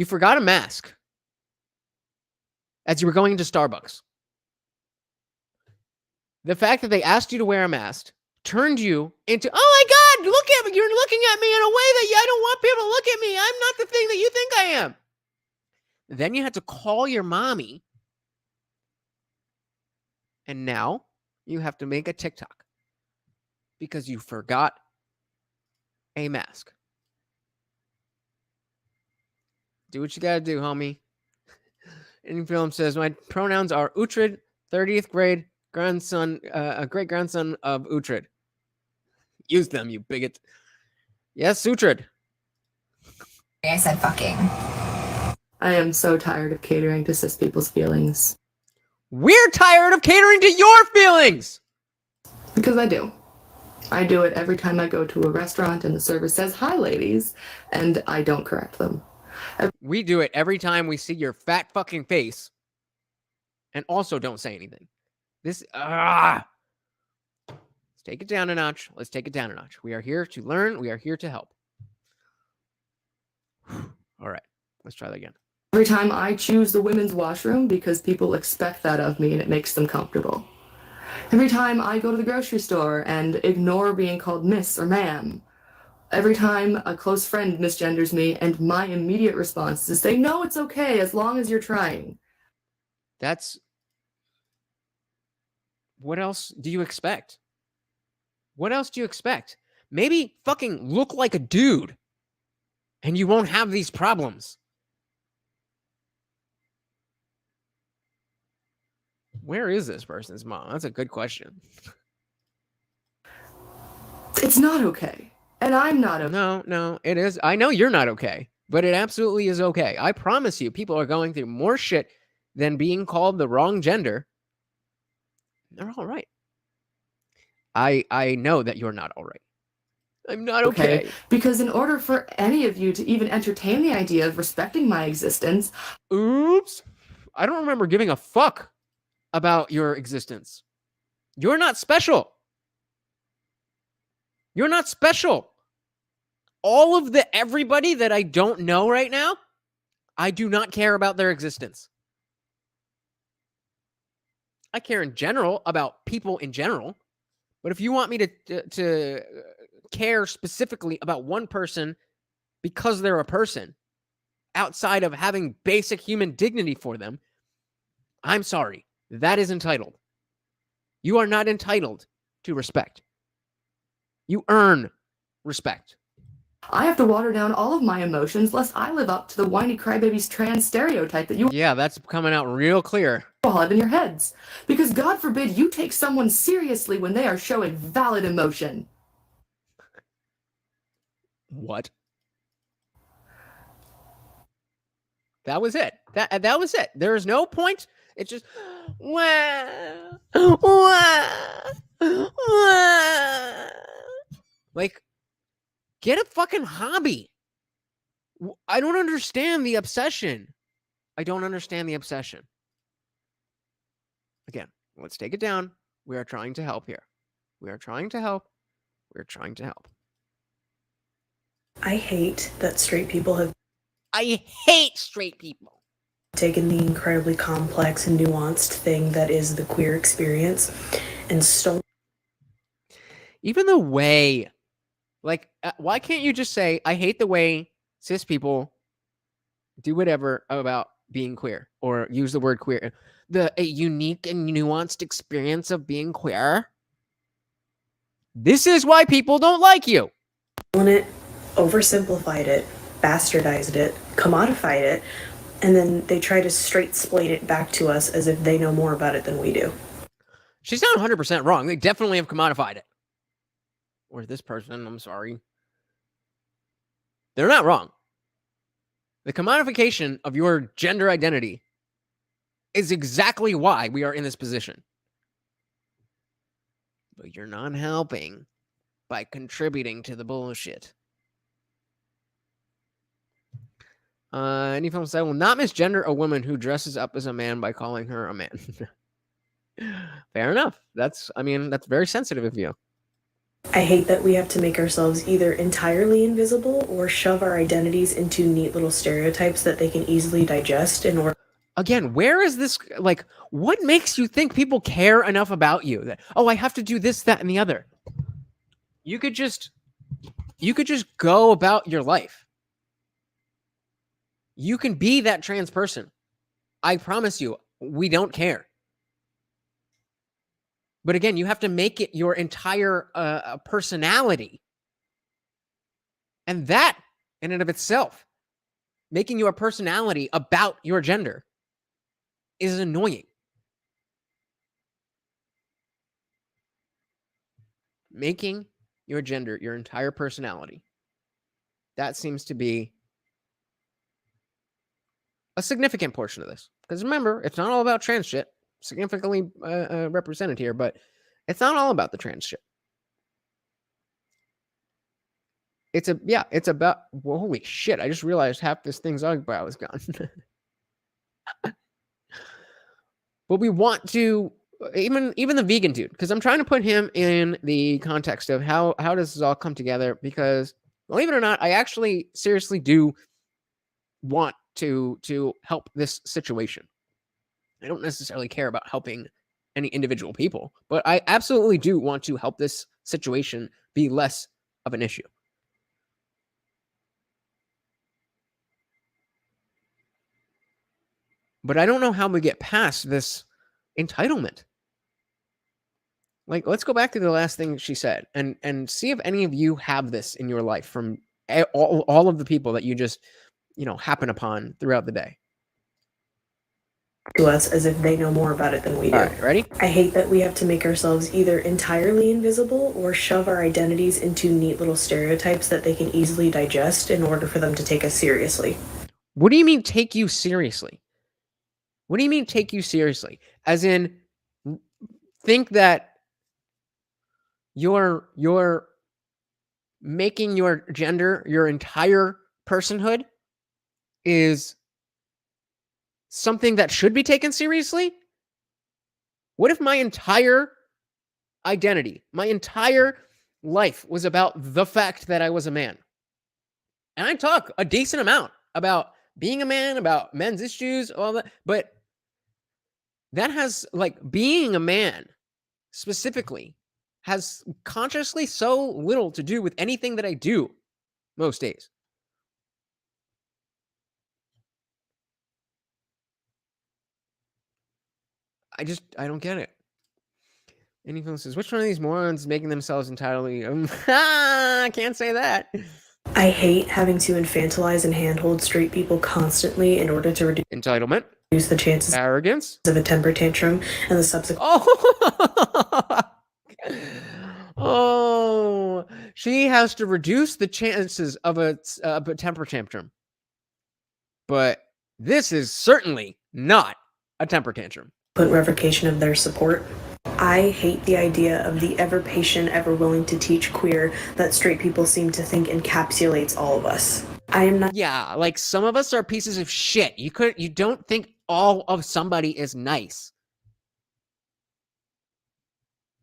forgot a mask as you were going into Starbucks. The fact that they asked you to wear a mask turned you into, oh my God, look at me. You're looking at me in a way that I don't want people to look at me. I'm not the thing that you think I am. Then you had to call your mommy. And now you have to make a TikTok because you forgot a mask. Do what you got to do, homie. In film says, my pronouns are Uhtred, 30th grade, grandson, a great grandson of Uhtred. Use them, you bigot. Yes, Uhtred. I said fucking. I am so tired of catering to cis people's feelings. We're tired of catering to your feelings! Because I do. I do it every time I go to a restaurant and the server says, hi, ladies, and I don't correct them. We do it every time we see your fat fucking face and also don't say anything. Let's take it down a notch. Let's take it down a notch. We are here to learn. We are here to help. All right. Let's try that again. Every time I choose the women's washroom because people expect that of me and it makes them comfortable. Every time I go to the grocery store and ignore being called miss or ma'am. Every time a close friend misgenders me and my immediate response is to say, no, it's okay as long as you're trying. What else do you expect? What else do you expect? Maybe fucking look like a dude and you won't have these problems. Where is this person's mom? That's a good question. It's not okay. And I'm not okay. No, it is. I know you're not okay, but it absolutely is okay. I promise you, people are going through more shit than being called the wrong gender. They're all right. I know that you're not all right. I'm not okay. Because in order for any of you to even entertain the idea of respecting my existence... Oops. I don't remember giving a fuck about your existence. You're not special. You're not special. All of everybody that I don't know right now, I do not care about their existence. I care in general about people in general. But if you want me to care specifically about one person because they're a person, outside of having basic human dignity for them, I'm sorry. That is entitled. You are not entitled to respect. You earn respect. I have to water down all of my emotions lest I live up to the whiny crybabies trans stereotype that you... Yeah, that's coming out real clear. ...all have in your heads. Because God forbid you take someone seriously when they are showing valid emotion. What? That was it. That was it. There is no point. It's just... Like, get a fucking hobby. I don't understand the obsession. Again, let's take it down. We are trying to help here. We're trying to help. I hate that straight people have... I hate straight people. ...taken the incredibly complex and nuanced thing that is the queer experience and stolen... Even the way... Like, why can't you just say, I hate the way cis people do whatever about being queer, or use the word queer? A unique and nuanced experience of being queer. This is why people don't like you. ...it, oversimplified it, bastardized it, commodified it, and then they try to straight-splain it back to us as if they know more about it than we do. She's not 100% wrong. They definitely have commodified it. Or this person, I'm sorry. They're not wrong. The commodification of your gender identity is exactly why we are in this position. But you're not helping by contributing to the bullshit. Any film say, will not misgender a woman who dresses up as a man by calling her a man. Fair enough. That's very sensitive of you. I hate that we have to make ourselves either entirely invisible or shove our identities into neat little stereotypes that they can easily digest in order. Again, where is this, like, what makes you think people care enough about you that, oh, I have to do this, that, and the other? You could just go about your life. You can be that trans person. I promise you, we don't care. But again, you have to make it your entire personality. And that, in and of itself, making your personality about your gender is annoying. Making your gender your entire personality. That seems to be a significant portion of this. Because remember, it's not all about trans shit. Significantly represented here, but it's not all about the trans shit. It's about, well, holy shit, I just realized half this thing's eyebrow is gone. But we want to, even the vegan dude, because I'm trying to put him in the context of how does this all come together, because believe it or not, I actually seriously do want to help this situation. I don't necessarily care about helping any individual people, but I absolutely do want to help this situation be less of an issue. But I don't know how we get past this entitlement. Like, let's go back to the last thing she said and see if any of you have this in your life from all of the people that you just, happen upon throughout the day. To us as if they know more about it than we do. All right, ready? I hate that we have to make ourselves either entirely invisible or shove our identities into neat little stereotypes that they can easily digest in order for them to take us seriously. What do you mean take you seriously? What do you mean take you seriously? As in, think that you're making your gender, your entire personhood, is something that should be taken seriously? What if my entire identity, my entire life was about the fact that I was a man? And I talk a decent amount about being a man, about men's issues, all that, but that has, like, being a man specifically has consciously so little to do with anything that I do most days. I don't get it. Anyone says, which one of these morons making themselves entirely... I can't say that. I hate having to infantilize and handhold straight people constantly in order to reduce entitlement, reduce the chances arrogance of a temper tantrum and the subsequent. Oh, she has to reduce the chances of a temper tantrum. But this is certainly not a temper tantrum. Revocation of their support. I hate the idea of the ever patient, ever willing to teach queer that straight people seem to think encapsulates all of us. I am not. Yeah, like some of us are pieces of shit. You don't think all of somebody is nice.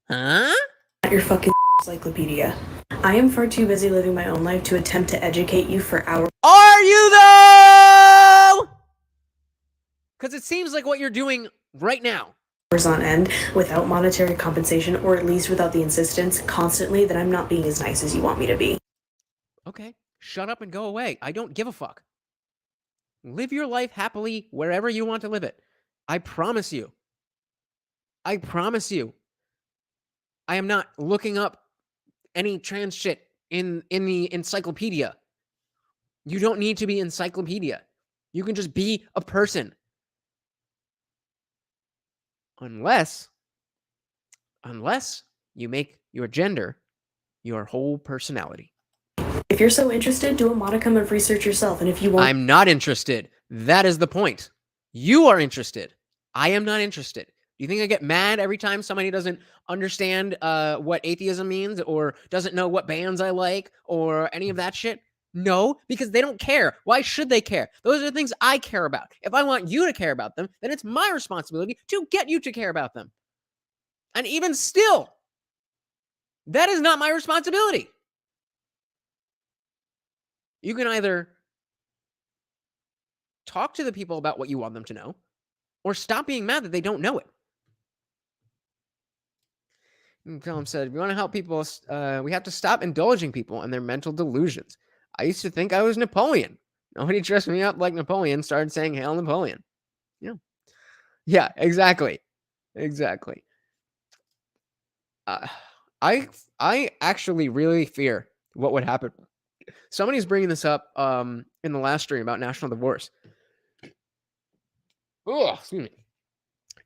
Huh? Not your fucking encyclopedia. I am far too busy living my own life to attempt to educate you for hours. Are you though? Because it seems like what you're doing right now. On end without monetary compensation, or at least without the insistence constantly that I'm not being as nice as you want me to be. Okay, shut up and go away. I don't give a fuck. Live your life happily wherever you want to live it. I promise you. I promise you. I am not looking up any trans shit in the encyclopedia. You don't need to be encyclopedia. You can just be a person. Unless you make your gender your whole personality. If you're so interested, do a modicum of research yourself. And if you want, I'm not interested. That is the point. You are interested. I am not interested. Do you think I get mad every time somebody doesn't understand what atheism means or doesn't know what bands I like or any of that shit? No, because they don't care. Why should they care? Those are the things I care about. If I want you to care about them, then it's my responsibility to get you to care about them. And even still, that is not my responsibility. You can either talk to the people about what you want them to know, or stop being mad that they don't know it. And Philip said, if you want to help people, we have to stop indulging people in their mental delusions. I used to think I was Napoleon. Nobody dressed me up like Napoleon, started saying, Hail Napoleon. Yeah. Yeah, exactly. Exactly. I actually really fear what would happen. Somebody's bringing this up in the last stream about national divorce. Oh, excuse me.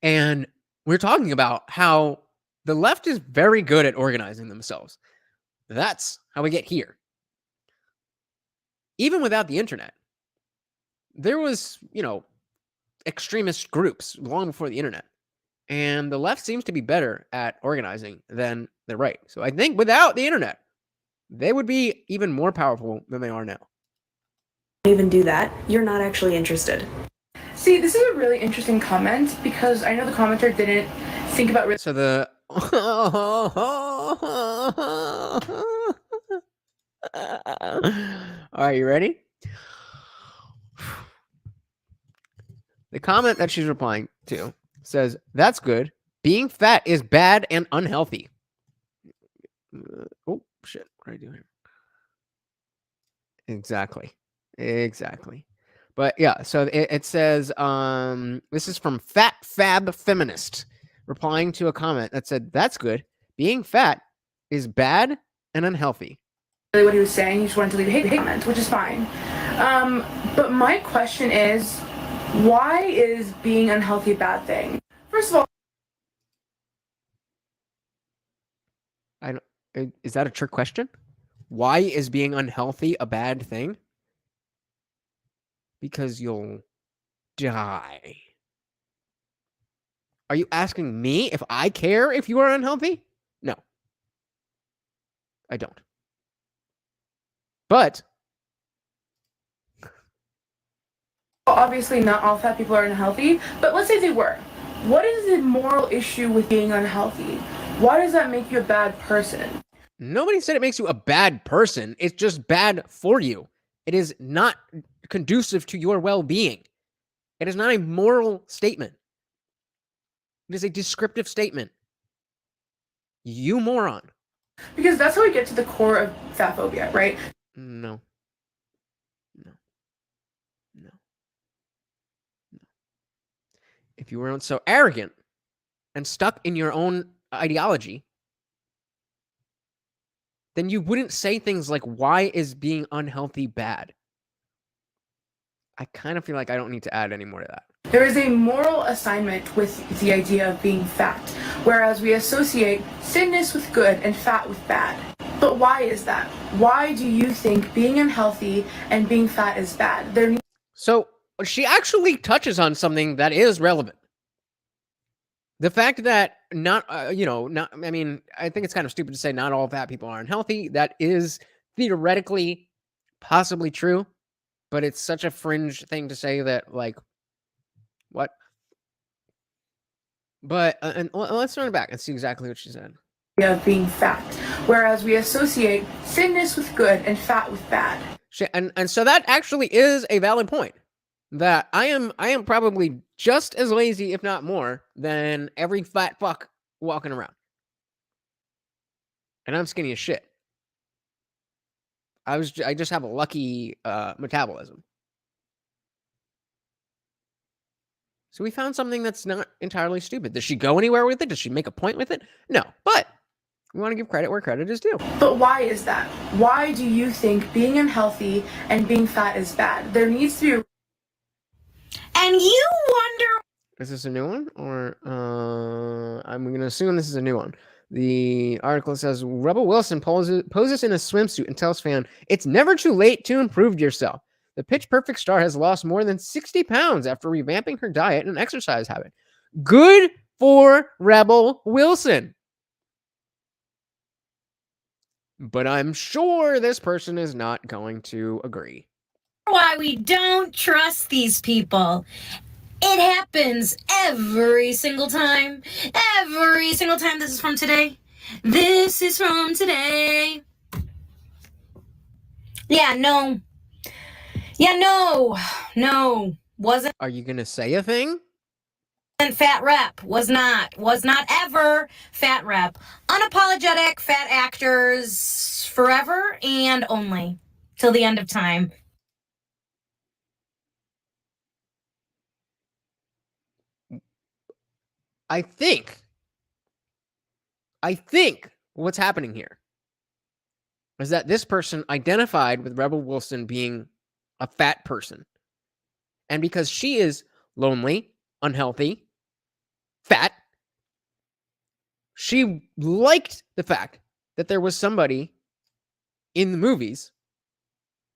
And we're talking about how the left is very good at organizing themselves. That's how we get here. Even without the internet, there was, extremist groups long before the internet. And the left seems to be better at organizing than the right. So I think without the internet, they would be even more powerful than they are now. even do that, you're not actually interested. See, this is a really interesting comment because I know the commenter didn't think about. So the all right, you ready? The comment that she's replying to says, that's good. Being fat is bad and unhealthy. Oh, shit. What did I do here? Exactly. But yeah, so it says, this is from Fat Fab Feminist, replying to a comment that said, that's good. Being fat is bad and unhealthy. Really what he was saying, he just wanted to leave a hate comment, which is fine. But my question is, why is being unhealthy a bad thing? First of all, Is that a trick question? Why is being unhealthy a bad thing? Because you'll die. Are you asking me if I care if you are unhealthy? No. I don't. But obviously not all fat people are unhealthy, but let's say they were. What is the moral issue with being unhealthy? Why does that make you a bad person? Nobody said it makes you a bad person. It's just bad for you. It is not conducive to your well-being. It is not a moral statement. It is a descriptive statement. You moron. Because that's how we get to the core of fat phobia, right? No. If you weren't so arrogant and stuck in your own ideology, then you wouldn't say things like, why is being unhealthy bad? I kind of feel like I don't need to add any more to that. There is a moral assignment with the idea of being fat, whereas we associate thinness with good and fat with bad. But why is that? Why do you think being unhealthy and being fat is bad? So she actually touches on something that is relevant. The fact that I think it's kind of stupid to say not all fat people are unhealthy. That is theoretically possibly true, but it's such a fringe thing to say that, like, what? But and let's run it back and see exactly what she said. Of being fat, whereas we associate thinness with good and fat with bad. And so that actually is a valid point. That I am probably just as lazy, if not more, than every fat fuck walking around. And I'm skinny as shit. I just have a lucky metabolism. So we found something that's not entirely stupid. Does she go anywhere with it? Does she make a point with it? No, but we want to give credit where credit is due. But why is that? Why do you think being unhealthy and being fat is bad? There needs to be. And you wonder. Is this a new one? Or I'm going to assume this is a new one. The article says Rebel Wilson poses in a swimsuit and tells fan, "It's never too late to improve yourself." The Pitch Perfect star has lost more than 60 pounds after revamping her diet and exercise habit. Good for Rebel Wilson. But I'm sure this person is not going to agree. Why we don't trust these people. It happens every single time. Every single time. This is from today. This is from today. Yeah, no. No. Wasn't Are you going to say a thing? fat rep. Was not ever fat rep. Unapologetic fat actors forever and only. Till the end of time. I think what's happening here is that this person identified with Rebel Wilson being a fat person. And because she is lonely, unhealthy, fat, she liked the fact that there was somebody in the movies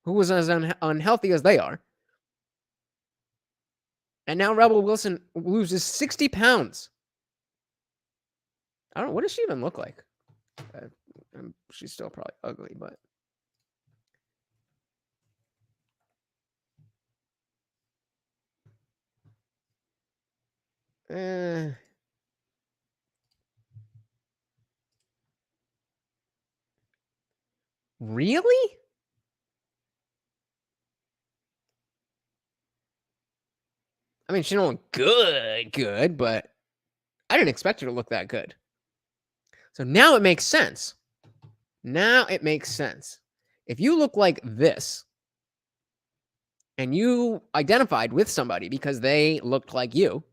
who was as unhealthy as they are. And now Rebel Wilson loses 60 pounds. I don't know. What does she even look like? She's still probably ugly, but. Really? I mean, she don't look good, but I didn't expect her to look that good. So now it makes sense. If you look like this, and you identified with somebody because they looked like you,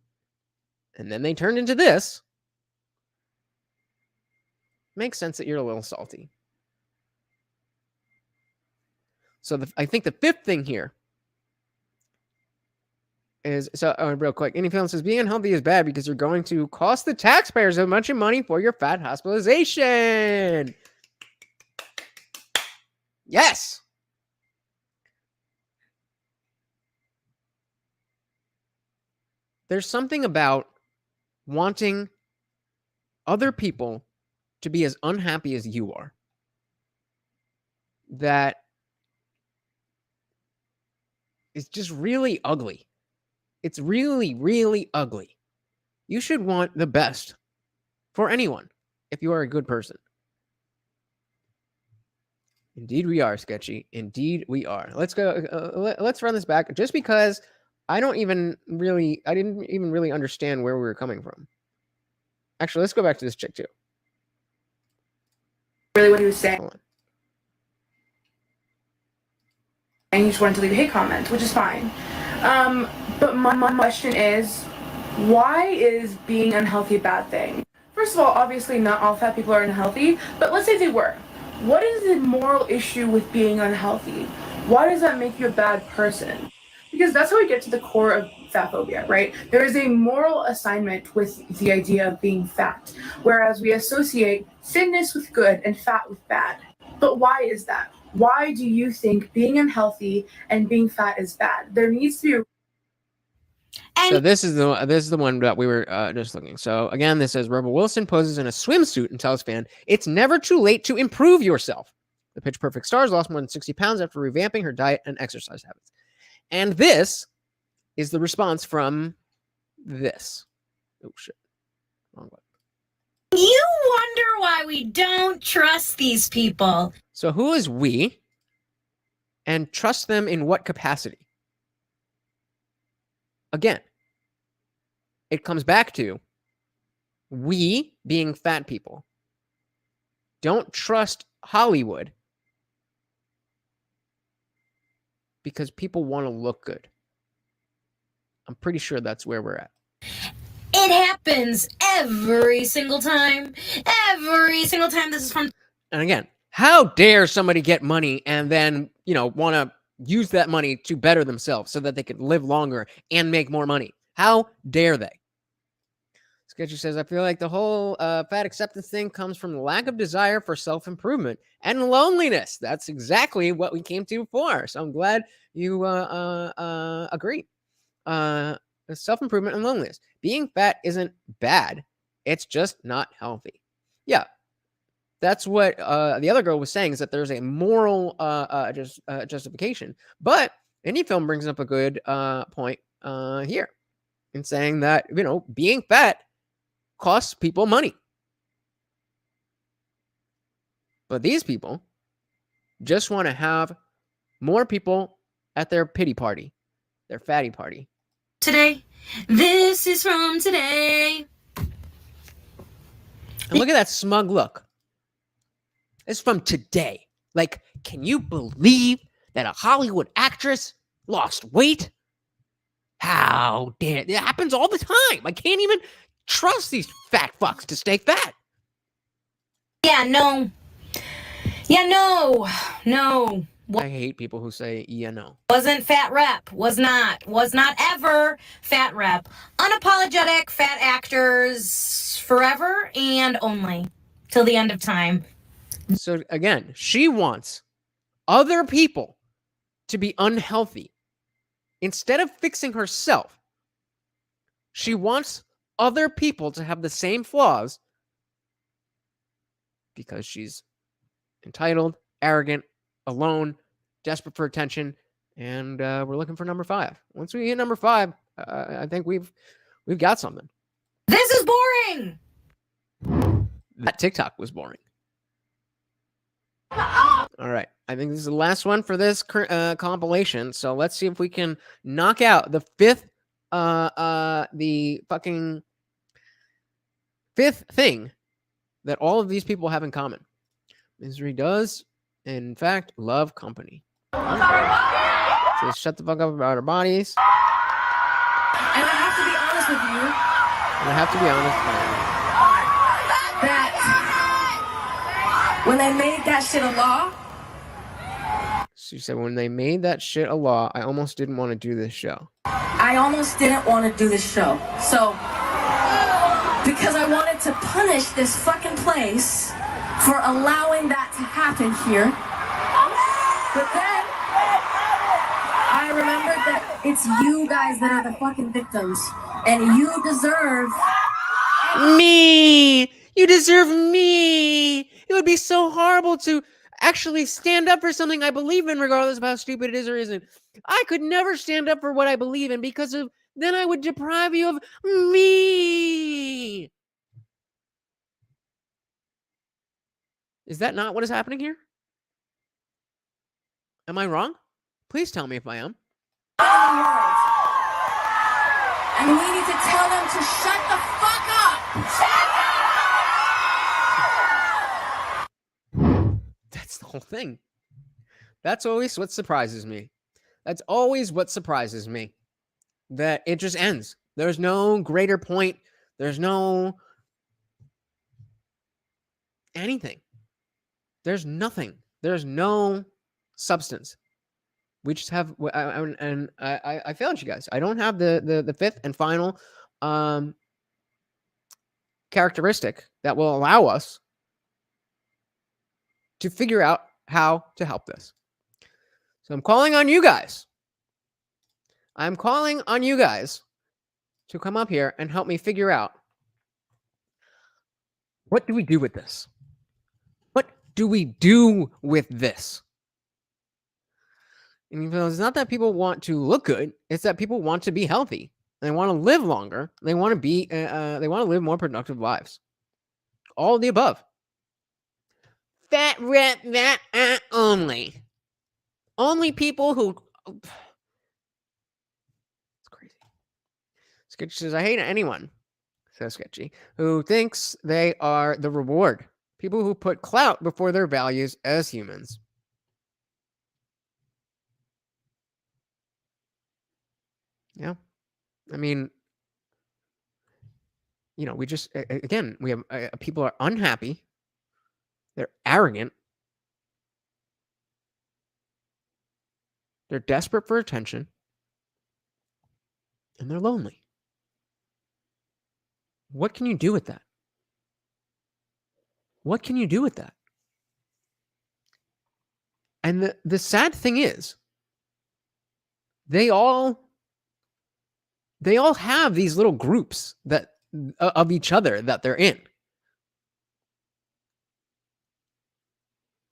and then they turned into this, makes sense that you're a little salty. So I think the fifth thing here is, real quick, Any Film says, being unhealthy is bad because you're going to cost the taxpayers a bunch of money for your fat hospitalization. Yes. There's something about wanting other people to be as unhappy as you are that is just really ugly. It's really, really ugly. You should want the best for anyone if you are a good person. Indeed we are, Sketchy. Indeed we are. Let's go. Let's run this back just because I didn't even really understand where we were coming from. Actually, let's go back to this chick too. Really what he was saying. And he just wanted to leave a hate comment, which is fine. But my question is, why is being unhealthy a bad thing? First of all, obviously not all fat people are unhealthy, but let's say they were. What is the moral issue with being unhealthy? Why does that make you a bad person? Because that's how we get to the core of fat phobia, right? There is a moral assignment with the idea of being fat, whereas we associate thinness with good and fat with bad. But why is that? Why do you think being unhealthy and being fat is bad? There needs to be So this is the one that we were just looking. So again, this says Rebel Wilson poses in a swimsuit and tells fan, "It's never too late to improve yourself." The Pitch Perfect star has lost more than 60 pounds after revamping her diet and exercise habits. And this is the response from this. Oh shit. Wrong one. You wonder why we don't trust these people. So who is we? And trust them in what capacity? Again, it comes back to we being fat people. Don't trust Hollywood because people want to look good. I'm pretty sure that's where we're at. It happens every single time. Every single time. This is from. And again, how dare somebody get money and then, want to use that money to better themselves so that they can live longer and make more money? How dare they? Sketchy says, I feel like the whole fat acceptance thing comes from the lack of desire for self-improvement and loneliness. That's exactly what we came to for. So I'm glad you agree. Self-improvement and loneliness. Being fat isn't bad. It's just not healthy. Yeah. That's what the other girl was saying, is that there's a moral justification. But any film brings up a good point here in saying that, being fat costs people money. But these people just want to have more people at their pity party, their fatty party. Today. This is from today. And look at that smug look. It's from today. Like, can you believe that a Hollywood actress lost weight? How dare it? It happens all the time. I can't even trust these fat fucks to stay fat. Yeah, no. Yeah, no. No. I hate people who say, yeah, no. Wasn't fat rep. Was not ever fat rep. Unapologetic fat actors forever and only. Till the end of time. So again, she wants other people to be unhealthy. Instead of fixing herself, she wants other people to have the same flaws because she's entitled, arrogant, alone, desperate for attention, and we're looking for number 5. Once we hit number 5, I think we've got something. This is boring. That TikTok was boring. All right, I think this is the last one for this compilation. So let's see if we can knock out the fifth thing that all of these people have in common. Misery does, in fact, love company. So shut the fuck up about our bodies. And I have to be honest with you. And I have to be honest. That when they made that shit a law. She said, when they made that shit a law, I almost didn't want to do this show. I almost didn't want to do this show. So, because I wanted to punish this fucking place for allowing that to happen here. But then, I remembered that it's you guys that are the fucking victims. And you deserve... Me! You deserve me! It would be so horrible to actually stand up for something I believe in, regardless of how stupid it is or isn't. I could never stand up for what I believe in because of then I would deprive you of me. Is that not what is happening here? Am I wrong? Please tell me if I am. And we need to tell them to shut the fuck up! That's the whole thing. That's always what surprises me. That's always what surprises me. That it just ends. There's no greater point. There's no anything. There's nothing. There's no substance. We just have, and I failed you guys. I don't have the fifth and final characteristic that will allow us to figure out how to help this. So I'm calling on you guys. I'm calling on you guys to come up here and help me figure out, what do we do with this? What do we do with this? And it's not that people want to look good; it's that people want to be healthy. They want to live longer. They want to be. They want to live more productive lives. All of the above. Fat rep that only. Only people who. It's crazy. Sketchy says, "I hate anyone," says Sketchy, "who thinks they are the reward. People who put clout before their values as humans." Yeah. I mean, we just, again, we have people are unhappy. They're arrogant. They're desperate for attention. And they're lonely. What can you do with that? What can you do with that? And the sad thing is, they all have these little groups that of each other that they're in.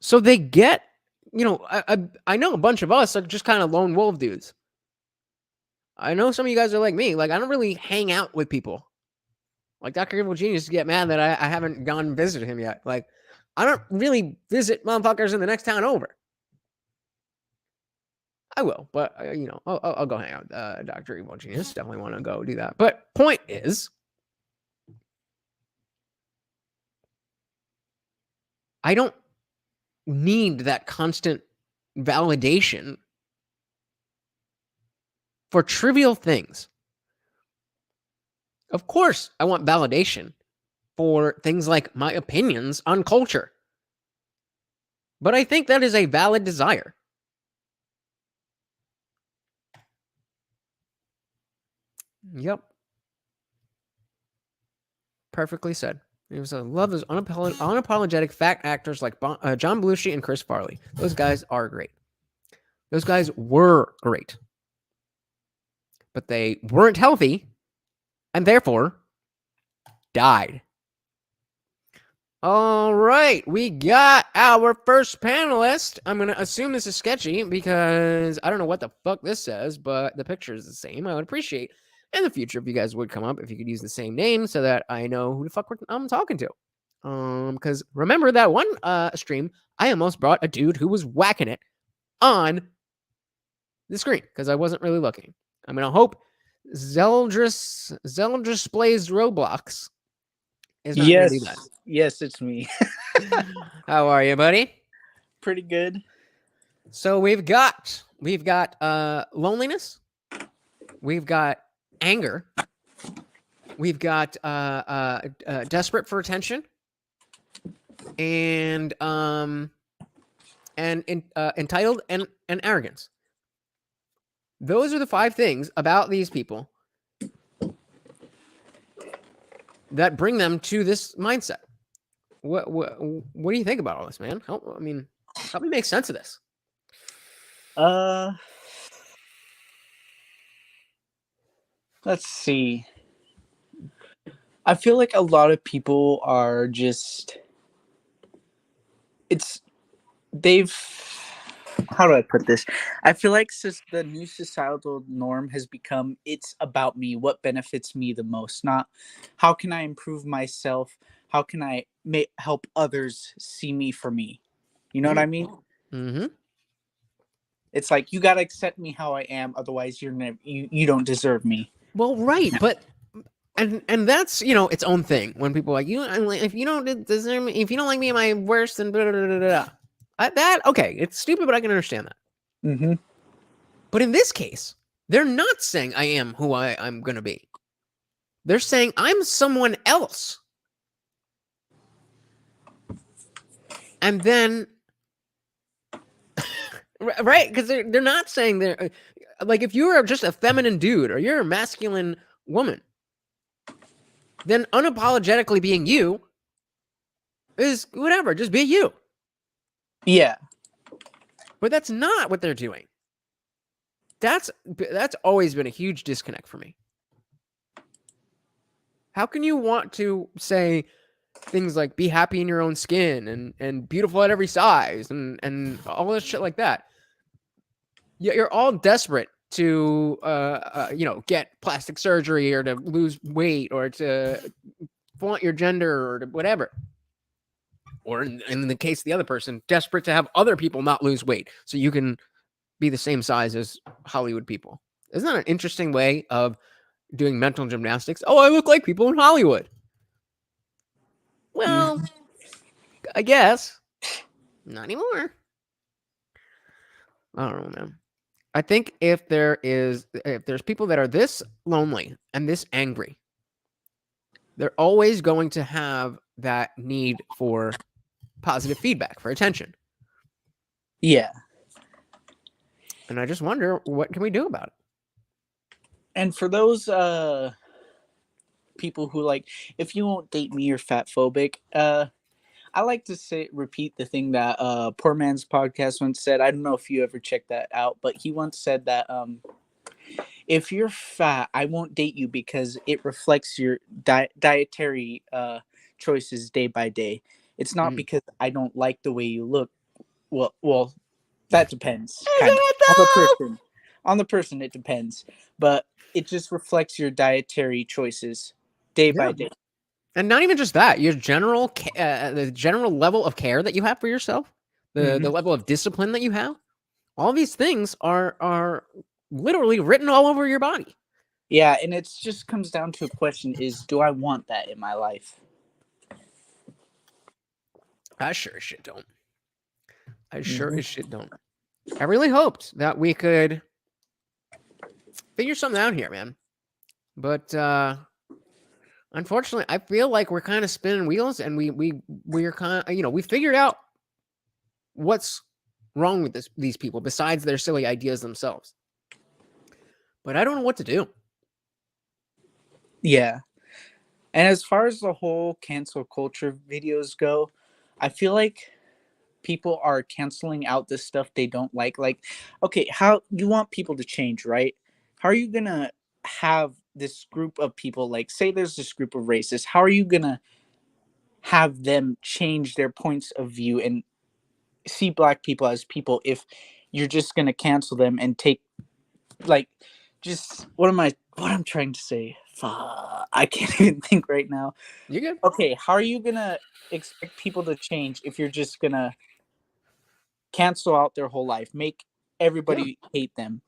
So they get, I know a bunch of us are just kind of lone wolf dudes. I know some of you guys are like me. Like, I don't really hang out with people. Like, Dr. Evil Genius get mad that I haven't gone and visited him yet. Like, I don't really visit motherfuckers in the next town over. I will, but, I'll go hang out with Dr. Evil Genius. Definitely want to go do that. But point is, I don't need that constant validation for trivial things. Of course, I want validation for things like my opinions on culture. But I think that is a valid desire. Yep. Perfectly said. It was love those unapologetic fact actors like John Belushi and Chris Farley. Those guys are great. Those guys were great. But they weren't healthy and therefore died. All right, we got our first panelist. I'm going to assume this is sketchy because I don't know what the fuck this says, but the picture is the same. I would appreciate in the future if you guys would come up, if you could use the same name so that I know who the fuck I'm talking to. Because remember that one stream, I almost brought a dude who was whacking it on the screen because I wasn't really looking. I'm going to hope Zeldris Plays Roblox is not going to do that. Yes, it's me. How are you, buddy? Pretty good. So we've got loneliness. We've got anger. We've got desperate for attention. And entitled and arrogance. Those are the 5 things about these people that bring them to this mindset. What do you think about all this, man? Help me make sense of this. Let's see. I feel like a lot of people are just how do I put this? I feel like the new societal norm has become, it's about me, what benefits me the most, not how can I improve myself, how can I help others see me for me. You know what I mean? Mm-hmm. It's like, you got to accept me how I am, otherwise you don't deserve me. Well, right, but and that's, its own thing. When people are like, if you don't deserve me, if you don't like me, am I worse than blah, blah, blah, blah, blah. That, okay, it's stupid, but I can understand that. Mm-hmm. But in this case, they're not saying I am who I'm going to be. They're saying I'm someone else. And then, right, because they're not saying they're, like, if you're just a feminine dude or you're a masculine woman, then unapologetically being you is whatever, just be you. Yeah. But that's not what they're doing. That's always been a huge disconnect for me. How can you want to say things like be happy in your own skin and beautiful at every size and all this shit like that? You're all desperate to get plastic surgery or to lose weight or to flaunt your gender or to whatever. Or in the case of the other person, desperate to have other people not lose weight so you can be the same size as Hollywood people. Isn't that an interesting way of doing mental gymnastics? Oh, I look like people in Hollywood. Well, I guess. Not anymore. I don't know, man. I think if there's people that are this lonely and this angry, they're always going to have that need for positive feedback, for attention. Yeah. And I just wonder, what can we do about it? And for those people who like, if you won't date me, you're fat phobic. I like to repeat the thing that Poor Man's Podcast once said. I don't know if you ever checked that out, but he once said that if you're fat, I won't date you because it reflects your dietary choices day by day. It's not because I don't like the way you look. Well, that depends. Kind of on the person. On the person, it depends, but it just reflects your dietary choices day by day. And not even just that, your general the general level of care that you have for yourself, the level of discipline that you have, all these things are literally written all over your body. Yeah, and it just comes down to a question: is do I want that in my life? I sure as shit don't. I sure as shit don't. I really hoped that we could figure something out here, man. But unfortunately, I feel like we're kind of spinning wheels, and we're kind of, we figured out what's wrong with these people besides their silly ideas themselves. But I don't know what to do. Yeah. And as far as the whole cancel culture videos go, I feel like people are canceling out the stuff they don't like. Like, okay, how you want people to change, right? How are you going to have this group of people, like, say there's this group of racists, how are you going to have them change their points of view and see black people as people if you're just going to cancel them and take, like, just what I'm trying to say? I can't even think right now. You good? Okay, how are you gonna expect people to change if you're just gonna cancel out their whole life, make everybody hate them?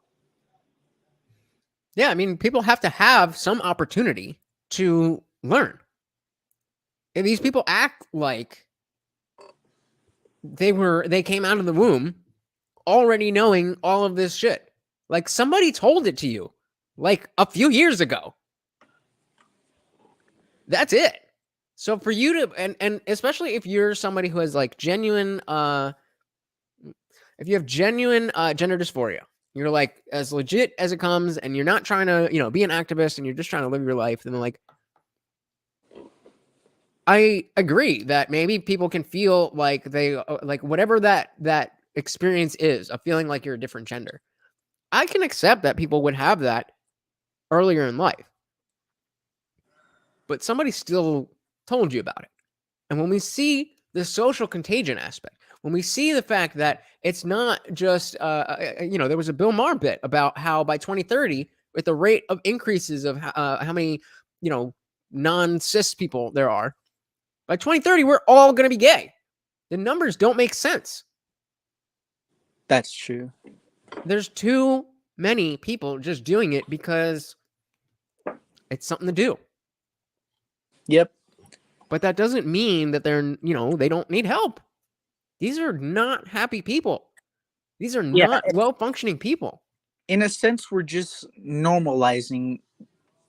Yeah, I mean, people have to have some opportunity to learn. And these people act like they came out of the womb already knowing all of this shit. Like somebody told it to you like a few years ago. That's it. So for you to and especially if you're somebody who has like genuine if you have genuine gender dysphoria, you're like as legit as it comes and you're not trying to, be an activist and you're just trying to live your life, then like I agree that maybe people can feel like they like whatever that experience is of feeling like you're a different gender. I can accept that people would have that earlier in life. But somebody still told you about it. And when we see the social contagion aspect, when we see the fact that it's not just, there was a Bill Maher bit about how by 2030, with the rate of increases of how many, non-cis people there are, by 2030, we're all going to be gay. The numbers don't make sense. That's true. There's too many people just doing it because it's something to do. Yep. But that doesn't mean that they're, they don't need help. These are not happy people. These are not well-functioning people. In a sense, we're just normalizing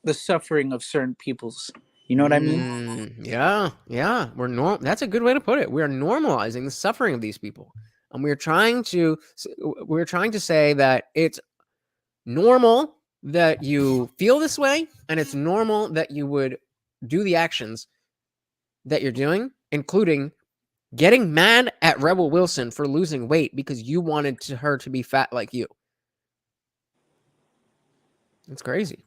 the suffering of certain peoples. You know what I mean? Yeah. That's a good way to put it. We're normalizing the suffering of these people. And we're trying to say that it's normal that you feel this way, and it's normal that you would do the actions that you're doing, including getting mad at Rebel Wilson for losing weight because you wanted her to be fat like you. It's crazy.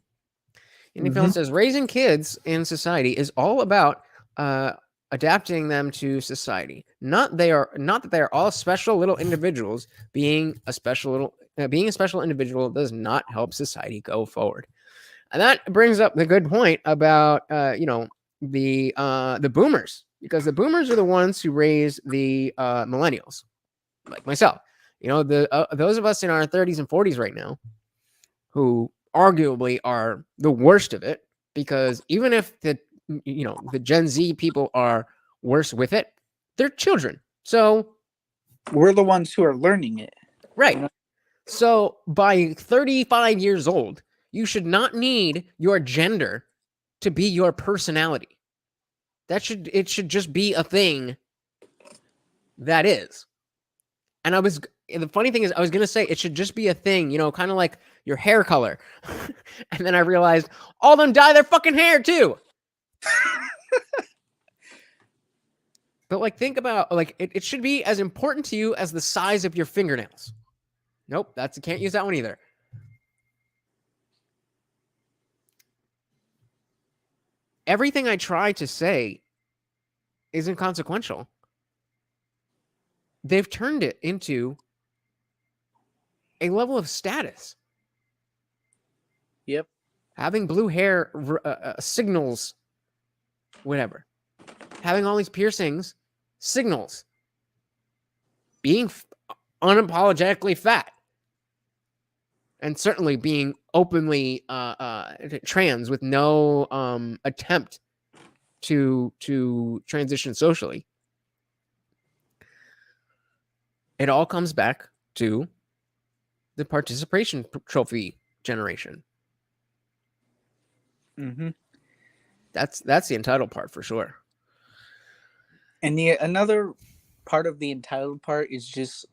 Indie Film says raising kids in society is all about adapting them to society. Not that they are all special little individuals. Being a special individual does not help society go forward. And that brings up the good point about the boomers, because the boomers are the ones who raise the millennials, like myself. Those of us in our 30s and 40s right now, who arguably are the worst of it, because even if the Gen Z people are worse with it, they're children. So we're the ones who are learning it. Right. So by 35 years old, you should not need your gender to be your personality. It should just be a thing that is. And the funny thing is, I was going to say it should just be a thing, kind of like your hair color. And then I realized all of them dye their fucking hair too. But like, think about like it should be as important to you as the size of your fingernails. Nope, can't use that one either. Everything I try to say is inconsequential. They've turned it into a level of status. Yep. Having blue hair signals whatever. Having all these piercings signals being unapologetically fat. And certainly being openly trans with no attempt to transition socially. It all comes back to the participation trophy generation. Mm-hmm. That's the entitled part for sure. And another part of the entitled part is just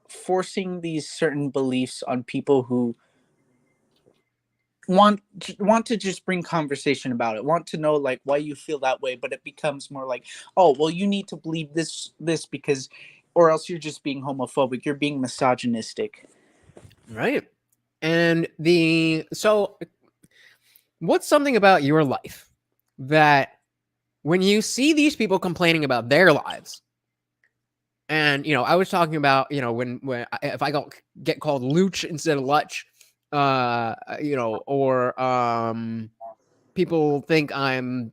forcing these certain beliefs on people who want to just bring conversation about it, want to know like why you feel that way, but it becomes more like, oh, well, you need to believe this because, or else you're just being homophobic, you're being misogynistic. Right. And so what's something about your life that when you see these people complaining about their lives, and I was talking about when if I get called Looch instead of Lutch, or people think I'm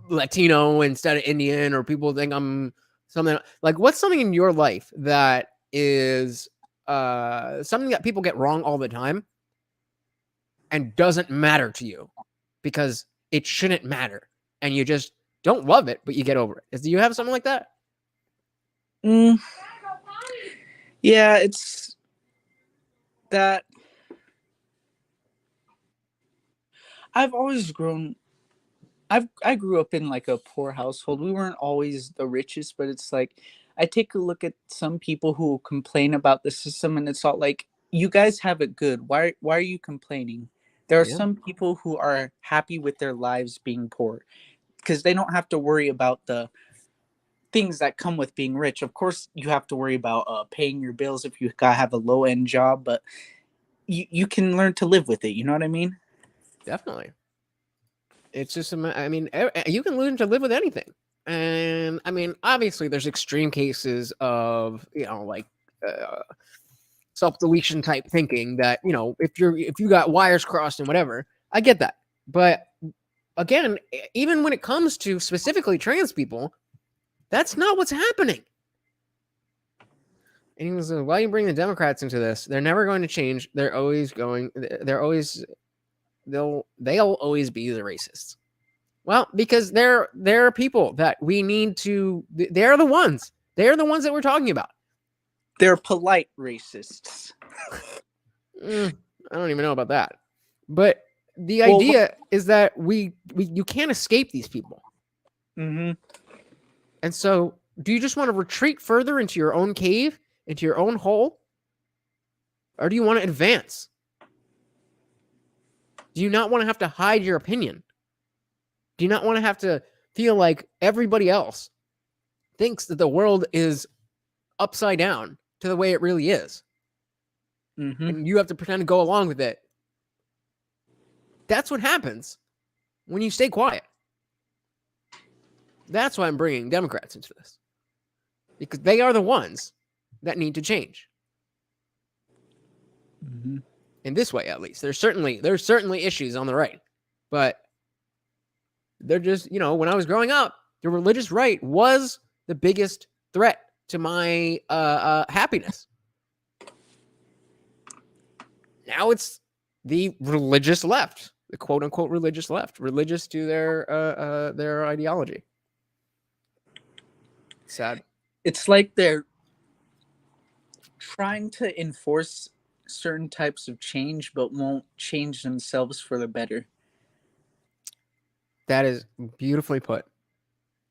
Latino instead of Indian, or people think I'm something like, what's something in your life that is something that people get wrong all the time and doesn't matter to you because it shouldn't matter and you just don't love it, but you get over it? Do you have something like that? Yeah, it's that I've always grown. I grew up in like a poor household. We weren't always the richest, but it's like I take a look at some people who complain about the system, and it's all like, you guys have it good. Why are you complaining? There are some people who are happy with their lives being poor because they don't have to worry about the things that come with being rich. Of course, you have to worry about paying your bills if you have a low end job, but you can learn to live with it. You know what I mean? Definitely. It's just, I mean, you can learn to live with anything. And I mean, obviously there's extreme cases of, self-deletion type thinking that, if you got wires crossed and whatever, I get that. But again, even when it comes to specifically trans people, that's not what's happening. And he was like, why you bring the Democrats into this? They're never going to change. They'll always be the racists. Well, because they're people that we need to. They're the ones. They're the ones that we're talking about. They're polite racists. I don't even know about that. But the idea is that you can't escape these people. Mm-hmm. And so, do you just want to retreat further into your own cave, into your own hole? Or do you want to advance? Do you not want to have to hide your opinion? Do you not want to have to feel like everybody else thinks that the world is upside down to the way it really is? Mm-hmm. And you have to pretend to go along with it. That's what happens when you stay quiet. That's why I'm bringing Democrats into this. Because they are the ones that need to change. Mm-hmm. In this way, at least. There's certainly issues on the right. But they're just, when I was growing up, the religious right was the biggest threat to my happiness. Now it's the religious left, the quote unquote religious left, religious to their ideology. Sad. It's like they're trying to enforce certain types of change, but won't change themselves for the better. That is beautifully put.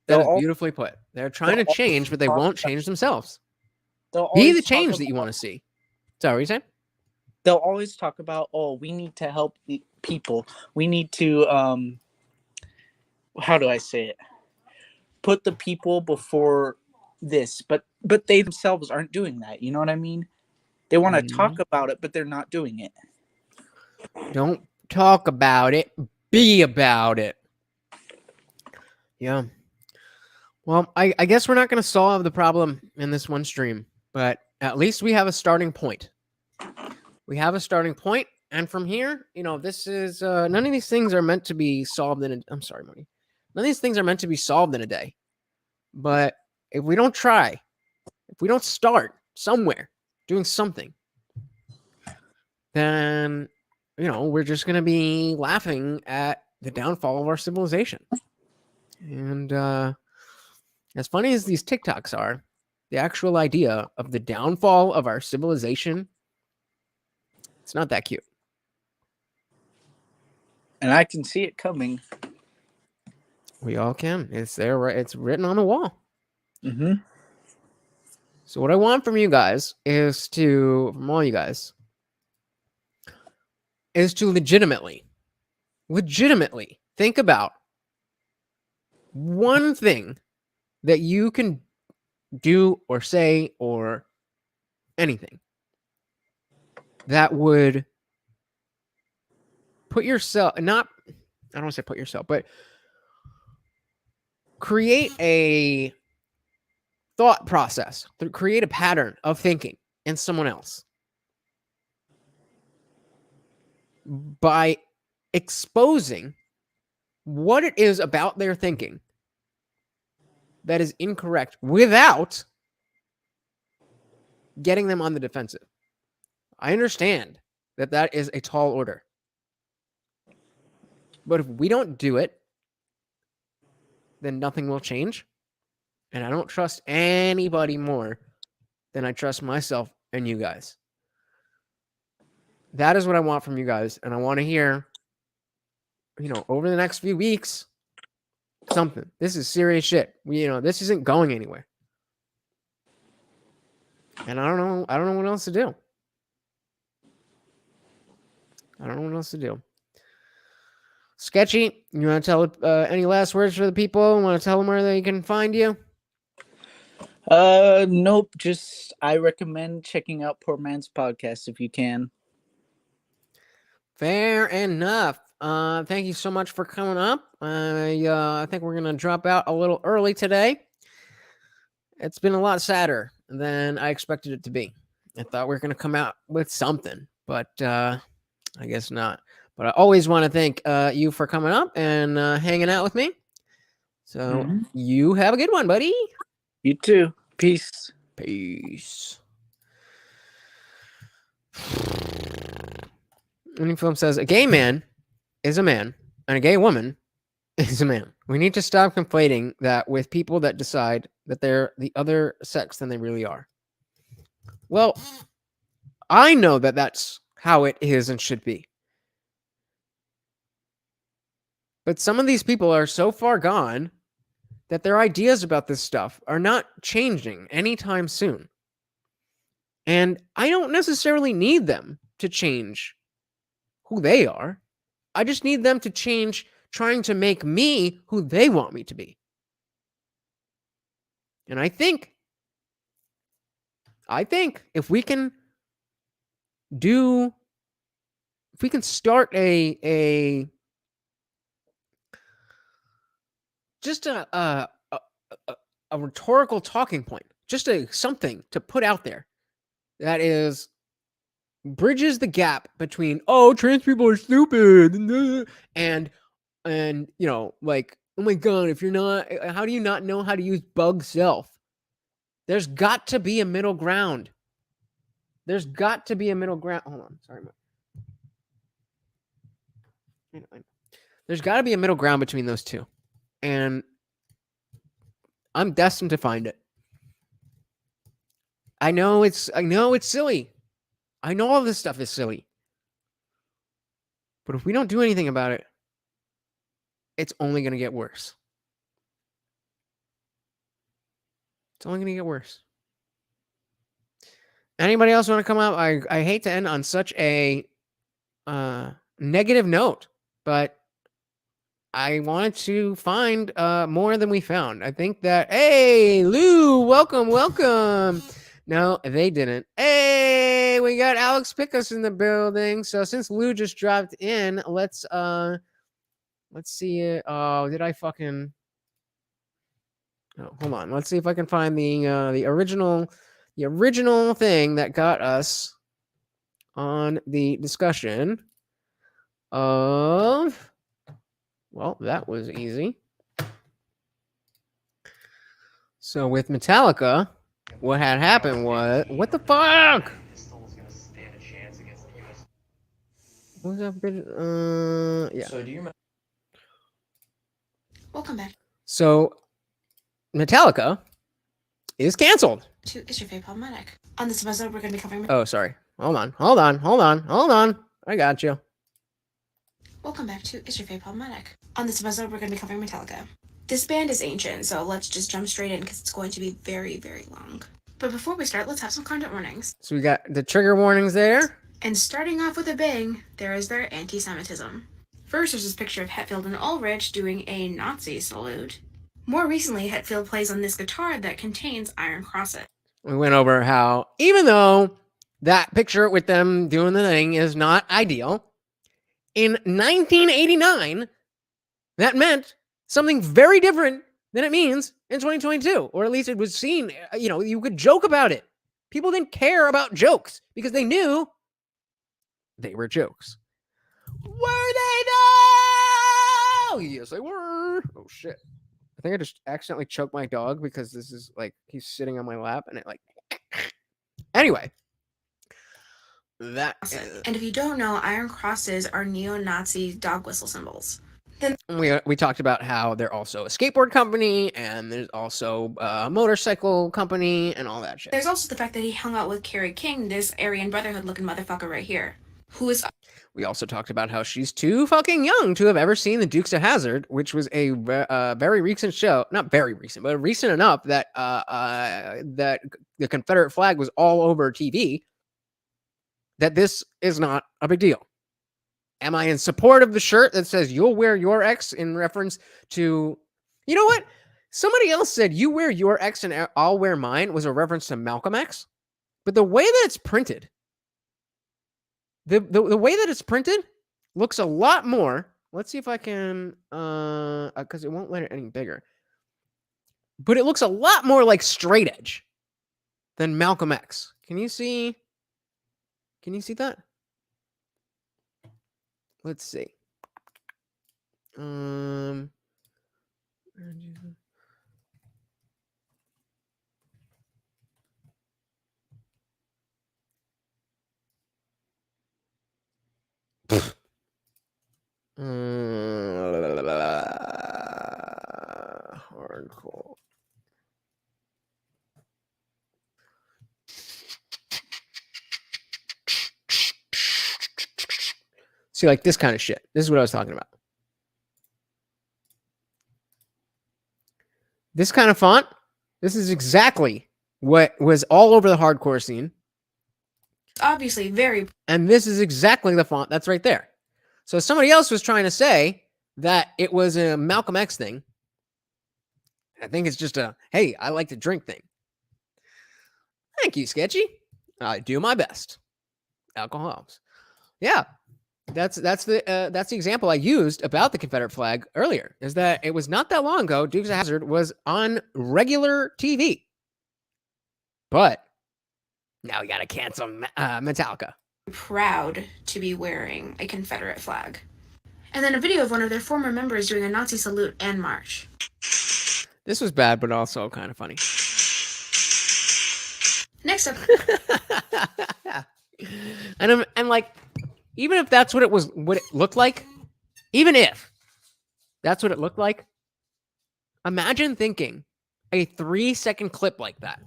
Beautifully put. They're trying to change, but they won't change themselves. Be the change that you want to see. Sorry, what are you saying? They'll always talk about, we need to help the people. We need to how do I say it? Put the people before this, but they themselves aren't doing that. You know what I mean? They want to talk about it, but they're not doing it. Don't talk about it. Be about it. Yeah. Well, I guess we're not going to solve the problem in this one stream, but at least we have a starting point. We have a starting point, and from here, this is none of these things are meant to be solved in I'm sorry, Moni. None of these things are meant to be solved in a day. But if we don't try, if we don't start somewhere doing something, then we're just going to be laughing at the downfall of our civilization. And as funny as these TikToks are, the actual idea of the downfall of our civilization, it's not that cute. And I can see it coming. We all can. It's there. It's written on the wall. Mm-hmm. So what I want from you guys is from all you guys, is to legitimately think about one thing that you can do or say or anything that would put yourself, I don't want to say put yourself, but create a thought process, create a pattern of thinking in someone else by exposing what it is about their thinking that is incorrect without getting them on the defensive. I understand that is a tall order. But if we don't do it, then nothing will change. And I don't trust anybody more than I trust myself and you guys. That is what I want from you guys. And I want to hear, over the next few weeks, something. This is serious shit. This isn't going anywhere. And I don't know what else to do. Sketchy, you want to tell any last words for the people? Want to tell them where they can find you? Nope. Just I recommend checking out Poor Man's podcast if you can. Fair enough. Thank you so much for coming up. I think we're gonna drop out a little early today. It's been a lot sadder than I expected it to be. I thought we were gonna come out with something, but I guess not. But I always want to thank you for coming up and hanging out with me. So you have a good one, buddy. You too. Peace. Peace. Any film says a gay man is a man and a gay woman is a man. We need to stop conflating that with people that decide that they're the other sex than they really are. Well, I know that that's how it is and should be. But some of these people are so far gone that their ideas about this stuff are not changing anytime soon. And I don't necessarily need them to change who they are. I just need them to change trying to make me who they want me to be. And I think if we can start a rhetorical talking point, just something to put out there that is bridges the gap between trans people are stupid and like, oh my god, if you're not, how do you not know how to use bug self? There's got to be a middle ground. Hold on, sorry. There's got to be a middle ground between those two. And I'm destined to find it. I know it's silly. I know all this stuff is silly. But if we don't do anything about it, it's only going to get worse. It's only going to get worse. Anybody else want to come up? I hate to end on such a negative note, but I wanted to find more than we found. I think that, hey, Lou, welcome. No, they didn't. Hey, we got Alex Pickus in the building. So since Lou just dropped in, let's see it. Oh, did I fucking? Oh, hold on. Let's see if I can find the original thing that got us on the discussion of. Well, that was easy. So with Metallica, what had happened was, what the fuck? What was that bit? Yeah. So do you remember? Welcome back So Metallica is canceled. to Is Your Faith Problematic? On this episode, we're going to be covering. Oh, sorry. Hold on. I got you. Welcome back to Is Your Faith Problematic? On this episode, we're going to be covering Metallica. This band is ancient, so let's just jump straight in because it's going to be very, very long. But before we start, let's have some content warnings. So we got the trigger warnings there. And starting off with a bang, there is their anti-Semitism. First, there's this picture of Hetfield and Ulrich doing a Nazi salute. More recently, Hetfield plays on this guitar that contains iron crosses. We went over how, even though that picture with them doing the thing is not ideal, in 1989, that meant something very different than it means in 2022. Or at least it was seen, you could joke about it. People didn't care about jokes because they knew they were jokes. Were they though? Yes, they were. Oh, shit. I think I just accidentally choked my dog because this is like, he's sitting on my lap and it like... Anyway. And if you don't know, iron crosses are neo-Nazi dog whistle symbols. Then we talked about how they're also a skateboard company and there's also a motorcycle company and all that shit. There's also the fact that he hung out with Carrie King, this Aryan Brotherhood looking motherfucker right here, who is... We also talked about how she's too fucking young to have ever seen the Dukes of Hazzard, which was a very recent show. Not very recent, but recent enough that that the Confederate flag was all over TV. That this is not a big deal. Am I in support of the shirt that says you'll wear your X in reference to... You know what? Somebody else said you wear your X and I'll wear mine was a reference to Malcolm X. But the way that it's printed... The way that it's printed looks a lot more. Let's see if I can, because it won't let it any bigger. But it looks a lot more like straight edge than Malcolm X. Can you see? Can you see that? Let's see. Hardcore. See, like this kind of shit. This is what I was talking about. This kind of font. This is exactly what was all over the hardcore scene. Obviously very... And this is exactly the font that's right there. So somebody else was trying to say that it was a Malcolm X thing. I think it's just a, hey, I like to drink thing. Thank you, Sketchy. I do my best. Alcohol helps. Yeah, that's the example I used about the Confederate flag earlier. Is that it was not that long ago. Dukes of Hazzard was on regular TV, but now we gotta cancel Metallica. Proud to be wearing a Confederate flag. And then a video of one of their former members doing a Nazi salute and march. This was bad, but also kind of funny. Next up. and like, even if that's what it was, what it looked like, even if that's what it looked like, imagine thinking a 3-second clip like that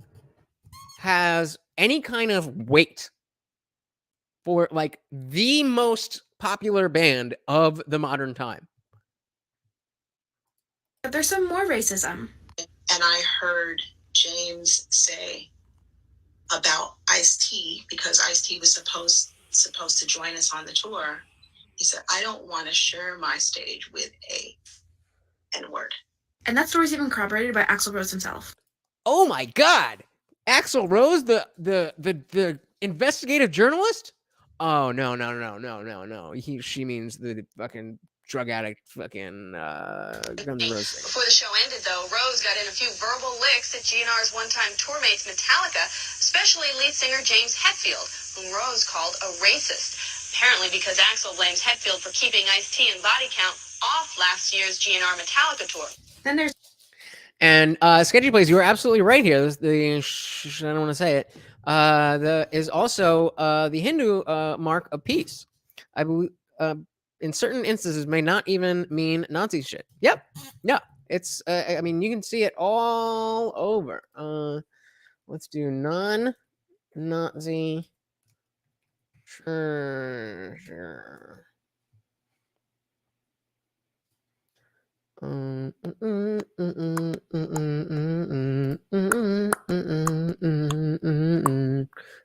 has any kind of weight for like the most popular band of the modern time. There's some more racism. And I heard James say about Ice-T, because Ice-T was supposed to join us on the tour. He said, I don't want to share my stage with a N-word. And that story is even corroborated by Axl Rose himself. Oh my God, Axl Rose, the investigative journalist. Oh no. She means the fucking drug addict, fucking Guns N' Roses. Before the show ended, though, Rose got in a few verbal licks at GNR's one-time tour mates Metallica, especially lead singer James Hetfield, whom Rose called a racist. Apparently because Axl blames Hetfield for keeping Ice-T and Body Count off last year's GNR Metallica tour. Then there's And Sketchy Plays, you were absolutely right here. I don't want to say it. Is also the Hindu mark of peace. I believe in certain instances may not even mean Nazi shit. Yep. Yeah. It's I mean, you can see it all over. Let's do non-Nazi. Sure.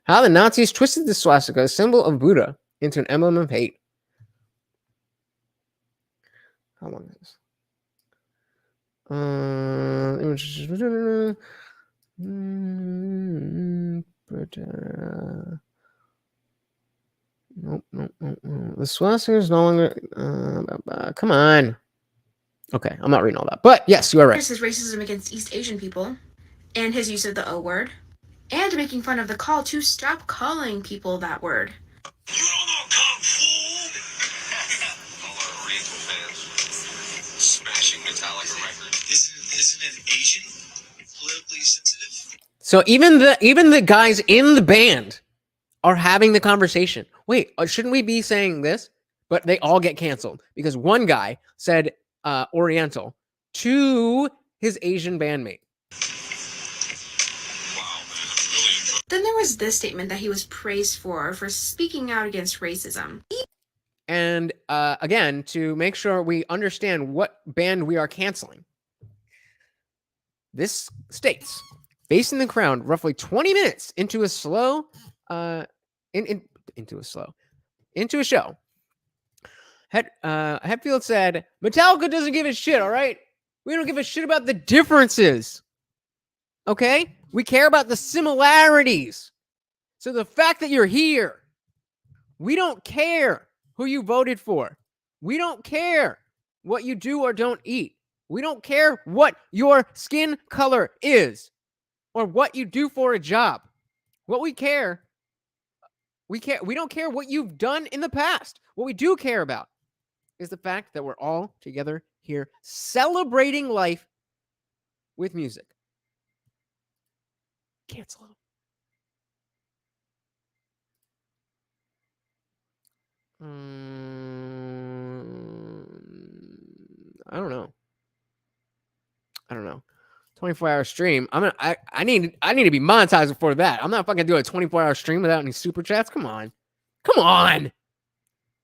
How the Nazis twisted the swastika, a symbol of Buddha, into an emblem of hate. How long is this? Nope. The swastika is no longer. Come on. Okay, I'm not reading all that, but yes, you are right. There's his racism against East Asian people, and his use of the O word, and making fun of the call to stop calling people that word. You don't know Kung Fu! A lot of Oriental fans smashing Metallica record. Isn't it Asian? Politically sensitive? So even the guys in the band are having the conversation. Wait, shouldn't we be saying this? But they all get canceled because one guy said Oriental to his Asian bandmate. Then there was this statement that he was praised for speaking out against racism. And again, to make sure we understand what band we are canceling, this states, facing the crowd roughly 20 minutes into a show, Hetfield said, Metallica doesn't give a shit, all right? We don't give a shit about the differences. Okay? We care about the similarities. So the fact that you're here, we don't care who you voted for. We don't care what you do or don't eat. We don't care what your skin color is or what you do for a job. What we don't care what you've done in the past. What we do care about is the fact that we're all together here celebrating life with music. Cancel them. I don't know. 24-hour stream. I need to be monetized before that. I'm not fucking doing a 24-hour stream without any super chats. Come on.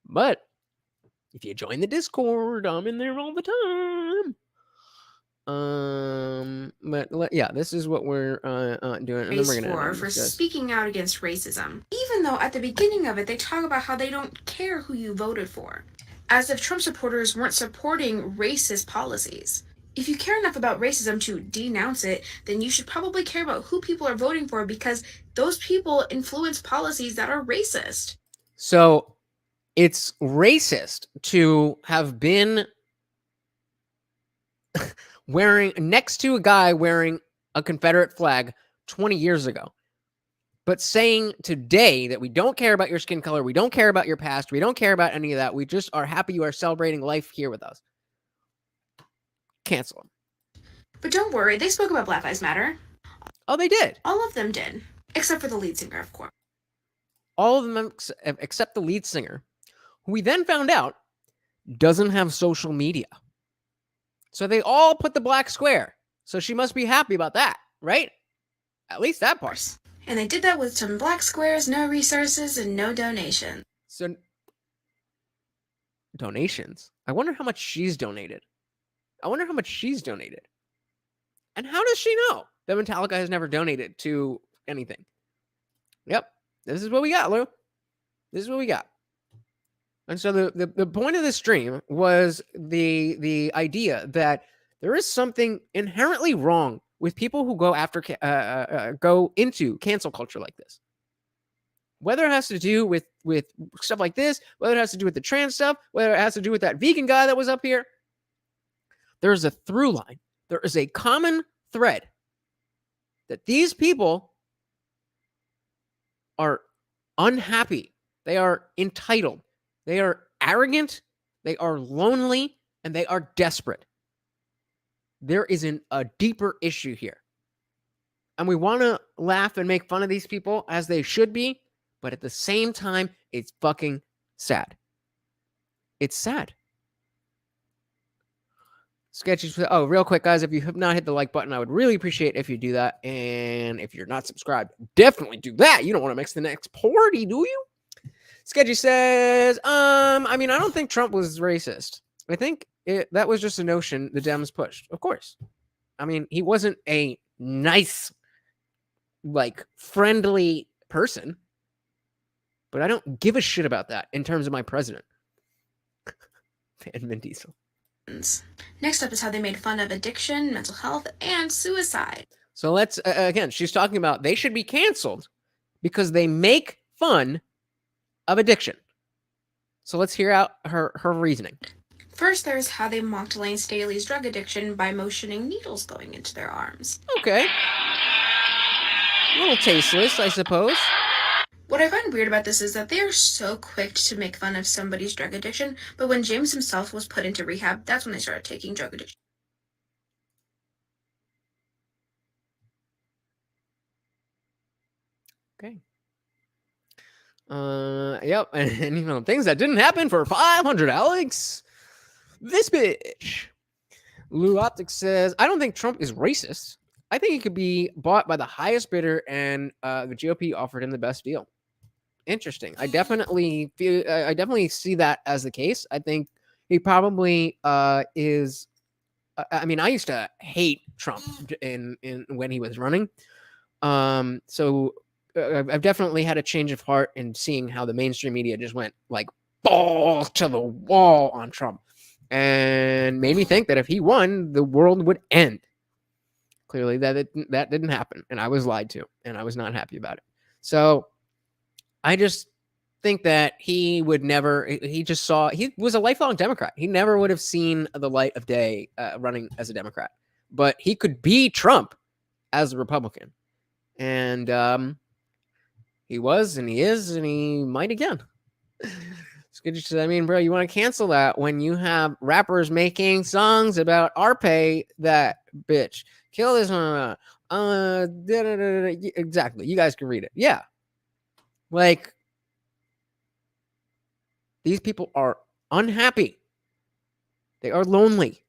But if you join the Discord, I'm in there all the time. But yeah, this is what we're doing, and then we're gonna for speaking out against racism, even though at the beginning of it they talk about how they don't care who you voted for, as if Trump supporters weren't supporting racist policies. If you care enough about racism to denounce it, then you should probably care about who people are voting for, because those people influence policies that are racist. So it's racist to have been wearing next to a guy wearing a Confederate flag 20 years ago, but saying today that we don't care about your skin color, we don't care about your past, we don't care about any of that, we just are happy you are celebrating life here with us. Cancel them. But don't worry, they spoke about Black Lives Matter. Oh, they did. All of them did, except for the lead singer, of course. All of them except the lead singer, who we then found out doesn't have social media. So they all put the black square. So she must be happy about that, right? At least that part. And they did that with some black squares, no resources, and no donations. So donations. I wonder how much she's donated. And how does she know that Metallica has never donated to anything? Yep. This is what we got, Lou. This is what we got. And so the point of this stream was the idea that there is something inherently wrong with people who go after go into cancel culture like this. Whether it has to do with stuff like this, whether it has to do with the trans stuff, whether it has to do with that vegan guy that was up here, there's a through line. There is a common thread that these people are unhappy. They are entitled. They are arrogant. They are lonely, and they are desperate. There is a deeper issue here. And we want to laugh and make fun of these people as they should be, but at the same time, it's fucking sad. It's sad. Sketchy. Oh, real quick, guys, if you have not hit the like button, I would really appreciate if you do that. And if you're not subscribed, definitely do that. You don't want to miss the next party, do you? Sketchy says, I mean, I don't think Trump was racist. I think that was just a notion the Dems pushed. Of course. I mean, he wasn't a nice, like, friendly person. But I don't give a shit about that in terms of my president. And Vin Diesel. Next up is how they made fun of addiction, mental health, and suicide. So let's, again, she's talking about they should be canceled because they make fun of addiction. So let's hear out her reasoning. First, there's how they mocked Lane Staley's drug addiction by motioning needles going into their arms. Okay. A little tasteless, I suppose. What I find weird about this is that they are so quick to make fun of somebody's drug addiction, but when James himself was put into rehab, that's when they started taking drug addiction. Okay. Yep, and you know, things that didn't happen for 500, Alex. This bitch. Lou Optic says, I don't think Trump is racist. I think he could be bought by the highest bidder, and the GOP offered him the best deal. Interesting. I definitely see that as the case. I think he probably is. I mean, I used to hate Trump in when he was running. So I've definitely had a change of heart in seeing how the mainstream media just went like balls to the wall on Trump, and made me think that if he won, the world would end. Clearly, that didn't happen, and I was lied to, and I was not happy about it. So I just think that he would never, he was a lifelong Democrat. He never would have seen the light of day running as a Democrat, but he could be Trump as a Republican. And he was, and he is, and he might again. I mean, bro, you want to cancel that when you have rappers making songs about Arpe, that bitch. Kill this one. Exactly. You guys can read it. Yeah. Like, these people are unhappy. They are lonely.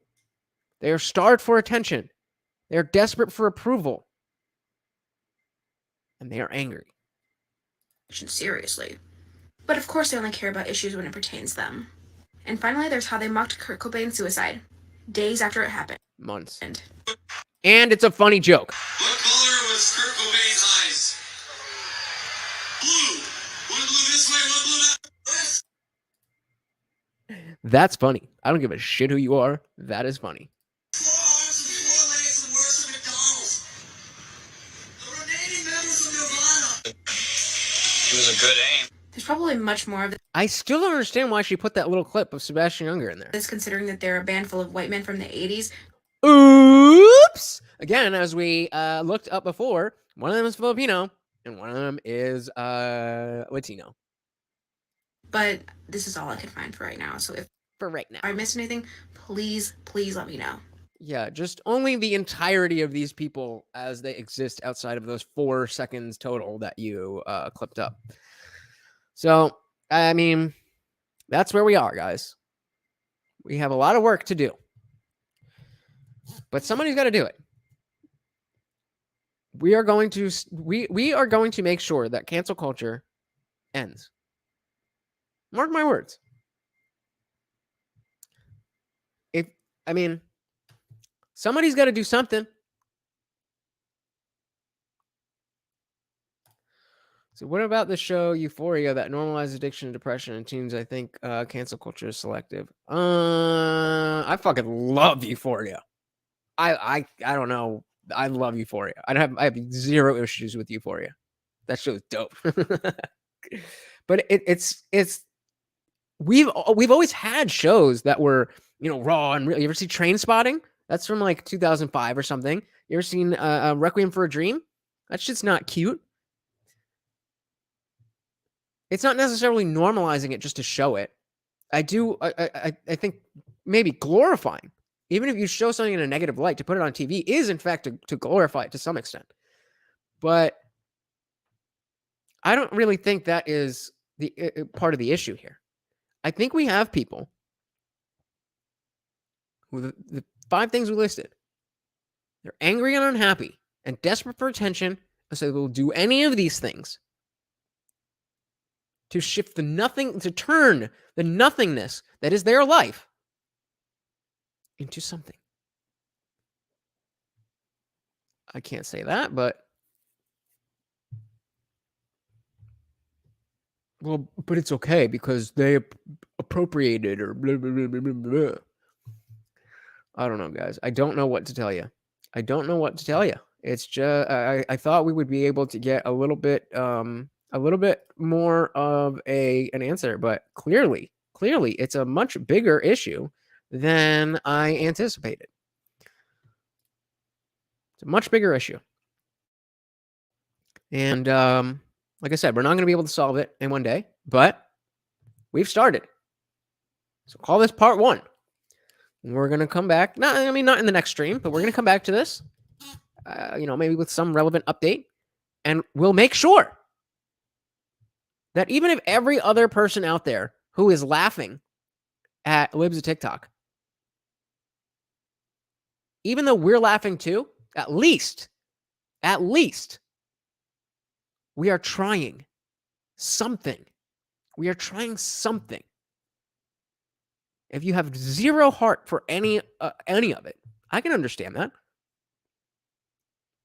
They are starved for attention. They are desperate for approval. And they are angry. Seriously. But of course they only care about issues when it pertains them. And finally, there's how they mocked Kurt Cobain's suicide. Days after it happened. Months. And it's a funny joke. What color was Kurt Cobain's eyes? Blue. One blue this way, one blue that way. That's funny. I don't give a shit who you are. That is funny. It was a good aim. There's probably much more of this. I still don't understand why she put that little clip of Sebastian Younger in there. Considering that they're a band full of white men from the 80s. Oops! Again, as we looked up before, one of them is Filipino and one of them is Latino. But this is all I can find for right now. So if I missed anything, please let me know. Yeah, just only the entirety of these people as they exist outside of those 4 seconds total that you clipped up. So, I mean, that's where we are, guys. We have a lot of work to do. But somebody's got to do it. We are going to make sure that cancel culture ends. Mark my words. Somebody's got to do something. So what about the show Euphoria that normalizes addiction and depression in teens? I think cancel culture is selective. I fucking love Euphoria. I don't know. I love Euphoria. I have zero issues with Euphoria. That show is dope. But it's we've always had shows that were, raw and real. You ever see Trainspotting? That's from like 2005 or something. You ever seen Requiem for a Dream? That shit's not cute. It's not necessarily normalizing it just to show it. I think maybe glorifying. Even if you show something in a negative light, to put it on TV is in fact to glorify it to some extent. But I don't really think that is the part of the issue here. I think we have people who the 5 things we listed. They're angry and unhappy and desperate for attention, and so they'll do any of these things to shift to turn the nothingness that is their life into something. I can't say that, but it's okay because they appropriated or blah, blah, blah, blah, blah, blah. I don't know, guys. I don't know what to tell you. It's just I thought we would be able to get a little bit more of an answer, but clearly it's a much bigger issue than I anticipated. It's a much bigger issue. And like I said, we're not going to be able to solve it in one day, but we've started. So call this part 1. We're going to come back. Not in the next stream, but we're going to come back to this, maybe with some relevant update. And we'll make sure that even if every other person out there who is laughing at Libs of TikTok, even though we're laughing too, at least, we are trying something. If you have zero heart for any of it, I can understand that.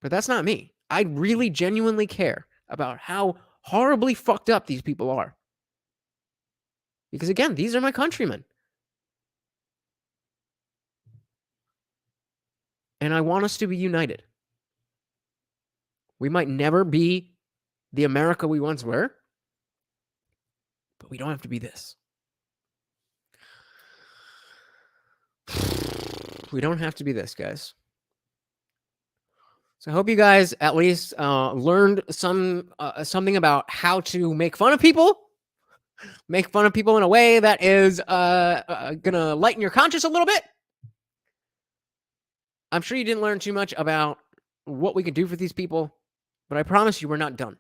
But that's not me. I really genuinely care about how horribly fucked up these people are. Because again, these are my countrymen. And I want us to be united. We might never be the America we once were, but we don't have to be this. We don't have to be this, guys. So I hope you guys at least learned something about how to make fun of people. Make fun of people in a way that is gonna lighten your conscience a little bit. I'm sure you didn't learn too much about what we can do for these people, but I promise you we're not done.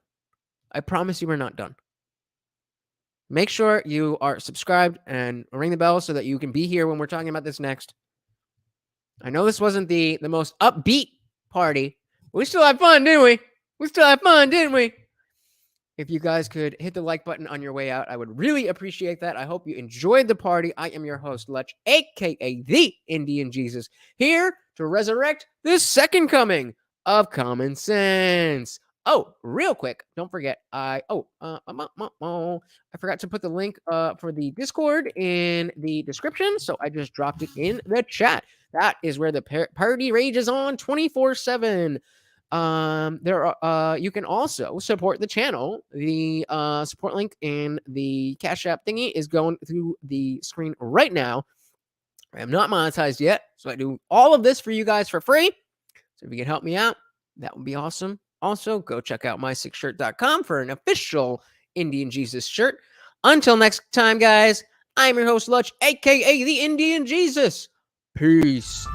Make sure you are subscribed and ring the bell so that you can be here when we're talking about this next. I know this wasn't the most upbeat party. We still had fun, didn't we? If you guys could hit the like button on your way out, I would really appreciate that. I hope you enjoyed the party. I am your host, Lutch, a.k.a. The Indian Jesus, here to resurrect the second coming of common sense. Oh, real quick, don't forget, I forgot to put the link for the Discord in the description, so I just dropped it in the chat. That is where the party rages on 24/7. You can also support the channel. The support link in the CashApp thingy is going through the screen right now. I am not monetized yet, so I do all of this for you guys for free. So if you can help me out, that would be awesome. Also, go check out my6shirt.com for an official Indian Jesus shirt. Until next time, guys, I'm your host, Lutch, a.k.a. The Indian Jesus. Peace.